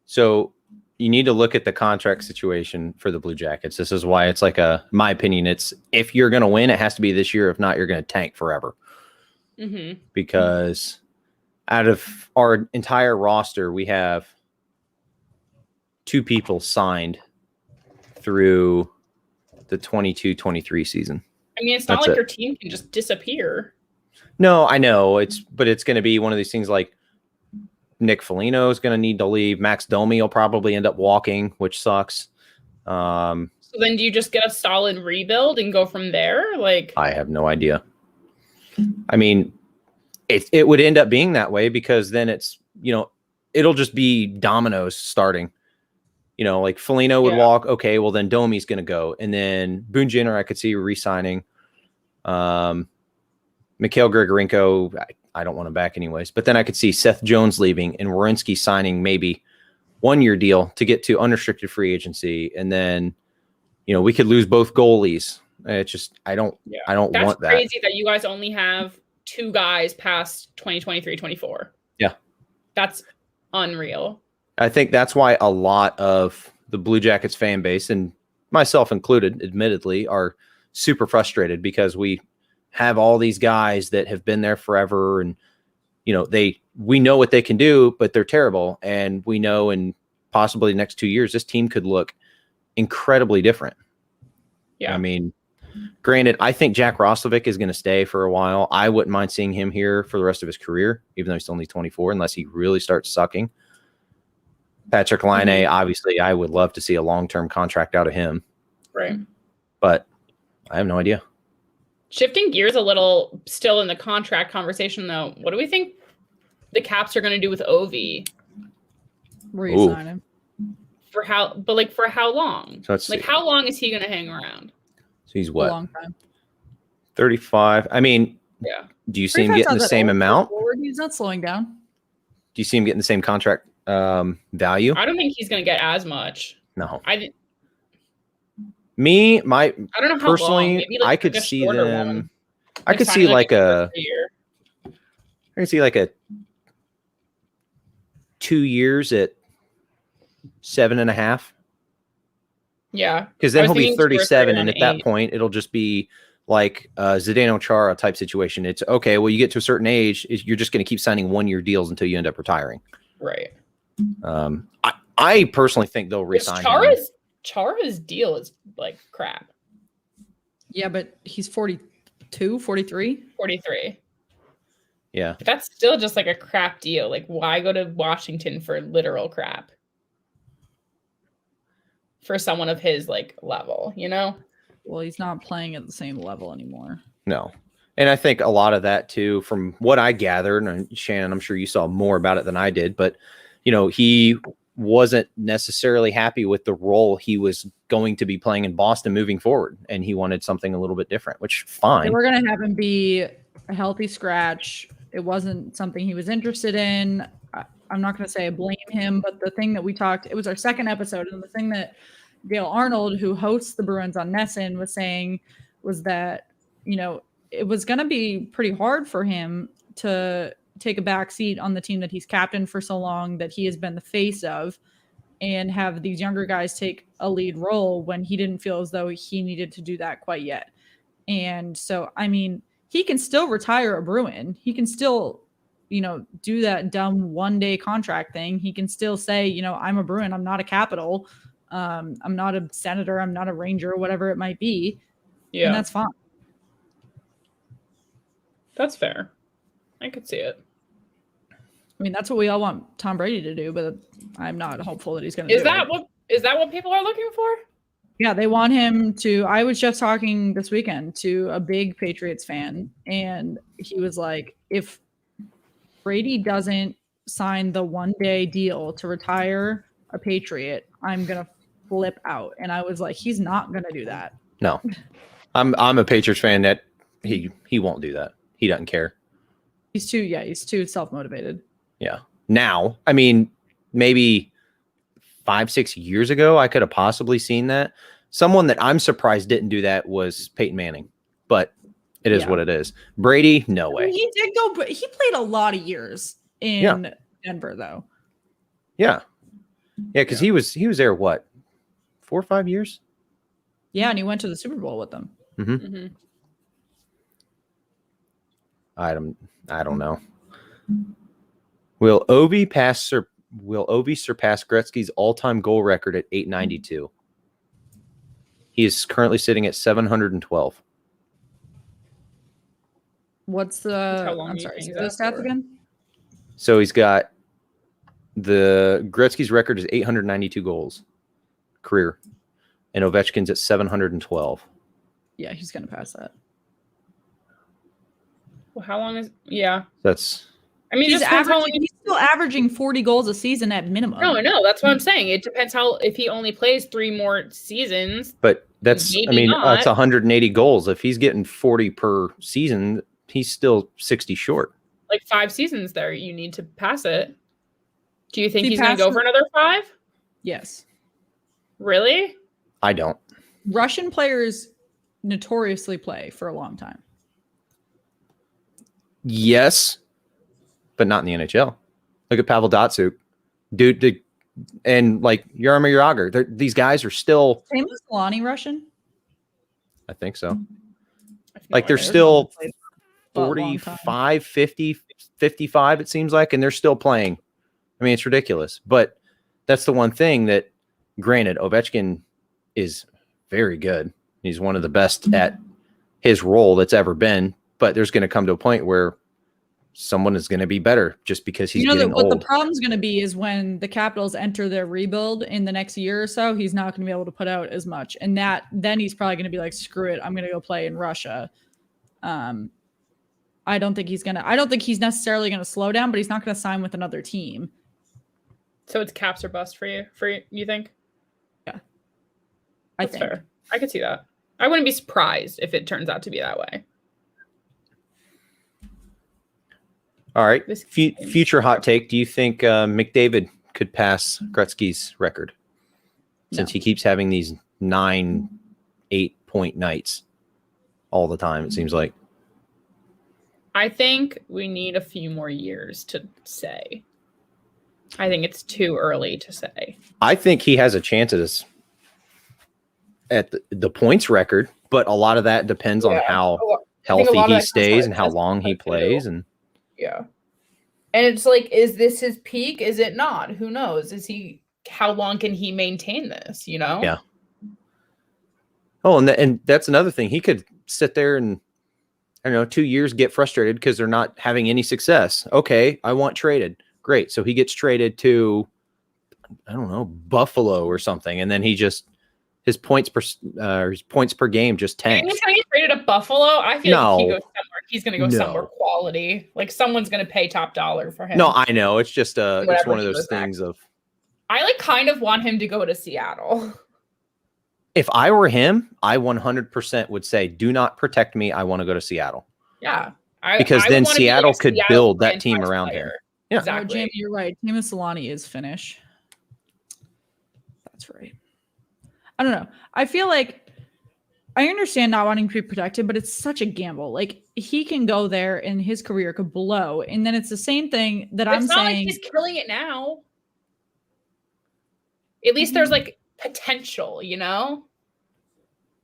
So you need to look at the contract situation for the Blue Jackets. This is why it's like my opinion, it's if you're going to win, it has to be this year. If not, you're going to tank forever. Mm-hmm. Because out of our entire roster, we have 2 people signed through the 22-23 season. I mean, it's not like your team can just disappear. No, I know. But it's going to be one of these things like Nick Foligno is going to need to leave. Max Domi will probably end up walking, which sucks. So then do you just get a solid rebuild and go from there? Like, I have no idea. I mean, it would end up being that way because then it's, it'll just be dominoes starting. Like Foligno would walk. Okay, well then Domi's going to go. And then Boone Jenner, I could see re-signing. Mikhail Grigorenko, I don't want him back anyways. But then I could see Seth Jones leaving and Werenski signing maybe 1-year deal to get to unrestricted free agency. And then, we could lose both goalies. It's just, I don't want that. That's crazy that you guys only have 2 guys past 2023-24. Yeah. That's unreal. I think that's why a lot of the Blue Jackets fan base, and myself included, admittedly, are super frustrated because we have all these guys that have been there forever and, we know what they can do, but they're terrible. And we know in possibly the next 2 years, this team could look incredibly different. Yeah. I mean, granted, I think Jack Roslovic is going to stay for a while. I wouldn't mind seeing him here for the rest of his career, even though he's only 24, unless he really starts sucking. Patrick Laine, obviously, I would love to see a long-term contract out of him. Right. But I have no idea. Shifting gears a little, still in the contract conversation, though, what do we think the Caps are going to do with Ovi? Re-sign him. For how long? So let's see. How long is he going to hang around? So he's what? A long time. 35. I mean, yeah. Do you see him getting the same amount? He's not slowing down. Do you see him getting the same contract value? I don't think he's going to get as much. No. I don't know how personally, long. Maybe I could see them. One. I could see like a 2 years at 7.5. Yeah. Because then he'll be 37, and at that point, it'll just be like a Zdeno Chara type situation. It's okay. Well, you get to a certain age, you're just going to keep signing 1-year deals until you end up retiring. Right. I personally think they'll resign him. Chara's deal is like crap. Yeah, but he's 42, 43? 43. Yeah. But that's still just like a crap deal. Like, why go to Washington for literal crap? For someone of his level, Well, he's not playing at the same level anymore. No. And I think a lot of that too, from what I gathered, and Shannon, I'm sure you saw more about it than I did, but he wasn't necessarily happy with the role he was going to be playing in Boston moving forward. And he wanted something a little bit different, which fine. They were going to have him be a healthy scratch. It wasn't something he was interested in. I'm not going to say I blame him, but the thing that we talked, it was our second episode. And the thing that Dale Arnold, who hosts the Bruins on Nesson, was saying was that, it was going to be pretty hard for him to take a back seat on the team that he's captained for so long, that he has been the face of, and have these younger guys take a lead role when he didn't feel as though he needed to do that quite yet. And so, I mean, he can still retire a Bruin. He can still, do that dumb 1-day contract thing. He can still say, I'm a Bruin. I'm not a Capital. I'm not a Senator. I'm not a Ranger, whatever it might be. Yeah. And that's fine. That's fair. I could see it. I mean, that's what we all want Tom Brady to do, but I'm not hopeful that he's going to do it. Is that what people are looking for? Yeah, they want him to. I was just talking this weekend to a big Patriots fan, and he was like, if Brady doesn't sign the one-day deal to retire a Patriot, I'm going to flip out. And I was like, he's not going to do that. No. I'm a Patriots fan that he won't do that. He doesn't care. He's too self-motivated. Yeah. Now, I mean, maybe 5-6 years ago, I could have possibly seen that. Someone that I'm surprised didn't do that was Peyton Manning, but it is what it is. Brady, no way. He did go, but he played a lot of years in Denver, though. Yeah. Yeah, because he was there, what, 4 or 5 years? Yeah, and he went to the Super Bowl with them. Mm-hmm. Mm-hmm. I don't know. Will Ovi surpass Gretzky's all-time goal record at 892? He is currently sitting at 712. What's the? I'm sorry. The stats again? So he's got the Gretzky's record is 892 goals career, and Ovechkin's at 712. Yeah, he's gonna pass that. Well, how long is? Yeah, that's. I mean, he's still averaging 40 goals a season at minimum. No, that's what I'm saying. It depends if he only plays 3 more seasons. But that's, I mean, that's 180 goals. If he's getting 40 per season, he's still 60 short. Like 5 seasons there, you need to pass it. Do you think he's going to go for another 5? Yes. Really? I don't. Russian players notoriously play for a long time. Yes. But not in the NHL. Look at Pavel Datsyuk. Dude, and like Jaromir Jagr. These guys are still... Same as Solani Russian? I think so. Like they're still 45, 50, 55, it seems like, and they're still playing. I mean, it's ridiculous. But that's the one thing that, granted, Ovechkin is very good. He's one of the best at his role that's ever been. But there's going to come to a point where someone is going to be better just because he's getting what old. the problem's going to be is when the Capitals enter their rebuild in the next year or so, he's not going to be able to put out as much. And then he's probably going to be like, screw it, I'm going to go play in Russia. I don't think he's necessarily going to slow down, but he's not going to sign with another team. So it's caps or bust for you think? Yeah. That's fair. I could see that. I wouldn't be surprised if it turns out to be that way. All right. Future hot take. Do you think McDavid could pass Gretzky's record? Since he keeps having these 9-8 point nights all the time, it seems like. I think we need a few more years to say. I think it's too early to say. I think he has a chance at the points record, but a lot of that depends on how healthy he stays and how long he plays. And yeah. And it's like, is this his peak? Is it not? Who knows? How long can he maintain this, you know? Yeah. Oh, and that's another thing. He could sit there and, I don't know, 2 years, get frustrated because they're not having any success. Okay, I want traded. Great. So he gets traded to, I don't know, Buffalo or something. And then his points per game just tanks. He's going to get traded to Buffalo. I feel like if he goes somewhere, he's going to go somewhere quality. Like someone's going to pay top dollar for him. No, I know. It's just it's one of those things of. I kind of want him to go to Seattle. If I were him, I 100% would say, do not protect me. I want to go to Seattle. Yeah. Because then Seattle could build that team around him. Yeah. Exactly. Jamie, you're right. Teemu Solani is Finnish. That's right. I don't know. I feel like I understand not wanting to be protected, but it's such a gamble. Like he can go there and his career could blow. And then it's the same thing that I'm saying. Like he's killing it now. At least there's like potential, you know?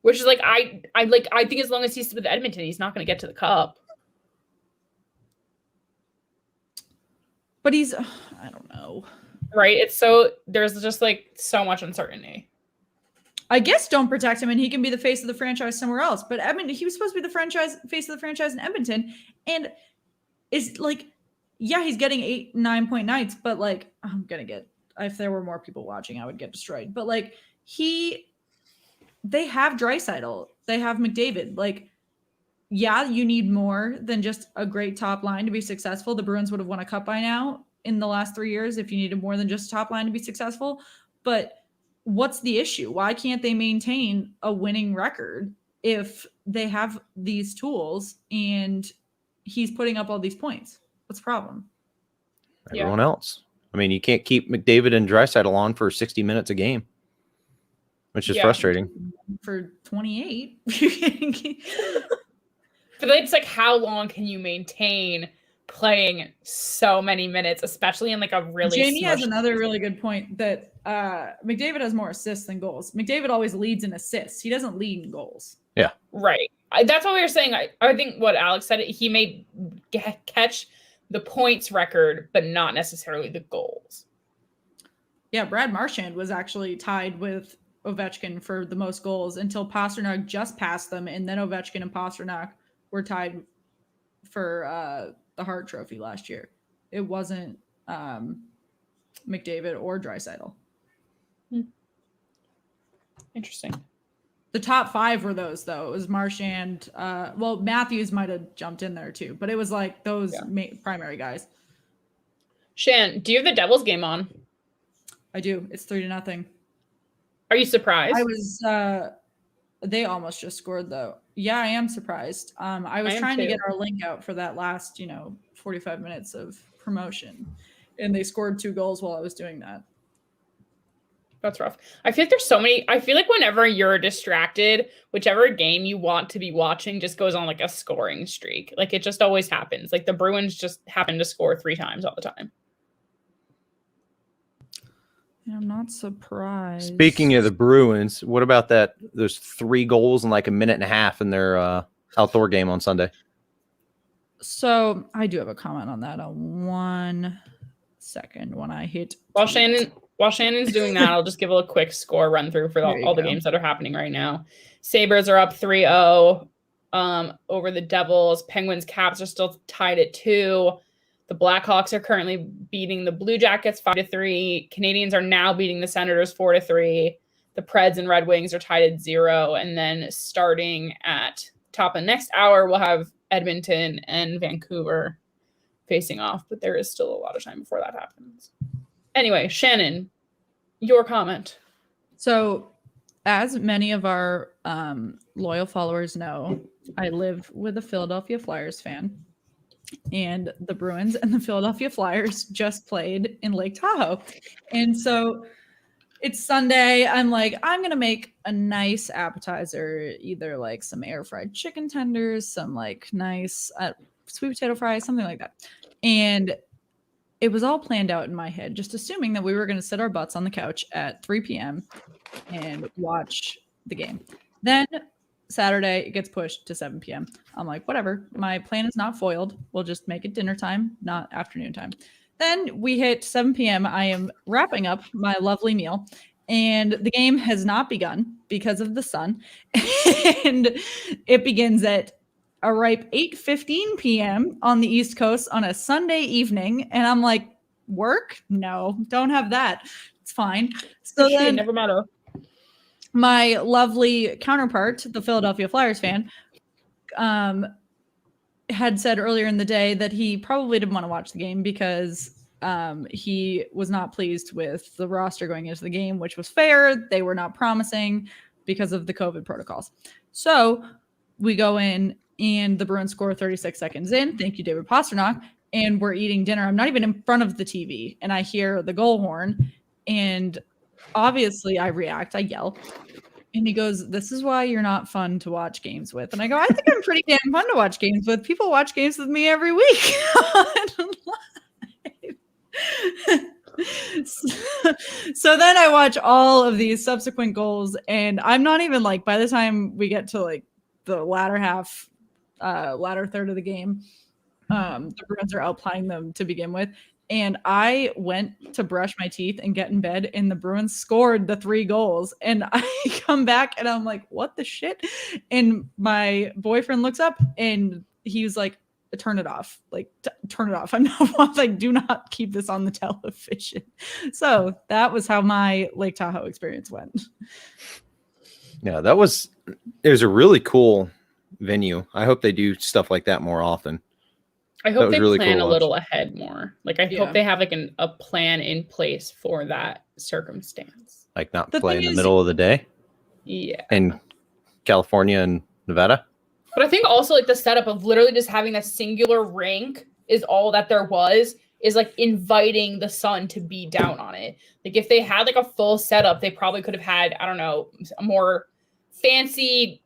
Which is like, I think as long as he's with Edmonton, he's not going to get to the cup. But I don't know. Right? There's just like so much uncertainty. I guess don't protect him and he can be the face of the franchise somewhere else. But I mean, he was supposed to be the face of the franchise in Edmonton, and is like, yeah, he's getting 8-9 point nights, but like, I'm gonna get, if there were more people watching, I would get destroyed. But like, they have Draisaitl, they have McDavid. Like, yeah, you need more than just a great top line to be successful. The Bruins would have won a cup by now in the last 3 years if you needed more than just a top line to be successful. But what's the issue? Why can't they maintain a winning record if they have these tools and he's putting up all these points? What's the problem? Everyone else. I mean, you can't keep McDavid and Draisaitl on for 60 minutes a game, which is frustrating. For 28. But it's like, how long can you maintain playing so many minutes, especially in like a really Jamie has another really good point that McDavid has more assists than goals. McDavid always leads in assists. He doesn't lead in goals. Yeah. Right. That's what we were saying. I think what Alex said, he may catch the points record, but not necessarily the goals. Yeah, Brad Marchand was actually tied with Ovechkin for the most goals until Pasternak just passed them, and then Ovechkin and Pasternak were tied for the Hart Trophy last year. It wasn't McDavid or Draisaitl. Interesting. The top 5 were those, though. It was Marchand. Well, Matthews might have jumped in there too, but it was like those primary guys. Shan, do you have the Devils game on? I do. It's 3-0. Are you surprised? I was. They almost just scored, though. Yeah, I am surprised. I was trying to get our link out for that last, 45 minutes of promotion, and they scored 2 goals while I was doing that. That's rough. I feel like there's so many. I feel like whenever you're distracted, whichever game you want to be watching just goes on like a scoring streak. Like it just always happens. Like the Bruins just happen to score 3 times all the time. I'm not surprised. Speaking of the Bruins, what about that? There's 3 goals in like a minute and a half in their outdoor game on Sunday. So I do have a comment on that. 1 second when I hit. While Shannon's doing that, I'll just give a quick score run through for all the games that are happening right now. Sabres are up 3-0 over the Devils. Penguins, Caps are still tied at 2. The Blackhawks are currently beating the Blue Jackets 5-3. Canadians are now beating the Senators 4-3. The Preds and Red Wings are tied at 0. And then starting at top of next hour, we'll have Edmonton and Vancouver facing off. But there is still a lot of time before that happens. Anyway, Shannon, your comment. So, as many of our loyal followers know, I live with a Philadelphia Flyers fan. And the Bruins and the Philadelphia Flyers just played in Lake Tahoe. And so it's Sunday. I'm like, I'm going to make a nice appetizer, either like some air fried chicken tenders, some like nice sweet potato fries, something like that. And it was all planned out in my head, just assuming that we were going to sit our butts on the couch at 3 p.m. and watch the game. Then Saturday, it gets pushed to 7 p.m. I'm like, whatever. My plan is not foiled. We'll just make it dinner time, not afternoon time. Then we hit 7 p.m. I am wrapping up my lovely meal, and the game has not begun because of the sun. And it begins at a ripe 8:15 p.m. on the East Coast on a Sunday evening. And I'm like, work? No, don't have that. It's fine. So then, never matter. My lovely counterpart, the Philadelphia Flyers fan, had said earlier in the day that he probably didn't want to watch the game because he was not pleased with the roster going into the game, which was fair. They were not promising because of the COVID protocols. So we go in and the Bruins score 36 seconds in. Thank you, David Pasternak. And we're eating dinner. I'm not even in front of the TV. And I hear the goal horn. And obviously I react. I yell. And he goes, "This is why you're not fun to watch games with." And I go, "I think I'm pretty damn fun to watch games with. People watch games with me every week." So then I watch all of these subsequent goals, and I'm not even like, by the time we get to like the latter third of the game, The Bruins are outplaying them to begin with. And I went to brush my teeth and get in bed, and the Bruins scored the 3 goals. And I come back and I'm like, what the shit? And my boyfriend looks up and he was like, turn it off. Like, turn it off. I'm not like, do not keep this on the television. So that was how my Lake Tahoe experience went. Yeah, it was a really cool venue. I hope they do stuff like that more often. I hope they really plan cool a little ahead more. Like, I Yeah. hope they have like a plan in place for that circumstance. Like not The play in thing the is- middle of the day Yeah. in California and Nevada. But I think also like the setup of literally just having that singular rink is all that there was, is like inviting the sun to be down on it. Like if they had like a full setup, they probably could have had, I don't know, a more fancy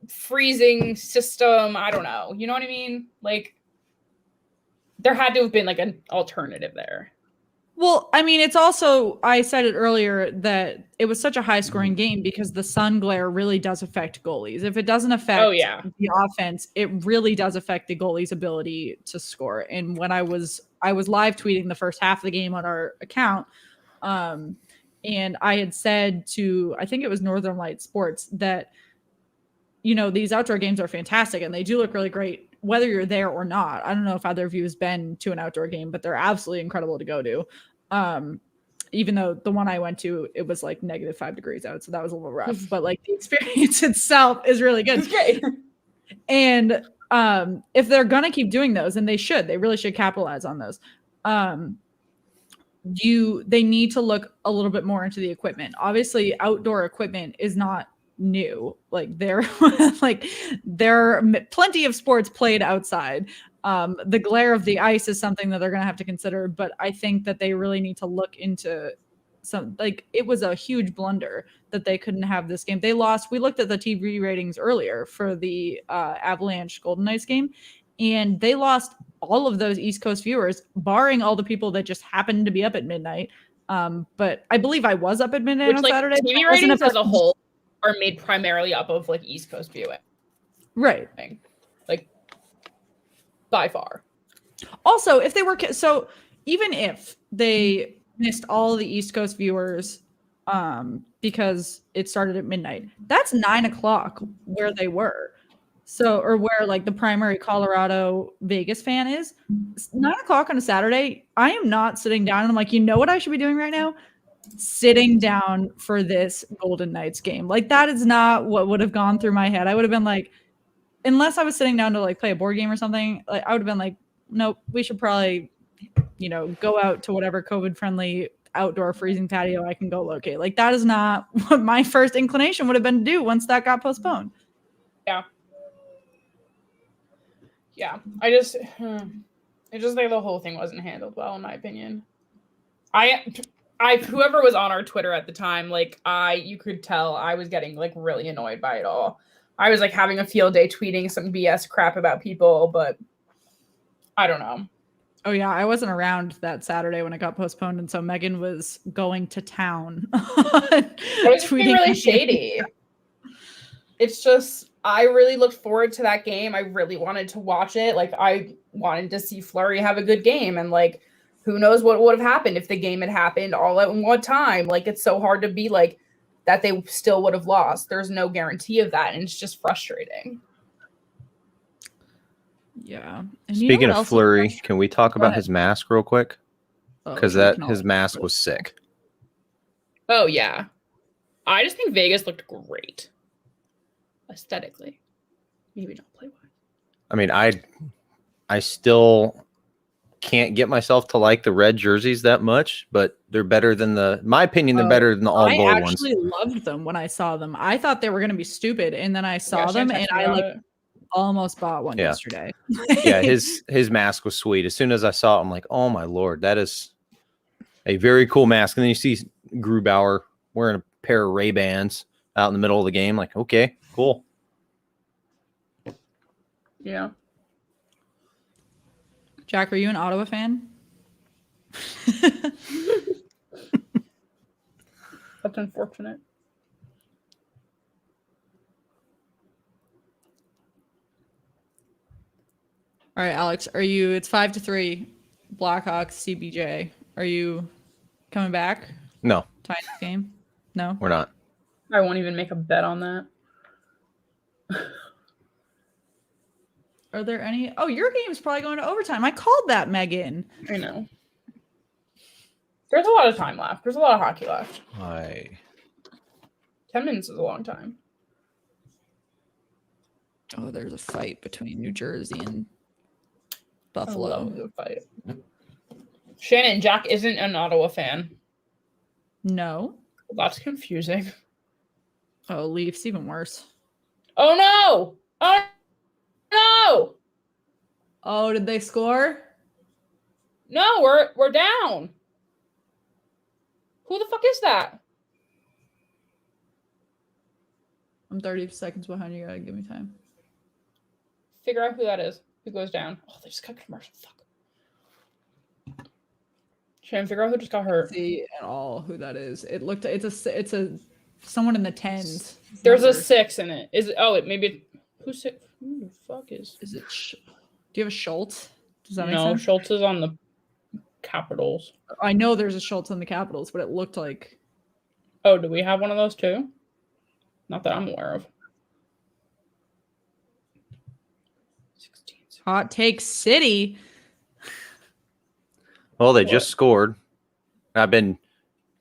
freezing system. I don't know. You know what I mean? Like there had to have been like an alternative there. Well, I mean, it's also, I said it earlier that it was such a high scoring game because the sun glare really does affect goalies. If it doesn't affect the offense, it really does affect the goalie's ability to score. And when I was live tweeting the first half of the game on our account, and I had said to, I think it was Northern Light Sports, that, you know, these outdoor games are fantastic and they do look really great, whether you're there or not. I don't know if either of you has been to an outdoor game, but they're absolutely incredible to go to. Even though the one I went to, it was like -5 degrees out. So that was a little rough, but like the experience itself is really good. It's great. And if they're going to keep doing those, and they really should capitalize on those. They need to look a little bit more into the equipment. Obviously outdoor equipment is not new. Like there are plenty of sports played outside. The glare of the ice is something that they're going to have to consider, but I think that they really need to look into some, like, it was a huge blunder that they couldn't have this game. They lost. We looked at the TV ratings earlier for the Avalanche Golden Knights game, and they lost all of those East Coast viewers, barring all the people that just happened to be up at midnight. But I believe I was up at midnight on Saturday. TV ratings as a whole are made primarily up of like East Coast viewing. Right. Like by far. Also, if they were, so even if they missed all the East Coast viewers because it started at midnight, that's 9 o'clock where they were. So, or where like the primary Colorado Vegas fan is. 9 o'clock on a Saturday, I am not sitting down and I'm like, you know what I should be doing right now? Sitting down for this Golden Knights game. Like that is not what would have gone through my head. I would have been like, unless I was sitting down to like play a board game or something, like I would have been like, nope, we should probably, you know, go out to whatever COVID friendly outdoor freezing patio I can go locate. Like that is not what my first inclination would have been to do once that got postponed. Yeah. Yeah. I just think the whole thing wasn't handled well, in my opinion. Whoever was on our Twitter at the time, like you could tell I was getting like really annoyed by it all. I was like having a field day tweeting some BS crap about people, but I don't know. Oh yeah, I wasn't around that Saturday when it got postponed, and so Megan was going to town. It was tweeting really shady. It's just, I really looked forward to that game. I really wanted to watch it. Like I wanted to see Fleury have a good game, and like who knows what would have happened if the game had happened all at one time. Like it's so hard to be like that they still would have lost. There's no guarantee of that, and it's just frustrating. Yeah. And speaking of Fleury, can we talk about his mask real quick? Because his mask was sick. Oh yeah, I just think Vegas looked great aesthetically. Maybe not play wise. I mean, I still can't get myself to like the red jerseys that much, but they're better than my opinion, they're better than the all gold ones. I actually loved them when I saw them. I thought they were going to be stupid, and then I saw them, and I like almost bought one yesterday. Yeah, his mask was sweet. As soon as I saw it, I'm like, oh my Lord, that is a very cool mask. And then you see Grubauer wearing a pair of Ray-Bans out in the middle of the game. Like, okay, cool. Yeah. Jack, are you an Ottawa fan? That's unfortunate. All right, Alex, it's 5-3, Blackhawks, CBJ. Are you coming back? No. Tying this game? No? We're not. I won't even make a bet on that. Are there any? Oh, your game's probably going to overtime. I called that, Megan. I know. There's a lot of time left. There's a lot of hockey left. 10 minutes is a long time. Oh, there's a fight between New Jersey and I Buffalo. love the fight. Shannon, Jack isn't an Ottawa fan. No. Well, that's confusing. Oh, Leafs, even worse. Oh no! Oh no! Oh, did they score? No, we're down. Who the fuck is that? I'm 30 seconds behind you. Gotta give me time. Figure out who that is. Who goes down? Oh, they just cut commercial. Fuck. Shannon, figure out who just got hurt. See at all who that is. It's a someone in the tens. There's a 6 in it. Is it? Oh, it maybe. Who's it? Who the fuck is? Is it? Do you have a Schultz? Does that make No, sense? Schultz is on the Capitals. I know there's a Schultz on the Capitals, but it looked like. Oh, do we have one of those too? Not that I'm aware of. 16. Hot Take City. Well, they just scored. I've been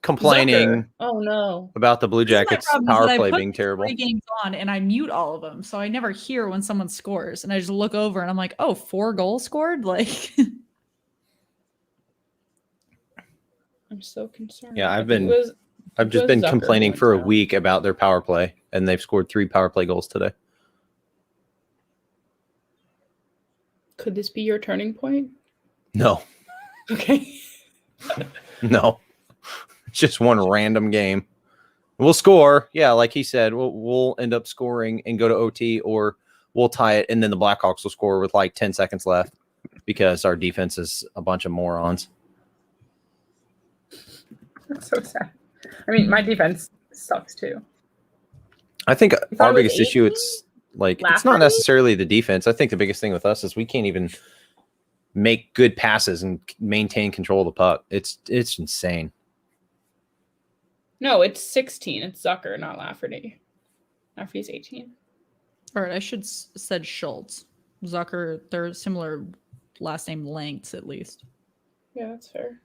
complaining Zucker. Oh no. about the Blue Jackets power play being terrible. 3 games on, and I mute all of them, so I never hear when someone scores. And I just look over, and I'm like, "Oh, 4 goals scored!" Like, I'm so concerned. Yeah, I've just been complaining for a week about their power play, and they've scored 3 power play goals today. Could this be your turning point? No, Okay. no, it's just one random game. We'll score, yeah, like he said. We'll end up scoring and go to OT, or we'll tie it, and then the Blackhawks will score with like 10 seconds left because our defense is a bunch of morons. That's so sad. I mean, my defense sucks too. I think thought our it was biggest issue, 18? it's like, it's Lafferty? not necessarily the defense. I think the biggest thing with us is we can't even make good passes and maintain control of the puck. It's insane. No, it's 16. It's Zucker, not Lafferty. Lafferty's 18. all right, I should said Schultz, Zucker. They're similar last name lengths, at least. Yeah, that's fair.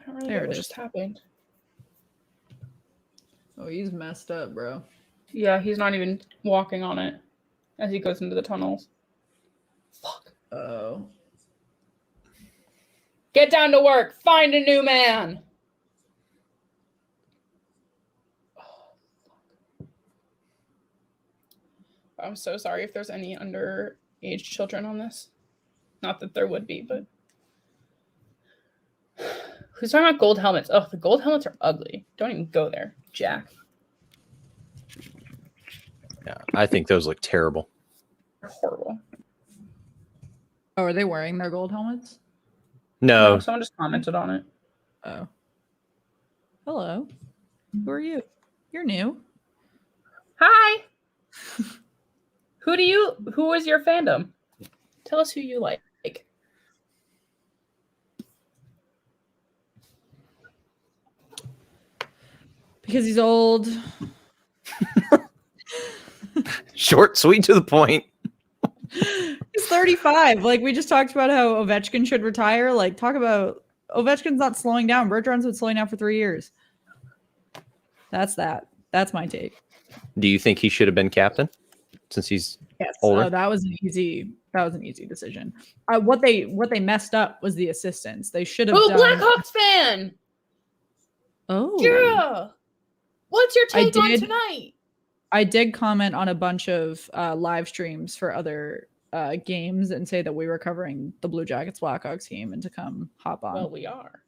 I don't really There know it what is. just happened. Oh, he's messed up, bro. Yeah, he's not even walking on it as he goes into the tunnels. Fuck. Oh, Get down to work. Find a new man. I'm so sorry if there's any underage children on this. Not that there would be, but who's talking about gold helmets? Oh, the gold helmets are ugly. Don't even go there, Jack. Yeah, I think those look terrible. They're horrible. oh, are they wearing their gold helmets? No, No, someone just commented on it. Oh, hello. Who are you? You're new. Hi. Who is your fandom? Tell us who you like. Because he's old. short, sweet, to the point. He's 35. Like, we just talked about how Ovechkin should retire. Like, talk about Ovechkin's not slowing down. Bergeron's been slowing down for 3 years. That's my take. Do you think he should have been captain since he's Yes. older? Oh, that was an easy decision. What they messed up was the assistants. They should have Oh, done. Blackhawks fan. Oh, Yeah. What's your take on did- tonight? I did comment on a bunch of live streams for other games and say that we were covering the Blue Jackets Blackhawks game and to come hop on. Well, we are.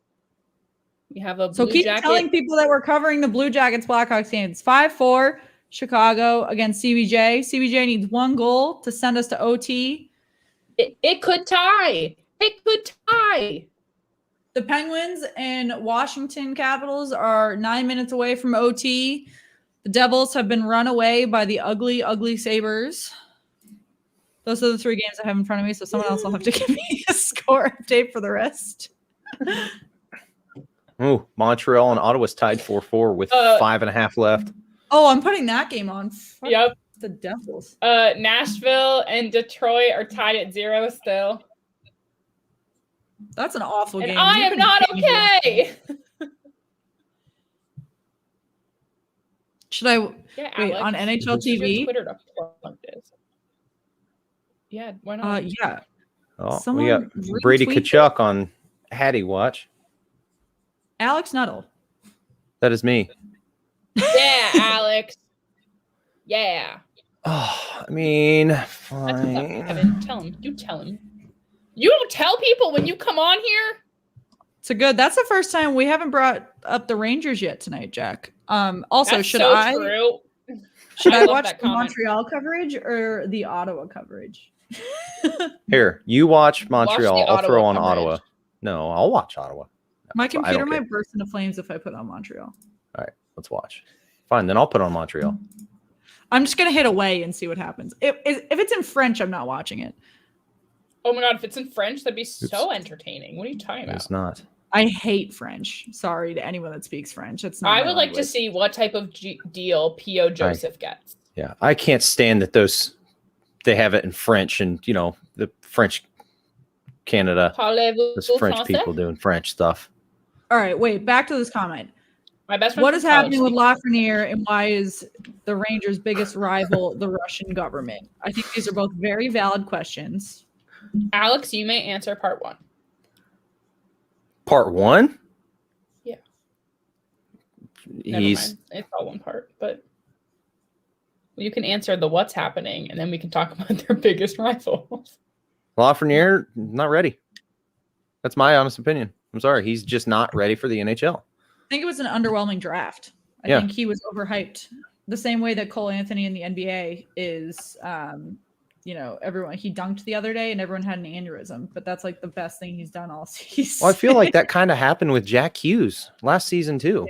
We have a So Blue keep Jacket. telling people that we're covering the Blue Jackets Blackhawks game. It's 5-4 Chicago against CBJ. CBJ needs 1 goal to send us to OT. It could tie. It could tie. The Penguins and Washington Capitals are 9 minutes away from OT. The Devils have been run away by the ugly, ugly Sabres. Those are the 3 games I have in front of me, so someone else will have to give me a score update for the rest. Oh, Montreal and Ottawa's tied 4-4 with 5.5 left. Oh, I'm putting that game on. Fuck Yep. The Devils. Nashville and Detroit are tied at 0 still. That's an awful And game. I am not okay. Should I Yeah, wait Alex, on NHL use your TV? Twitter to plug this. Yeah, why not? Yeah. Oh, Someone we got Brady retweet Tkachuk on Hattie Watch. Alex Nuttall. That is me. Yeah, Alex. Yeah. Oh, I mean, That's what's up, fine. Kevin. Tell him. You tell him. You don't tell people when you come on here. So good. That's the first time we haven't brought up the Rangers yet tonight, Jack. Also, That's should so I true. should I love watch that the comment. Montreal coverage or the Ottawa coverage? Here, you watch Montreal. the I'll throw Ottawa on coverage. Ottawa. No, I'll watch Ottawa. My I don't computer care. might burst into flames if I put on Montreal. All right, let's watch. Fine, then I'll put on Montreal. I'm just gonna hit away and see what happens. If it's in French, I'm not watching it. Oh my god, if it's in French, that'd be so entertaining. What are you talking about? It's not. I hate French. Sorry to anyone that speaks French. It's not. I my would like to language. see what type of deal P.O. Joseph gets. Yeah, I can't stand that they have it in French and, the French Canada, Parlez-vous those French français? people doing French stuff. All right, wait. Back to this comment. My best friend What from is happening with college Lafreniere, and why is the Rangers' biggest rival the Russian government? I think these are both very valid questions. Alex, you may answer part 1. Part 1? Yeah. Never mind. It's all one part, but you can answer the what's happening, and then we can talk about their biggest rivals. Lafreniere, not ready. That's my honest opinion. I'm sorry. He's just not ready for the NHL. I think it was an underwhelming draft. I Yeah. think he was overhyped. The same way that Cole Anthony in the NBA is, everyone, he dunked the other day and everyone had an aneurysm, but that's like the best thing he's done all season. Well, I feel like that kind of happened with Jack Hughes last season too.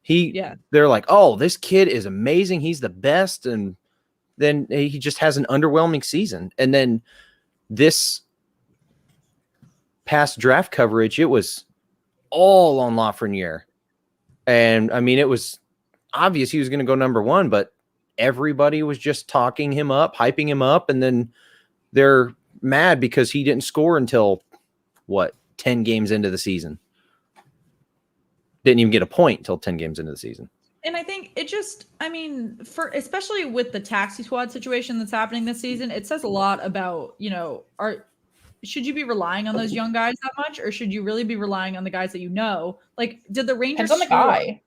Yeah. They're like, oh, this kid is amazing. He's the best. And then he just has an underwhelming season. And then this past draft coverage, it was all on Lafreniere. And I mean, it was obvious he was going to go number 1, but everybody was just talking him up, hyping him up. And then they're mad because he didn't score until 10 games into the season. Didn't even get a point until 10 games into the season. And I think it just, especially with the taxi squad situation that's happening this season, it says a lot about, should you be relying on those young guys that much, or should you really be relying on the guys that you know? Like, did the Rangers Depends on the guy.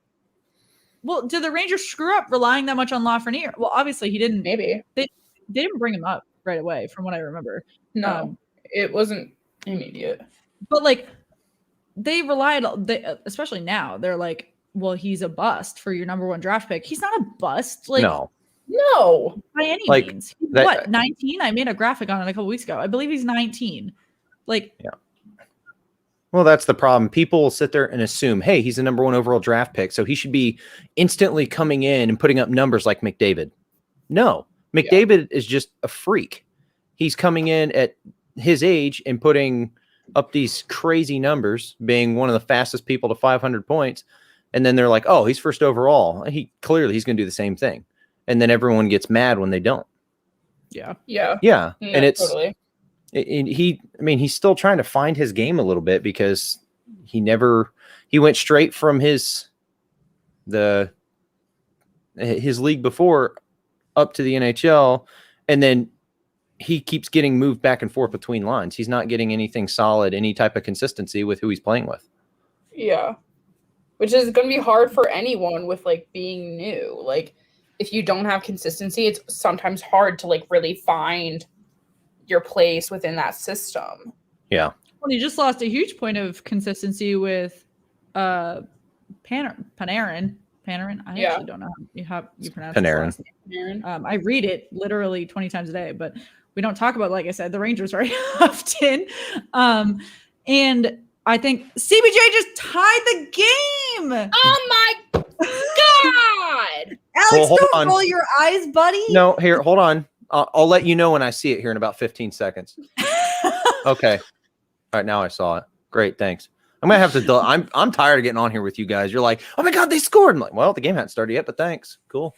Well, did the Rangers screw up relying that much on Lafreniere? Well, obviously he didn't. Maybe. They didn't bring him up right away, from what I remember. No, it wasn't immediate. But like, they relied, especially now, they're like, well, he's a bust for your number 1 draft pick. He's not a bust. Like, No. by any Like, means. What, 19? I made a graphic on it a couple weeks ago. I believe he's 19. Like, yeah. Well, that's the problem. People will sit there and assume, hey, he's a number 1 overall draft pick, so he should be instantly coming in and putting up numbers like McDavid. No, McDavid is just a freak. He's coming in at his age and putting up these crazy numbers, being one of the fastest people to 500 points. And then they're like, oh, he's first overall. He's going to do the same thing. And then everyone gets mad when they don't. yeah. Yeah. And it's totally. He's still trying to find his game a little bit because he went straight from his league before up to the NHL. And then he keeps getting moved back and forth between lines. He's not getting anything solid, any type of consistency with who he's playing with. Yeah. Which is going to be hard for anyone with like being new. Like, if you don't have consistency, it's sometimes hard to like really find your place within that system. Yeah. Well, you just lost a huge point of consistency with Panarin. I actually don't know how you pronounce Panarin. it. I read it literally 20 times a day, but we don't talk about, like I said, the Rangers very often. And I think CBJ just tied the game. Oh my God. Alex, Well, don't roll your eyes, buddy. No, here, hold on. I'll let you know when I see it here in about 15 seconds. Okay. All right, now I saw it. Great, thanks. I'm gonna have to. I'm tired of getting on here with you guys. You're like, oh my god, they scored. I'm like, well, the game hasn't started yet, but thanks. Cool.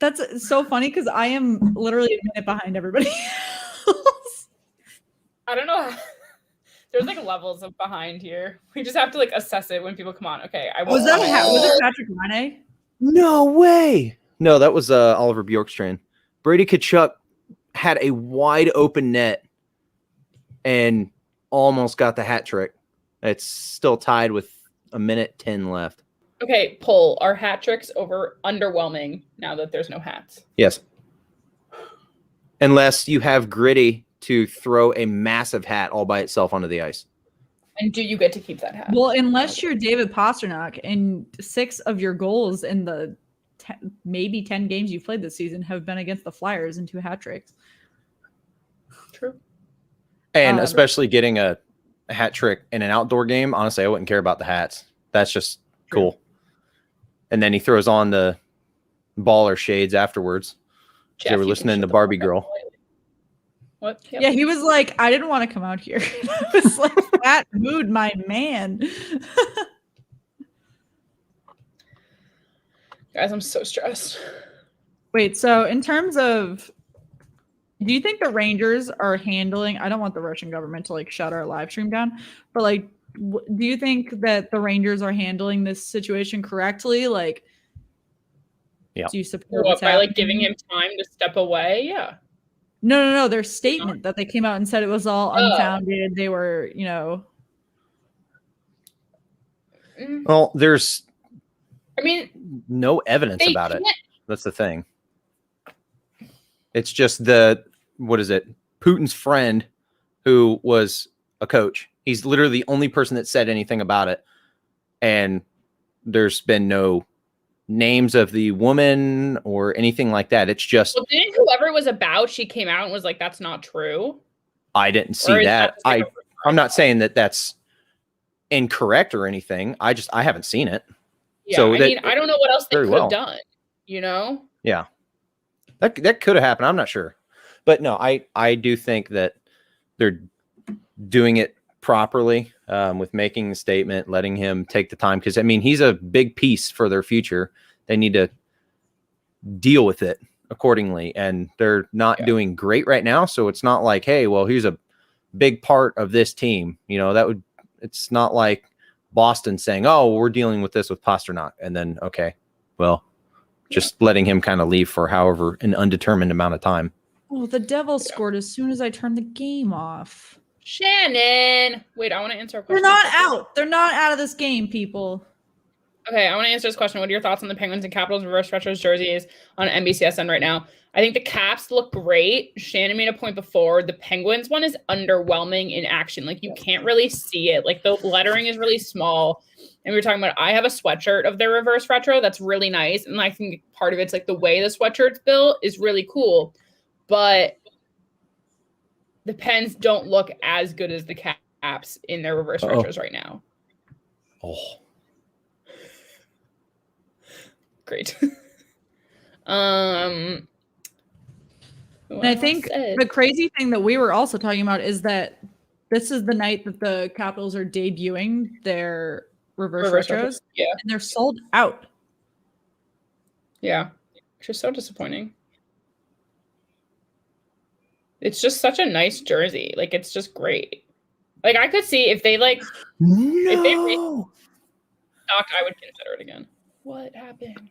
That's so funny because I am literally a minute behind everybody else. I don't know. There's like levels of behind here. We just have to like assess it when people come on. Okay, was it Patrick Laine? No way. No, that was Oliver Bjorkstrand. Brady Tkachuk had a wide open net and almost got the hat trick. It's still tied with 1:10 left. Okay, poll. Are hat tricks underwhelming now that there's no hats? Yes. Unless you have Gritty to throw a massive hat all by itself onto the ice. And do you get to keep that hat? Well, unless you're David Pastrnak and 6 of your goals in the maybe 10 games you've played this season have been against the Flyers and 2 hat tricks. True. And especially getting a hat trick in an outdoor game, honestly, I wouldn't care about the hats. That's just cool. And then he throws on the baller shades afterwards. Jeff, they were listening to Barbie Girl. What? Yep. Yeah, he was like, I didn't want to come out here. I was like, that mood, my man. Guys, I'm so stressed. Wait, so in terms of, do you think the Rangers are handling, I don't want the Russian government to like shut our live stream down, but like, do you think that the Rangers are handling this situation correctly? Like, yeah. Do you support by like giving him time to step away? Yeah. No. Their statement that they came out and said it was all unfounded. They were, Well, there's no evidence they about it. That's the thing. It's just Putin's friend who was a coach. He's literally the only person that said anything about it. And there's been no names of the woman or anything like that. It's just. Well, didn't whoever it was about, she came out and was like, that's not true. I didn't see that. I'm not saying that that's incorrect or anything. I haven't seen it. Yeah, so I don't know what else they could have done, Yeah. That could have happened. I'm not sure. But no, I do think that they're doing it properly with making the statement, letting him take the time. Because, he's a big piece for their future. They need to deal with it accordingly. And they're not doing great right now. So it's not like, hey, well, here's a big part of this team. It's not like Boston saying, oh, we're dealing with this with Pastrnak. And then, okay, well, just letting him kind of leave for however an undetermined amount of time. Oh, the Devils scored as soon as I turned the game off. Shannon. Wait, I want to answer a question. They're not out. They're not out of this game, people. Okay, I want to answer this question. What are your thoughts on the Penguins and Capitals reverse retros jerseys on NBCSN right now? I think the Caps look great. Shannon made a point before. The Penguins one is underwhelming in action. Like, you can't really see it. Like, the lettering is really small. And we were talking about, I have a sweatshirt of their reverse retro that's really nice. And I think part of it's like the way the sweatshirt's built is really cool. But the Pens don't look as good as the Caps in their reverse retros right now. Oh. Great. And I think the crazy thing that we were also talking about is that this is the night that the Capitals are debuting their reverse retros. Yeah. And they're sold out. Yeah. Which is so disappointing. It's just such a nice jersey. Like, it's just great. Like, I could see if they if they stock, I would consider it again. What happened?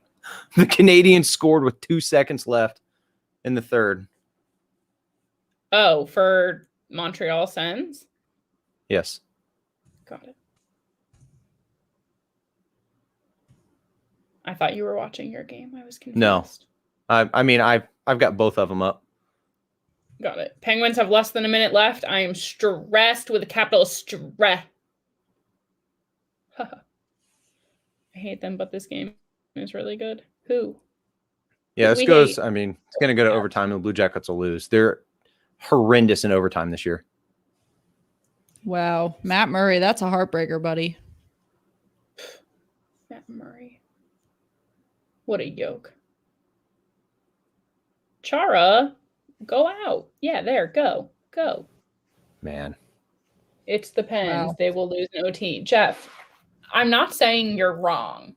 The Canadians scored with 2 seconds left in the third. Oh, for Montreal Sens? Yes. Got it. I thought you were watching your game. I was confused. No. I've got both of them up. Got it. Penguins have less than a minute left. I am stressed with a capital stress. I hate them, but this game is really good. Who? Yeah, this goes, it's going to go to overtime and the Blue Jackets will lose. They're horrendous in overtime this year. Wow. Matt Murray, that's a heartbreaker, buddy. Matt Murray. What a yoke. Chara, go out. Yeah, there, go. Man. It's the Pens. Wow. They will lose an OT. Jeff, I'm not saying you're wrong,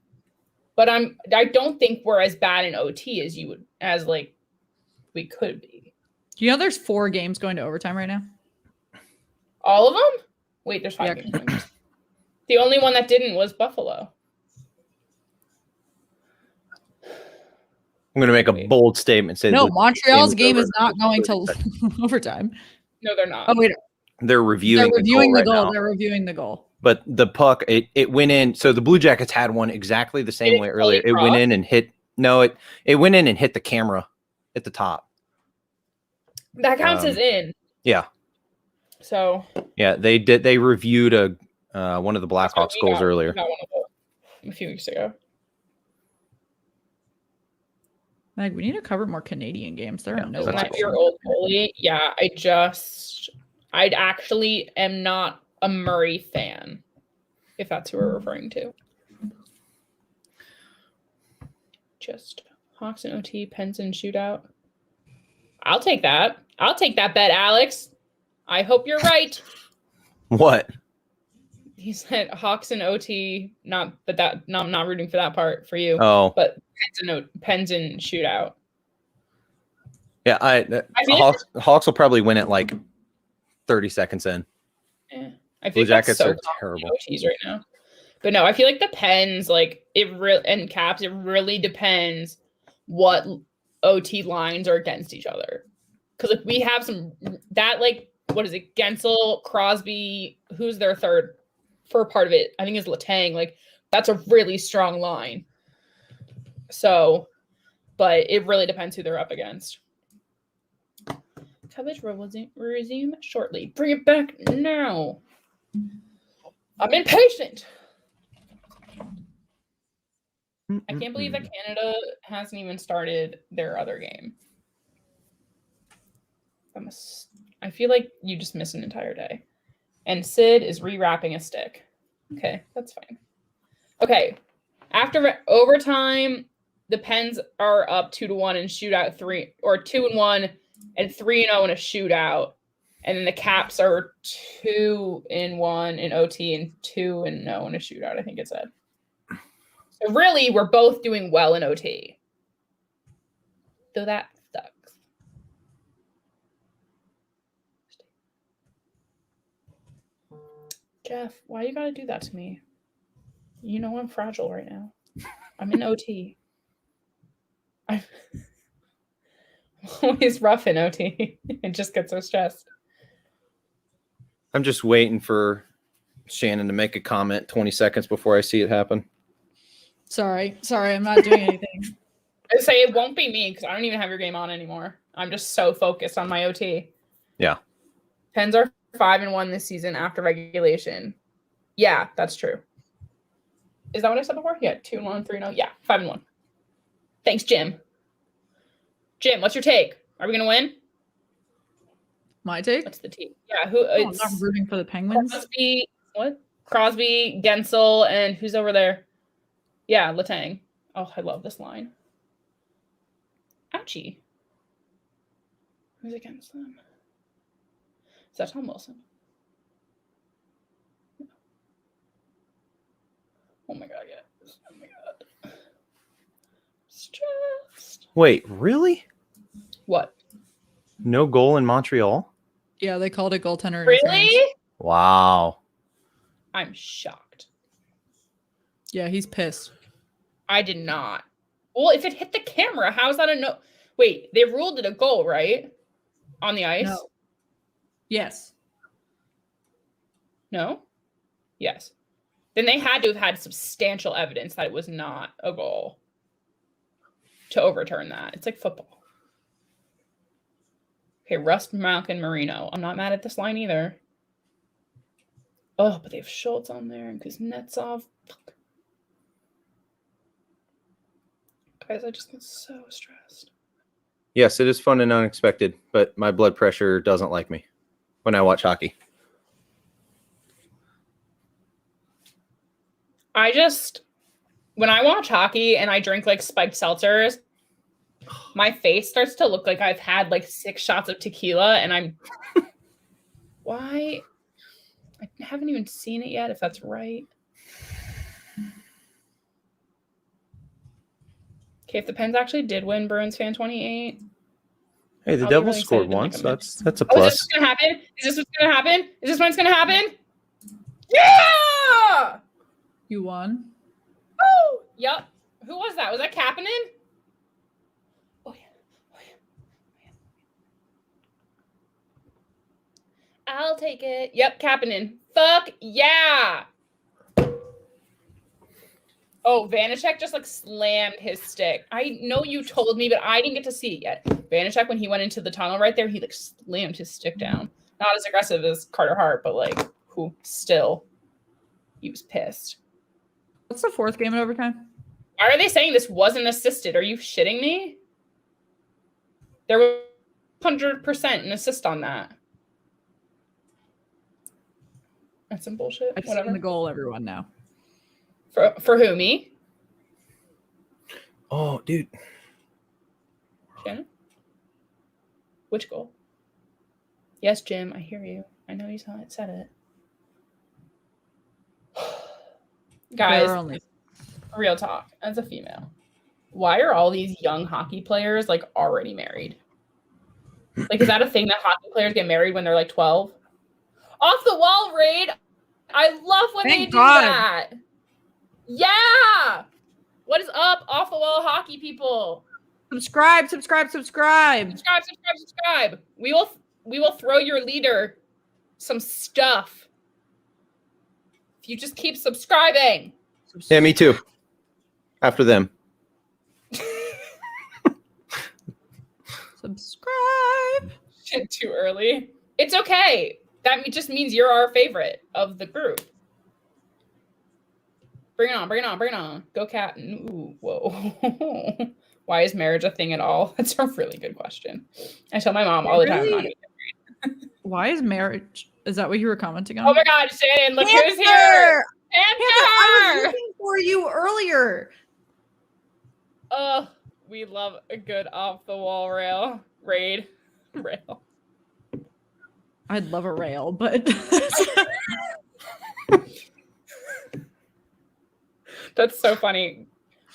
but I don't think we're as bad in OT as we could be. Do you know there's 4 games going to overtime right now? All of them? Wait, there's 5 games. The only one that didn't was Buffalo. I'm going to make a bold statement. Say no, Montreal's game is not going to overtime. No, they're not. Oh, wait. They're reviewing the goal. Now. They're reviewing the goal. But the puck, it went in. So the Blue Jackets had one exactly the same way earlier. It went in and hit. No, it went in and hit the camera at the top. That counts as in. Yeah. So. Yeah, they did. They reviewed one of the Blackhawks goals earlier. Got one of them a few weeks ago. Like, we need to cover more Canadian games. There are no. Isn't that your old goalie? Yeah, I actually am not a Murray fan, if that's who we're referring to. Just Hawks and OT, Pens and shootout. I'll take that. I'll take that bet, Alex. I hope you're right. What? He said Hawks and OT. I'm not rooting for that part for you. Oh, but Pens and shootout. Yeah, Hawks will probably win it like 30 seconds in. Yeah, I Blue think Jackets are terrible. OTs right now. But no, I feel like the Pens, and Caps, it really depends what OT lines are against each other. Because we have what is it? Gensel, Crosby, who's their third for part of it? I think is Letang. That's a really strong line. So, but it really depends who they're up against. Coverage will resume shortly. Bring it back now. I'm impatient. I can't believe that Canada hasn't even started their other game. I feel like you just missed an entire day. And Sid is rewrapping a stick. Okay, that's fine. Okay, after overtime, the Pens are up 2-1 in shootout 3, or 2-1 and 3-0 in a shootout. And then the Caps are 2-1 in OT and 2-0 in a shootout, I think it said. So really, we're both doing well in OT. So that sucks. Jeff, why you gotta do that to me? You know I'm fragile right now. I'm in OT. I'm always rough in OT. I just get so stressed. I'm just waiting for Shannon to make a comment 20 seconds before I see it happen. Sorry, I'm not doing anything. I say it won't be me because I don't even have your game on anymore. I'm just so focused on my OT. Yeah. Pens are 5-1 this season after regulation. Yeah, that's true. Is that what I said before? Yeah, 2-1, 3-0. Yeah, 5-1. Thanks, Jim. Jim, what's your take? Are we gonna win? My take? What's the team? Yeah, who? I'm not rooting for the Penguins. Crosby, Gensel, and who's over there? Yeah, Letang. Oh, I love this line. Ouchie. Who's against them? Is that Tom Wilson? Oh my god, yes. Oh my god. Stressed. Wait, really? What? No goal in Montreal? Yeah, they called it goaltender. Really? Wow. I'm shocked. Yeah, he's pissed. I did not. Well, if it hit the camera, how is that a no? Wait, they ruled it a goal, right? On the ice? No. Yes. No? Yes. Then they had to have had substantial evidence that it was not a goal to overturn that. It's like football. Okay, Rust, Malkin, Marino. I'm not mad at this line either. Oh, but they have Schultz on there and Kuznetsov. Fuck. Guys, I just get so stressed. Yes, it is fun and unexpected, but my blood pressure doesn't like me when I watch hockey. When I watch hockey and I drink spiked seltzers, My face starts to look like I've had like 6 shots of tequila, and I'm. Why? I haven't even seen it yet. If that's right. Okay, if the Pens actually did win, Bruins fan 28. Hey, the Devils scored once. That's a Oh, plus. is this what's gonna happen? Is this what's gonna happen? Is this when it's gonna happen? Yeah! You won. Oh, yep. Who was that? Was that Kapanen? Oh yeah. I'll take it. Yep, Kapanen. Fuck yeah. Oh, Vanacek just like slammed his stick. I know you told me, but I didn't get to see it yet. Vanacek, when he went into the tunnel right there, he like slammed his stick down. Not as aggressive as Carter Hart, but like, who still, he was pissed. What's the 4th game in overtime? Why are they saying this wasn't assisted? Are you shitting me? There was 100% an assist on that. That's some bullshit. I've Whatever. seen the goal, everyone now. For who? Me? Oh, dude. Shannon? Which goal? Yes, Jim, I hear you. I know you said it. Guys, real talk, as a female, why are all these young hockey players like already married? Like, is that a thing that hockey players get married when they're like 12? Off the wall raid. I love when they do that. Yeah. What is up, off the wall hockey people? Subscribe. Subscribe. We will throw your leader some stuff. If you just keep subscribing. Yeah, me too. After them. Subscribe. Shit, too early. It's okay. That just means you're our favorite of the group. Bring it on. Go Cat. Ooh, whoa. Why is marriage a thing at all? That's a really good question. I tell my mom all the time. I'm not gonna get married. Why is marriage? Is that what you were commenting on? Oh my God, Shannon, look who's here. Panther, Panther! I was looking for you earlier. We love a good off the wall raid. I'd love a rail, but that's so funny.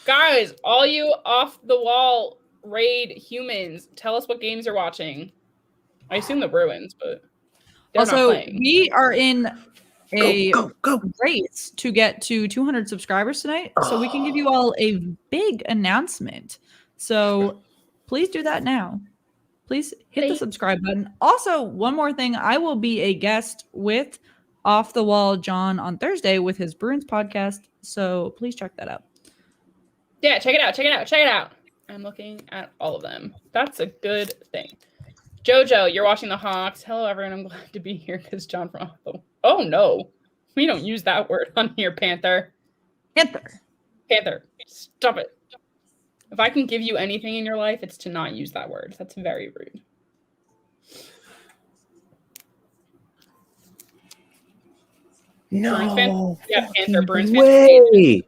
Guys, all you off the wall raid humans, tell us what games you're watching. I assume the Bruins, but also we are in a race to get to 200 subscribers tonight, so we can give you all a big announcement. So please do that now. Please hit the subscribe button. Also, one more thing, I will be a guest with Off the Wall John on Thursday with his Bruins podcast, so please check that out. Yeah, check it out. I'm looking at all of them. That's a good thing. Jojo, you're watching the Hawks. Hello, everyone. I'm glad to be here because John from Off the Wall. Oh, no. We don't use that word on here, Panther. Panther. Stop it. If I can give you anything in your life, it's to not use that word. That's very rude. No. Bruins fan? Yeah, Panther. Bruins fan. Way.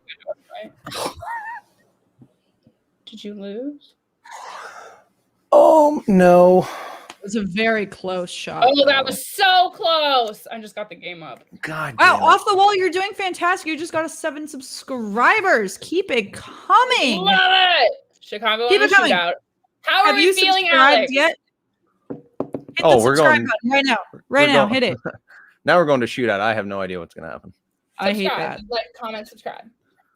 Did you lose? Oh, no. It was a very close shot. Oh, that was so close. I just got the game up. God. Wow, Off the Wall, you're doing fantastic. You just got 7 subscribers. Keep it coming. Love it. Chicago Keep it coming. Shootout. How are Have you feeling, subscribed Alex? yet? Hit the subscribe button right now. Right now, hit it. Now we're going to shootout. I have no idea what's going to happen. I hate that. Like, comment, subscribe.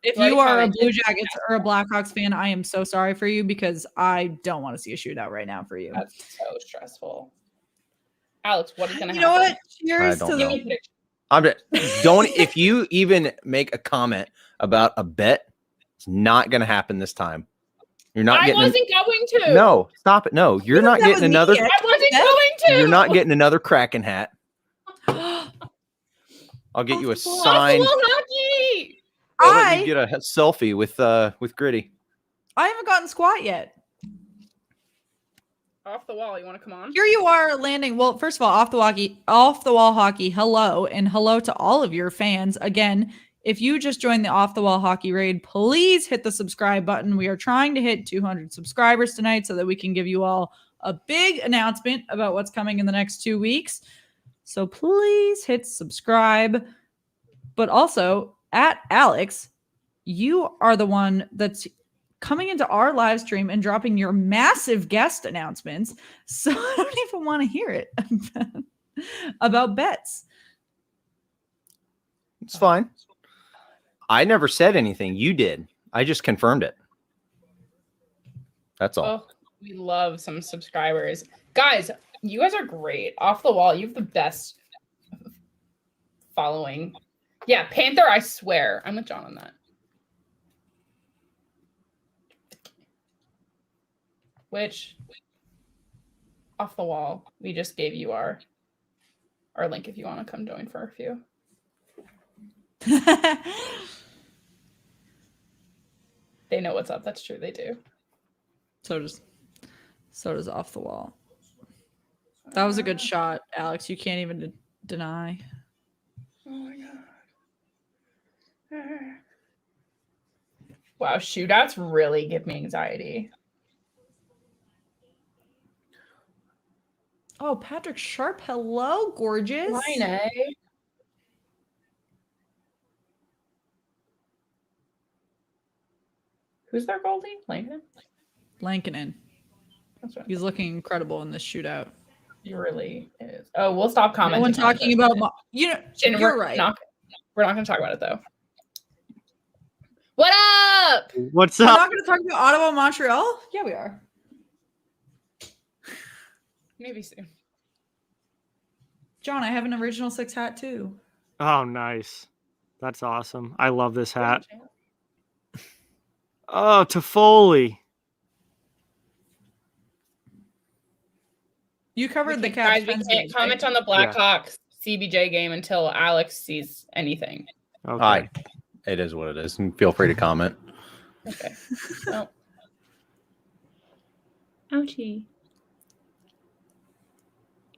If you are a Blue Jackets or a Blackhawks fan, I am so sorry for you because I don't want to see a shootout right now for you. That's so stressful. Alex, what is going to happen? You know what? Cheers to Don't if you even make a comment about a bet, it's not going to happen this time. You're not getting. I wasn't going to. No, stop it. No, you're not getting another. I wasn't going to. You're not getting another Kraken hat. I'll get you a signed. Hockey. You get a selfie with Gritty. I haven't gotten squat yet. Off the wall. You want to come on? Here you are landing. Well, first of all, off the wall hockey. Hello, and hello to all of your fans. Again, If you just joined the Off the Wall Hockey Raid, please hit the subscribe button. We are trying to hit 200 subscribers tonight so that we can give you all a big announcement about what's coming in the next 2 weeks. So please hit subscribe. But also, at Alex, you are the one that's coming into our live stream and dropping your massive guest announcements. So I don't even want to hear it about bets. It's fine. I never said anything. You did. I just confirmed it. That's all. Oh, we love some subscribers. Guys, you guys are great. Off the Wall, you have the best following. Yeah, Panther, I swear. I'm with John on that. Which, Off the Wall, we just gave you our link if you want to come join for a few. They know what's up. That's true. They do. So does Off the Wall. That was a good shot, Alex. You can't even deny. Oh my god. Wow, shootouts really give me anxiety. Oh, Patrick Sharp. Hello, gorgeous. Line A. Who's their goalie? Langdon? Lankinen. That's right. He's looking incredible in this shootout. He really is. Oh, we'll stop commenting. No one talking about you're right. We're not going to talk about it though. What up? What's We're up? not going to talk about Ottawa, Montreal. Yeah, we are. Maybe soon. John, I have an original 6 hat too. Oh, nice. That's awesome. I love this hat. Oh, Toffoli. You covered the Guys, Caps. we can't comment on the Blackhawks CBJ game until Alex sees anything. Okay. Hi. It is what it is. And feel free to comment. Okay. Well. Ouchie.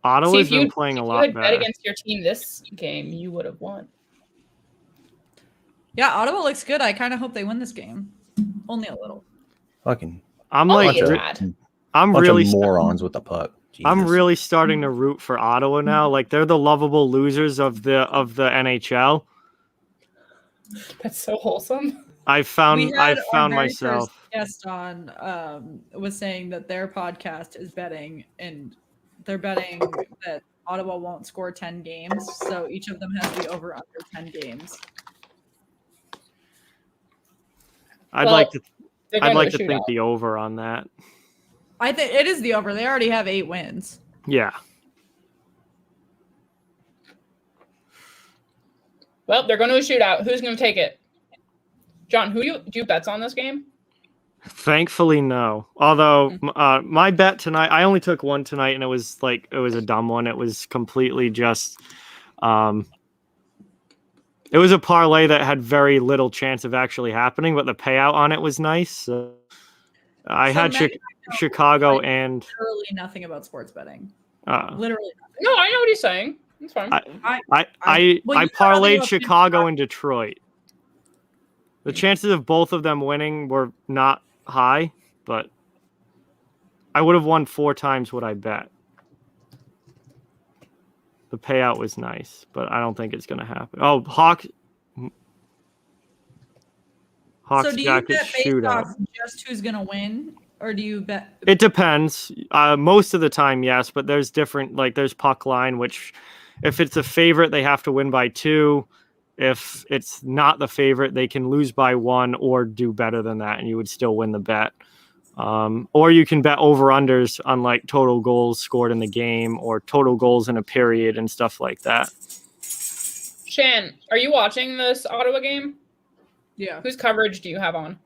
Ottawa's been playing a lot better. If you had better. bet against your team this game, you would have won. Yeah, Ottawa looks good. I kind of hope they win this game. Only a little. Fucking I'm Only like, a tad. I'm bunch really of morons with the puck. I'm Jesus. really starting to root for Ottawa now. Like they're the lovable losers of the NHL. That's so wholesome. I found Our very myself. first guest on was saying that their podcast is betting, and they're betting that Ottawa won't score 10 games. So each of them has the over under 10 games. I'd like to shoot think out. the over on that. I think it is the over. They already have 8 wins. Yeah. Well, they're going to a shootout. Who's going to take it? John, do you bets on this game? Thankfully, no. Although my bet tonight, I only took one tonight, and it was a dumb one. It was completely just, it was a parlay that had very little chance of actually happening, but the payout on it was nice. So I had Chicago and literally nothing about sports betting. Literally nothing. No, I know what he's saying. It's fine. I parlayed Chicago and Detroit. The chances of both of them winning were not high, but I would have won 4 times what I bet. The payout was nice, but I don't think it's going to happen. Oh, Hawks So do you bet Jackets based shootout. off just who's going to win, or do you bet? It depends. Most of the time, yes, but there's different. Like there's puck line, which if it's a favorite, they have to win by 2. If it's not the favorite, they can lose by 1 or do better than that, and you would still win the bet. Or you can bet over-unders on like total goals scored in the game or total goals in a period and stuff like that. Shan, are you watching this Ottawa game? Yeah, Whose coverage do you have on?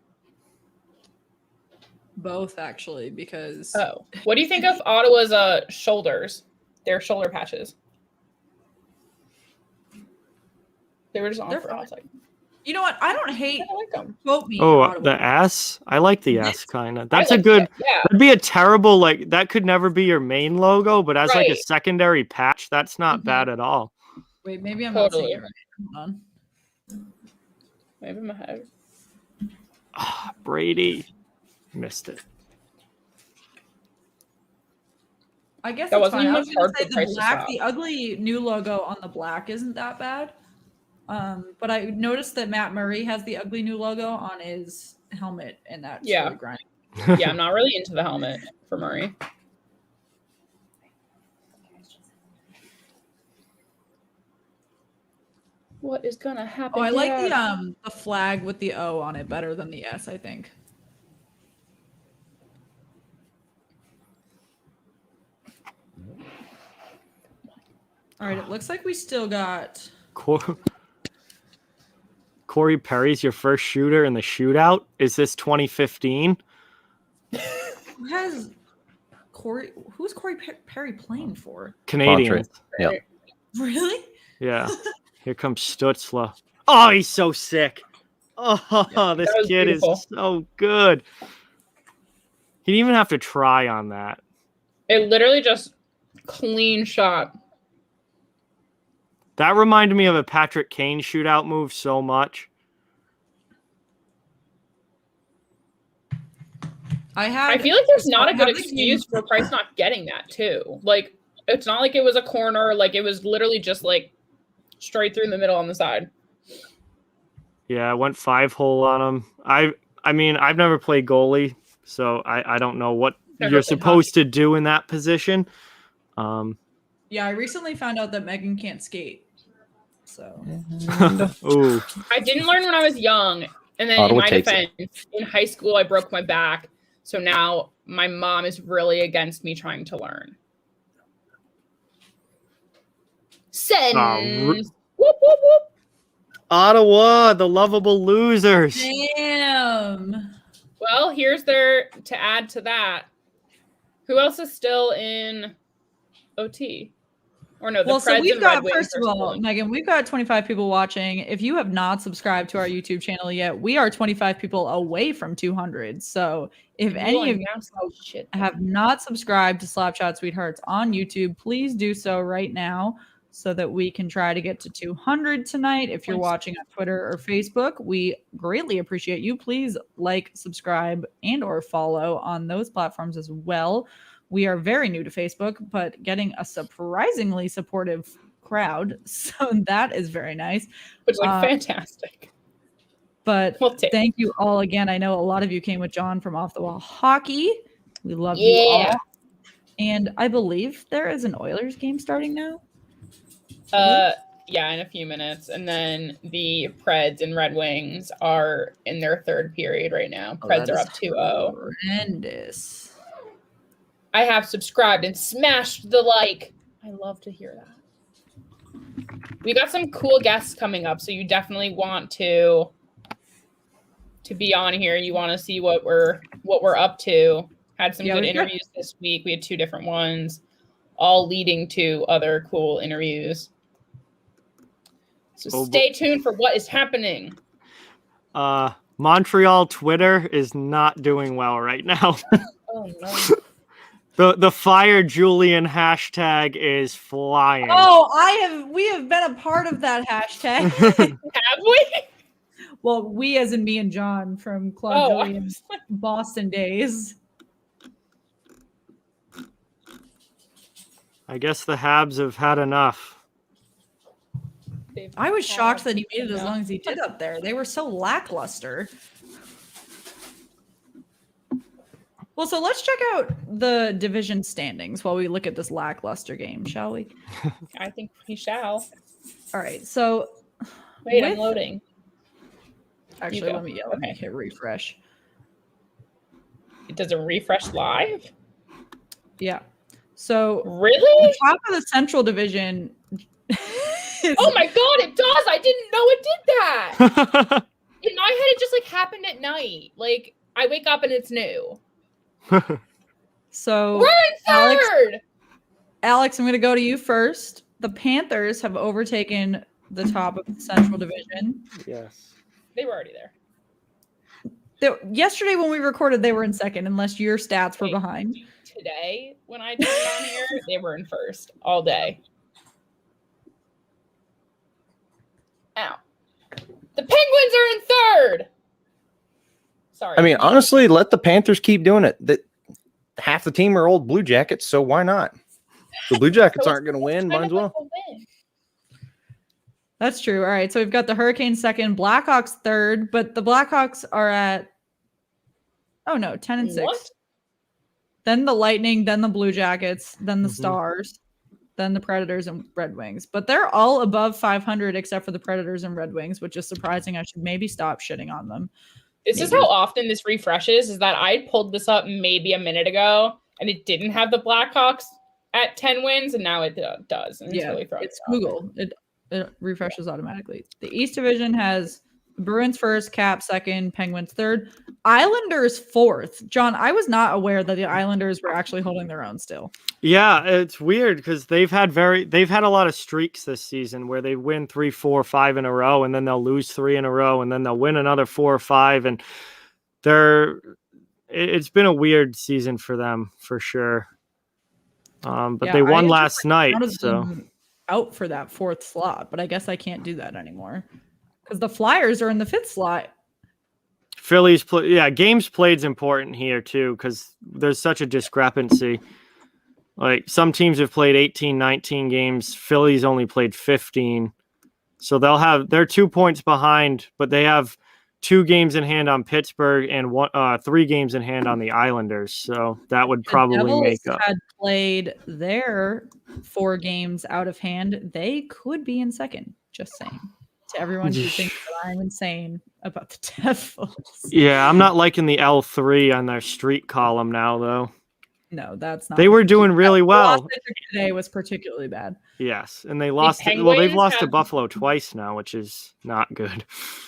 both actually, because Oh, what do you think of Ottawa's shoulders? Their shoulder patches. They were just on They're for fine. us. Like, you know what? I don't hate. I like them. Quote me. Oh, Ottawa. the S? I like the S kind of. That's I a like good. that, yeah. That'd be a terrible that could never be your main logo, but as like a Right. secondary patch, that's not Mhm. bad at all. Wait, maybe I'm not Totally. saying it right. Hold on. Maybe my head. Brady missed it. I guess That that's wasn't fine. even I was hard gonna say for Price the to black, Stop. the ugly new logo on the black isn't that bad. But I noticed that Matt Murray has the ugly new logo on his helmet, and that's really grinding. Yeah, I'm not really into the helmet for Murray. What is gonna happen? Oh, I like here? the flag with the O on it better than the S, I think. All right, it looks like we still got Corey Perry's your first shooter in the shootout. Is this 2015? Who's Corey Perry playing for? Canadians. Yeah. Really? Yeah. Here comes Stutzla. Oh, he's so sick. Oh, this kid beautiful. is so good. He didn't even have to try on that. It literally just clean shot. That reminded me of a Patrick Kane shootout move so much. I feel like there's not a good excuse for Price not getting that too. Like, it's not like it was a corner. Like, it was literally just like straight through in the middle on the side. Yeah, I went 5-hole on him. I mean, I've never played goalie, so I don't know what you're supposed to do in that position. Yeah, I recently found out that Megan can't skate. So. Ooh. I didn't learn when I was young. And then in my defense, in high school, I broke my back. So now my mom is really against me trying to learn. Send. Whoop, whoop, whoop. Ottawa, the lovable losers. Damn. Well, here's their, to add to that, who else is still in OT? Or no, the Preds so we've and got, Red Wings first of all, Megan, we've got 25 people watching. If you have not subscribed to our YouTube channel yet, we are 25 people away from 200. So if any of you have not subscribed to Slapshot Sweethearts on YouTube, please do so right now so that we can try to get to 200 tonight. If you're watching on Twitter or Facebook, we greatly appreciate you. Please like, subscribe, and or follow on those platforms as well. We are very new to Facebook, but getting a surprisingly supportive crowd. So that is very nice. Which is like fantastic. But thank you all again. I know a lot of you came with John from Off the Wall Hockey. We love you all. And I believe there is an Oilers game starting now. Yeah, in a few minutes. And then the Preds and Red Wings are in their third period right now. Preds are up 2-0. Horrendous. I have subscribed and smashed the like. I love to hear that. We got some cool guests coming up, so you definitely want to be on here. You want to see what we're up to. Had some good interviews this week. We had 2 different ones, all leading to other cool interviews. So stay tuned for what is happening. Montreal Twitter is not doing well right now. Oh no. The fire Julian hashtag is flying. Oh, we have been a part of that hashtag. Have we? Well, we as in me and John from Club Julian's Boston days. I guess the Habs have had enough. I was shocked that he made it as long as he did up there. They were so lackluster. Well, so let's check out the division standings while we look at this lackluster game, shall we? I think we shall. All right, so... Wait, I'm loading. Actually, let me hit refresh. It does a refresh live? Yeah. So... Really? The top of the Central Division... Oh my god, it does! I didn't know it did that! In my head, it just like happened at night. Like, I wake up and it's new. So we're in third. Alex, I'm going to go to you first. The Panthers have overtaken the top of the Central Division. Yes. They were already there. Yesterday when we recorded, they were in second, unless your stats were behind. Today, when I turned on here, they were in first all day. Ow. The Penguins are in third. Sorry. I mean, honestly, let the Panthers keep doing it. Half the team are old Blue Jackets, so why not? The Blue Jackets aren't going to win. Might as well. That's true. All right. So we've got the Hurricanes second, Blackhawks third, but the Blackhawks are at 10-6. What? Then the Lightning, then the Blue Jackets, then the Stars, then the Predators and Red Wings. But they're all above 500 except for the Predators and Red Wings, which is surprising. I should maybe stop shitting on them. This is how often this refreshes, is that I pulled this up maybe a minute ago and it didn't have the Blackhawks at 10 wins, and now it does. And it's Google. It refreshes automatically. The East Division has Bruins first, Caps second, Penguins third, Islanders fourth. John, I was not aware that the Islanders were actually holding their own still. Yeah, it's weird because they've had a lot of streaks this season where they win 3, 4, 5 in a row, and then they'll lose 3 in a row, and then they'll win another 4 or 5, and it's been a weird season for them for sure. But they won last night, so out for that fourth slot, but I guess I can't do that anymore because the Flyers are in the fifth slot. Phillies games played is important here too because there's such a discrepancy. Like some teams have played 18, 19 games. Phillies only played 15. So they're 2 points behind, but they have 2 games in hand on Pittsburgh and 3 games in hand on the Islanders. So that would probably make up. Had played their 4 games out of hand, they could be in second. Just saying to everyone who thinks that I'm insane about the Devils. Yeah, I'm not liking the L3 on their streak column now, though. No, that's not. They were doing really well. Today was particularly bad. Yes, and they lost. They've lost to Buffalo twice now, which is not good.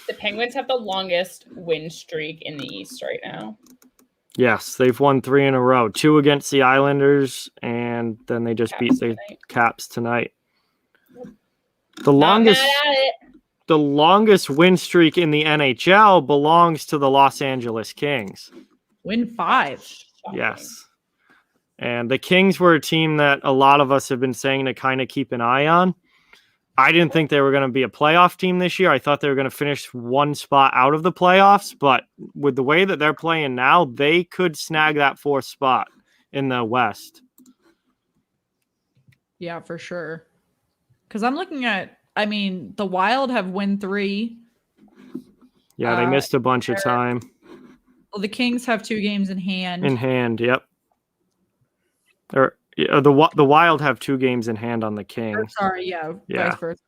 The Penguins have the longest win streak in the East right now. Yes, they've won 3 in a row. 2 against the Islanders, and then they just beat the Caps tonight. The longest win streak in the NHL belongs to the Los Angeles Kings. Win 5. Yes. And the Kings were a team that a lot of us have been saying to kind of keep an eye on. I didn't think they were going to be a playoff team this year. I thought they were going to finish 1 spot out of the playoffs, but with the way that they're playing now, they could snag that 4th spot in the West. Yeah, for sure. Because I'm looking at, the Wild have win 3. Yeah, they missed a bunch of time. Well, the Kings have 2 games in hand. In hand, yep. Or the Wild have 2 games in hand on the Kings. Vice versa.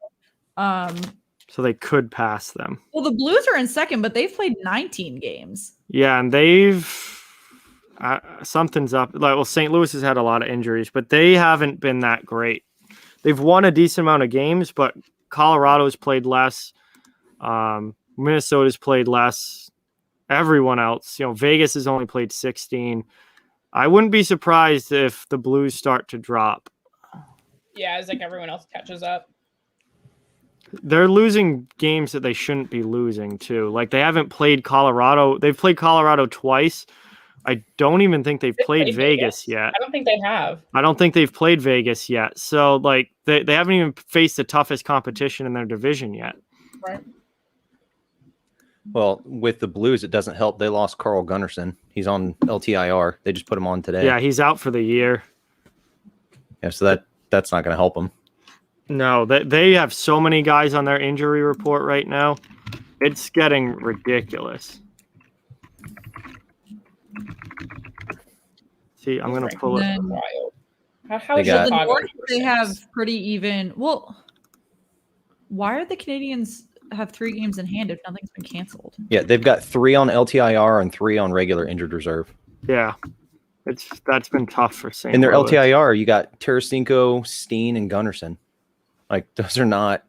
So they could pass them. Well, the Blues are in second, but they've played 19 games. Yeah, and they've something's up. St. Louis has had a lot of injuries, but they haven't been that great. They've won a decent amount of games, but Colorado's played less. Minnesota's played less. Everyone else, Vegas has only played 16. I wouldn't be surprised if the Blues start to drop. Yeah, it's like everyone else catches up. They're losing games that they shouldn't be losing, too. Like, they haven't played Colorado. They've played Colorado twice. I don't even think they've played Vegas yet. I don't think they have. I don't think they've played Vegas yet. So, they haven't even faced the toughest competition in their division yet. Right. Well, with the Blues, it doesn't help. They lost Carl Gunnarsson. He's on LTIR. They just put him on today. Yeah, he's out for the year. Yeah, so that's not going to help them. No, they have so many guys on their injury report right now. It's getting ridiculous. See, I'm going to pull it. How is the North? They have pretty even. Well, why are the Canadians have 3 games in hand if nothing's been canceled? Yeah, they've got 3 on LTIR and 3 on regular injured reserve. Yeah, that's been tough for St. In their Louis. LTIR, you got Tarasenko, Steen, and Gunnarsson. Like, those are not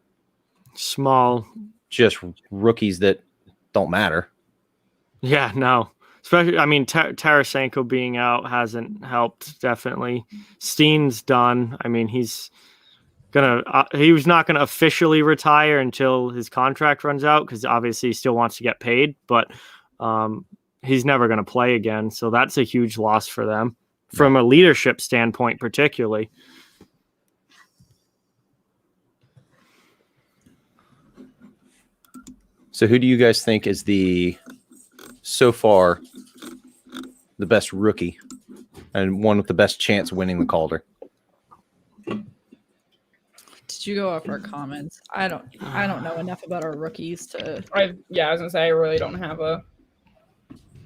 small, just rookies that don't matter. Yeah, no. Especially, Tarasenko being out hasn't helped, definitely. Steen's done. He's he was not gonna officially retire until his contract runs out because obviously he still wants to get paid, but he's never gonna play again. So that's a huge loss for them from a leadership standpoint, particularly. So who do you guys think is so far the best rookie and one with the best chance of winning the Calder? Did you go off our comments? I don't know enough about our rookies to. I was gonna say I really don't have a.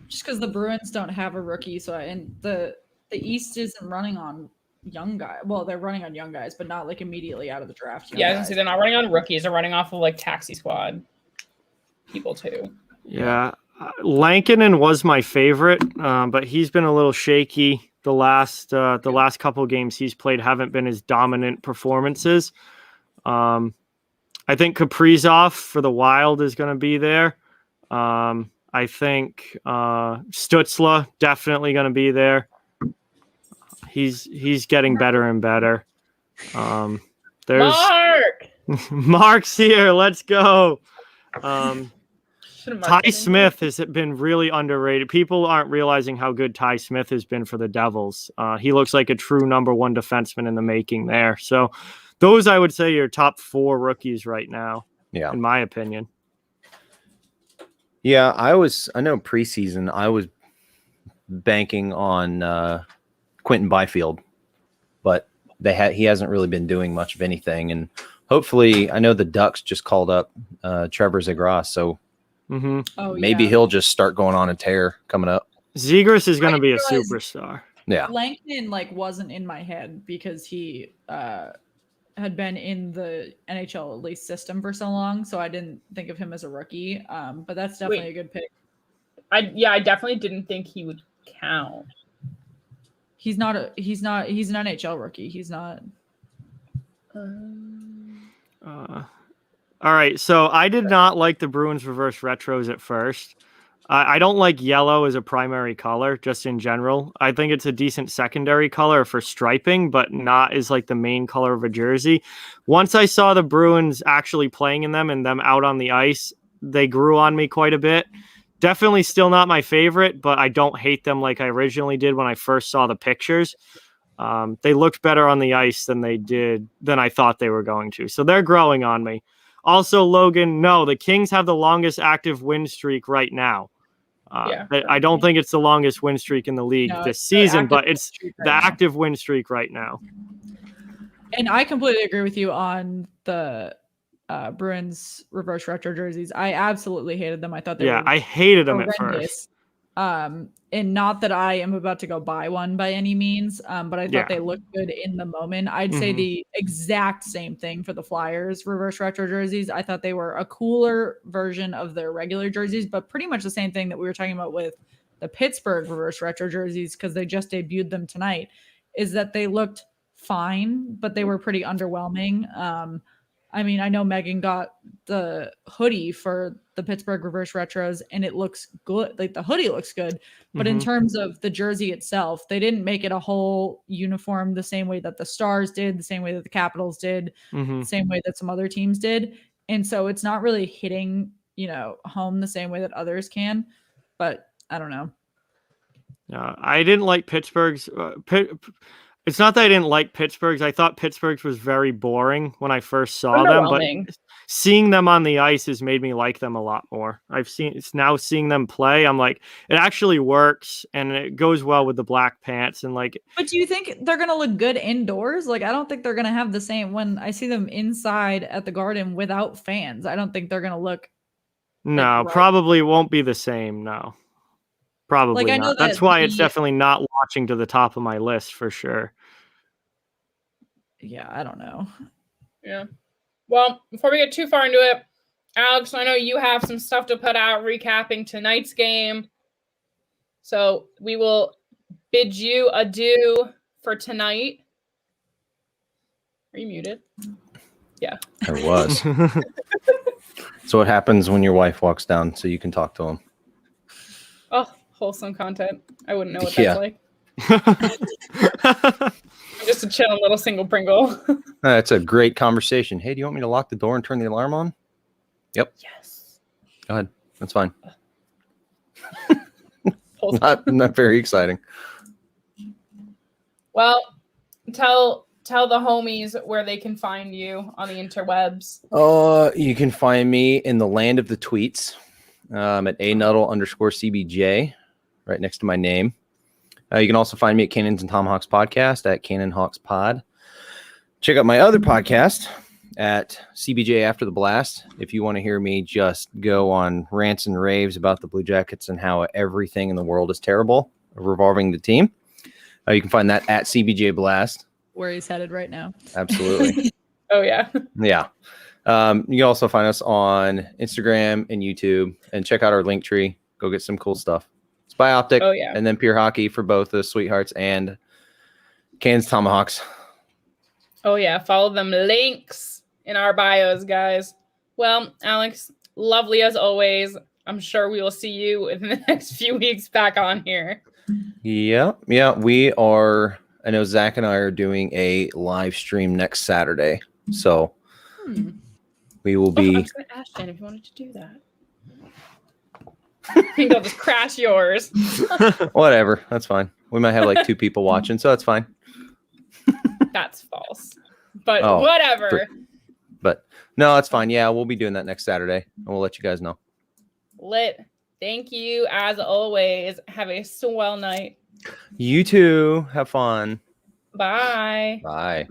Just because the Bruins don't have a rookie, and the East isn't running on young guys. Well, they're running on young guys, but not like immediately out of the draft. Yeah, I was gonna say they're not running on rookies. They're running off of like taxi squad people too. Yeah, Lankinen was my favorite, but he's been a little shaky. The last couple of games he's played haven't been his dominant performances. I think Kaprizov for the Wild is going to be there. I think Stützle definitely going to be there. He's getting better and better. There's Mark's here. Let's go. Ty Smith has been really underrated. People aren't realizing how good Ty Smith has been for the Devils. He looks like a true number one defenseman in the making there. So those, I would say, are top 4 rookies right now, in my opinion. Yeah, I know preseason I was banking on Quentin Byfield, but he hasn't really been doing much of anything. And hopefully, I know the Ducks just called up Trevor Zegras, so maybe he'll just start going on a tear coming up. Zegras is going to be a superstar. Yeah, Lankinen wasn't in my head because he had been in the NHL at least system for so long, so I didn't think of him as a rookie. But that's definitely a good pick. I definitely didn't think he would count. He's an NHL rookie. He's not. All right, so I did not like the Bruins reverse retros at first. I don't like yellow as a primary color, just in general. I think it's a decent secondary color for striping, but not as like the main color of a jersey. Once I saw the Bruins actually playing in them and them out on the ice, they grew on me quite a bit. Definitely still not my favorite, but I don't hate them like I originally did when I first saw the pictures. They looked better on the ice than I thought they were going to. So they're growing on me. Also, Logan, no, the Kings have the longest active win streak right now. I don't think it's the longest win streak in the league this season, but it's the active win streak right now. And I completely agree with you on the Bruins reverse retro jerseys. I absolutely hated them. I thought they were I hated them at first. And not that I am about to go buy one by any means, but I thought they looked good in the moment. I'd say the exact same thing for the Flyers reverse retro jerseys. I thought they were a cooler version of their regular jerseys, but pretty much the same thing that we were talking about with the Pittsburgh reverse retro jerseys, because they just debuted them tonight, is that they looked fine, but they were pretty underwhelming. I mean, I know Megan got the hoodie for the Pittsburgh reverse retros and it looks good. Like the hoodie looks good, but in terms of the jersey itself, they didn't make it a whole uniform the same way that the Stars did, the same way that the Capitals did, the same way that some other teams did. And so it's not really hitting, home the same way that others can, but I don't know. I didn't like Pittsburgh's it's not that I didn't like Pittsburgh's. I thought Pittsburgh's was very boring when I first saw them, but seeing them on the ice has made me like them a lot more. Seeing them play, I'm like, it actually works and it goes well with the black pants and like. But do you think they're going to look good indoors? Like, I don't think they're going to have the same when I see them inside at the Garden without fans. I don't think they're going to look. No, probably won't be the same. No. Probably not. I know that's why it's definitely not launching to the top of my list for sure. Yeah, I don't know. Yeah. Well, before we get too far into it, Alex, I know you have some stuff to put out recapping tonight's game. So we will bid you adieu for tonight. Are you muted? Yeah. I was. So what happens when your wife walks down so you can talk to him? Oh, wholesome content. I wouldn't know what that's like. I'm just a chill little single Pringle. That's a great conversation. Hey, do you want me to lock the door and turn the alarm on? Yep. Yes. Go ahead. That's fine. not very exciting. Well, tell tell the homies where they can find you on the interwebs. You can find me in the land of the tweets at @anuddle_CBJ, right next to my name. You can also find me at Cannons and Tomahawks podcast at Cannon Hawks Pod. Check out my other podcast at CBJ After the Blast. If you want to hear me just go on rants and raves about the Blue Jackets and how everything in the world is terrible revolving the team, you can find that at CBJ Blast. Where he's headed right now. Absolutely. Oh, yeah. Yeah. You can also find us on Instagram and YouTube, and check out our link tree. Go get some cool stuff. Spy Optic, and then Pure Hockey for both the Sweethearts and Cannons Tomahawks. Oh, yeah. Follow them links in our bios, guys. Well, Alex, lovely as always. I'm sure we will see you in the next few weeks back on here. Yeah. We are. I know Zach and I are doing a live stream next Saturday. So we will be. I was going to ask Jen if you wanted to do that. I think I'll just crash yours. Whatever. That's fine. We might have like 2 people watching, so that's fine. That's false. But whatever. But no, that's fine. Yeah, we'll be doing that next Saturday, and we'll let you guys know. Lit. Thank you, as always. Have a swell night. You too. Have fun. Bye. Bye.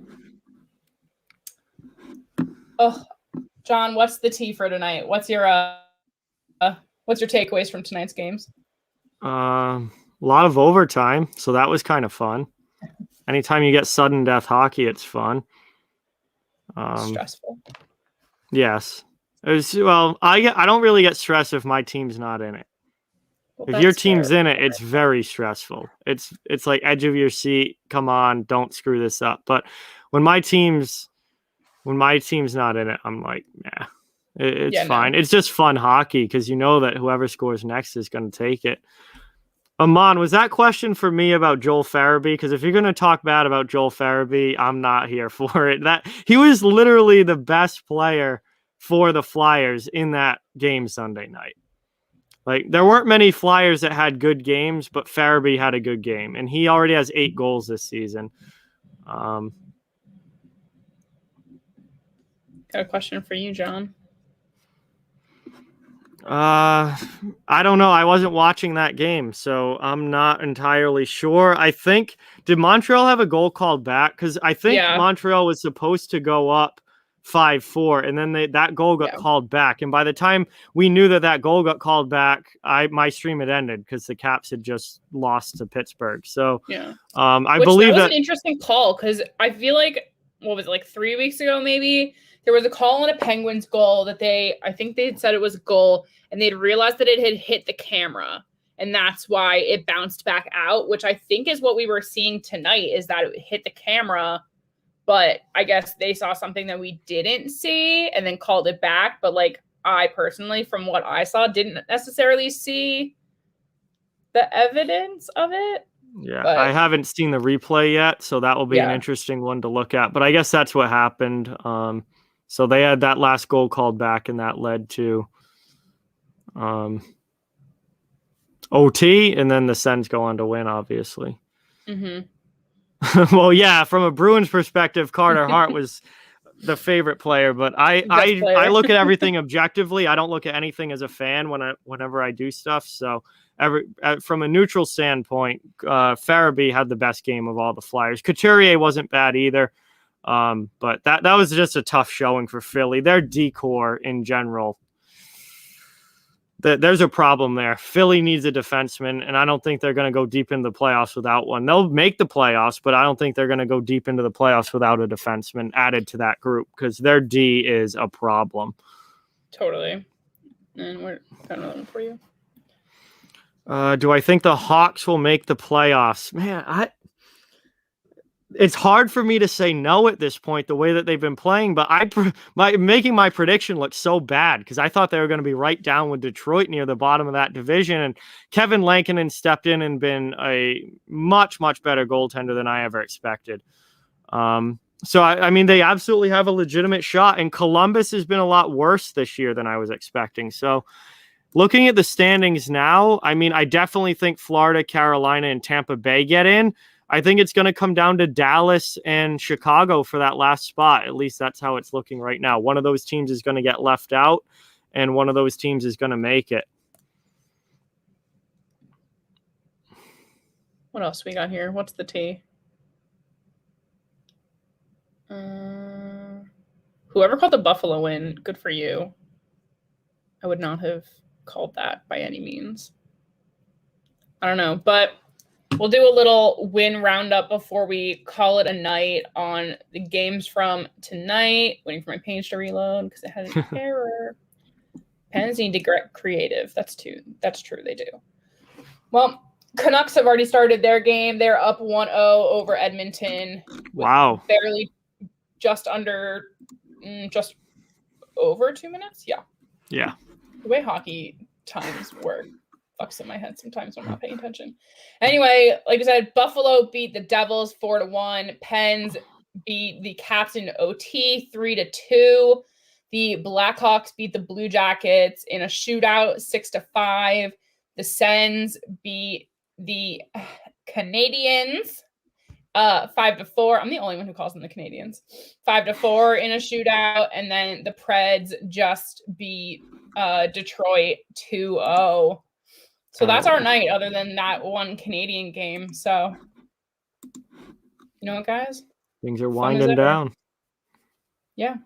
Oh, John, what's the tea for tonight? What's your takeaways from tonight's games? A lot of overtime, so that was kind of fun. Anytime you get sudden death hockey, it's fun. Stressful. Yes. I don't really get stressed if my team's not in it. Well, if your team's in it, it's very stressful. It's like edge of your seat. Come on, don't screw this up. But when my team's not in it, I'm like, yeah, it's fine. No. It's just fun hockey because you know that whoever scores next is going to take it. Amon, was that question for me about Joel Farabee? Because if you're going to talk bad about Joel Farabee, I'm not here for it. That he was literally the best player for the Flyers in that game Sunday night. Like, there weren't many Flyers that had good games, but Farabee had a good game, and he already has 8 goals this season. Got a question for you, John. I don't know. I wasn't watching that game, so I'm not entirely sure. I think, did Montreal have a goal called back? Because I think Montreal was supposed to go up 5-4, and then that goal got called back. And by the time we knew that goal got called back, my stream had ended because the Caps had just lost to Pittsburgh. So I believe that was an interesting call because I feel like, what was it, like 3 weeks ago maybe? There was a call on a Penguins goal that I think they had said it was a goal, and they'd realized that it had hit the camera, and that's why it bounced back out, which I think is what we were seeing tonight, is that it hit the camera, but I guess they saw something that we didn't see and then called it back. But like, I personally, from what I saw, didn't necessarily see the evidence of it. Yeah, but I haven't seen the replay yet, so that will be an interesting one to look at. But I guess that's what happened. So they had that last goal called back, and that led to OT, and then the Sens go on to win, obviously. Mm-hmm. Well, yeah, from a Bruins perspective, Carter Hart was the favorite player, but I look at everything objectively. I don't look at anything as a fan whenever I do stuff. So from a neutral standpoint, Farabee had the best game of all the Flyers. Couturier wasn't bad either. But that was just a tough showing for Philly. Their decor in general, there's a problem there. Philly needs a defenseman, and I don't think they're going to go deep into the playoffs without one. They'll make the playoffs, but I don't think they're going to go deep into the playoffs without a defenseman added to that group because their D is a problem. Totally. And we're got another one for you. Do I think the Hawks will make the playoffs? Man, it's hard for me to say no at this point, the way that they've been playing, but making my prediction look so bad because I thought they were going to be right down with Detroit near the bottom of that division. And Kevin Lankinen stepped in and been a much, much better goaltender than I ever expected. So, I mean, they absolutely have a legitimate shot, and Columbus has been a lot worse this year than I was expecting. So looking at the standings now, I mean, I definitely think Florida, Carolina, and Tampa Bay get in. I think it's going to come down to Dallas and Chicago for that last spot. At least that's how it's looking right now. One of those teams is going to get left out, and one of those teams is going to make it. What else we got here? What's the T? Whoever called the Buffalo win, good for you. I would not have called that by any means. I don't know, but we'll do a little win roundup before we call it a night on the games from tonight. Waiting for my page to reload because it had an error. Pens need to get creative. That's true. They do. Well, Canucks have already started their game. They're up 1-0 over Edmonton. Wow. Barely just over 2 minutes. Yeah. Yeah. The way hockey times work fucks in my head sometimes when I'm not paying attention. Anyway, like I said, Buffalo beat the Devils 4-1. Pens beat the Caps in OT 3-2. The Blackhawks beat the Blue Jackets in a shootout 6-5. The Sens beat the Canadiens 5-4. I'm the only one who calls them the Canadiens. 5-4 in a shootout, and then the Preds just beat Detroit 2-0. So that's our night, other than that one Canadian game. So, you know what, guys? Things are winding down. Yeah.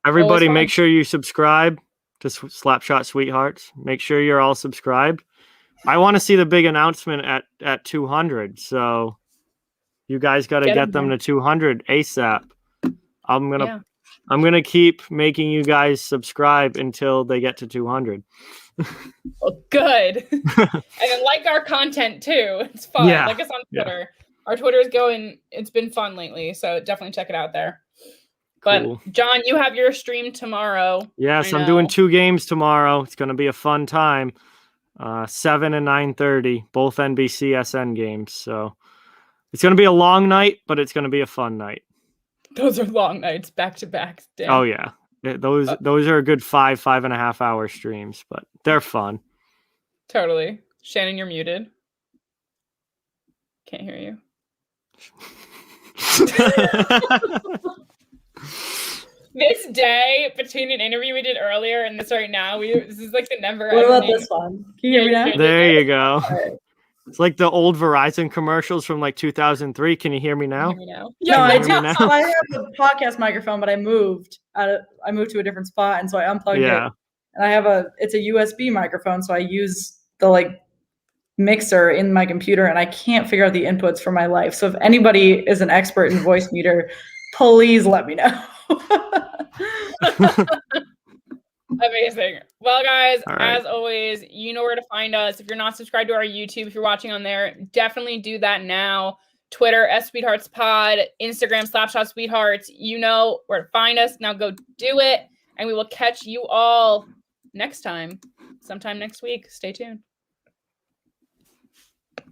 Everybody, make sure you subscribe to Slapshot Sweethearts. Make sure you're all subscribed. I want to see the big announcement at 200. So you guys got to get them to 200 ASAP. I'm gonna keep making you guys subscribe until they get to 200. Well, good. And then like our content too. It's fun. Yeah. Like us on Twitter. Yeah. Our Twitter is going. It's been fun lately, so definitely check it out there. But cool. John, you have your stream tomorrow. Yes, I'm doing 2 games tomorrow. It's going to be a fun time. 7 and 9:30, both NBCSN games. So it's going to be a long night, but it's going to be a fun night. Those are long nights, back to back. Oh yeah, those are a good 5.5 hour streams, but they're fun. Totally. Shannon, you're muted. Can't hear you. This day between an interview we did earlier and this right now, this is like the never. What about this one? Can you hear me now? There you go. It's like the old Verizon commercials from like 2003. Can you hear me now? Yeah, I do. So I have a podcast microphone, but I moved to a different spot, and so I unplugged it. And I have it's a USB microphone, so I use the mixer in my computer, and I can't figure out the inputs for my life. So if anybody is an expert in voice meter, please let me know. Amazing. Well, guys, as always, you know where to find us. If you're not subscribed to our YouTube, if you're watching on there, definitely do that now. Twitter, @SweetheartsPod, Instagram, Slapshot Sweethearts. You know where to find us. Now go do it, and we will catch you all next time, sometime next week. Stay tuned.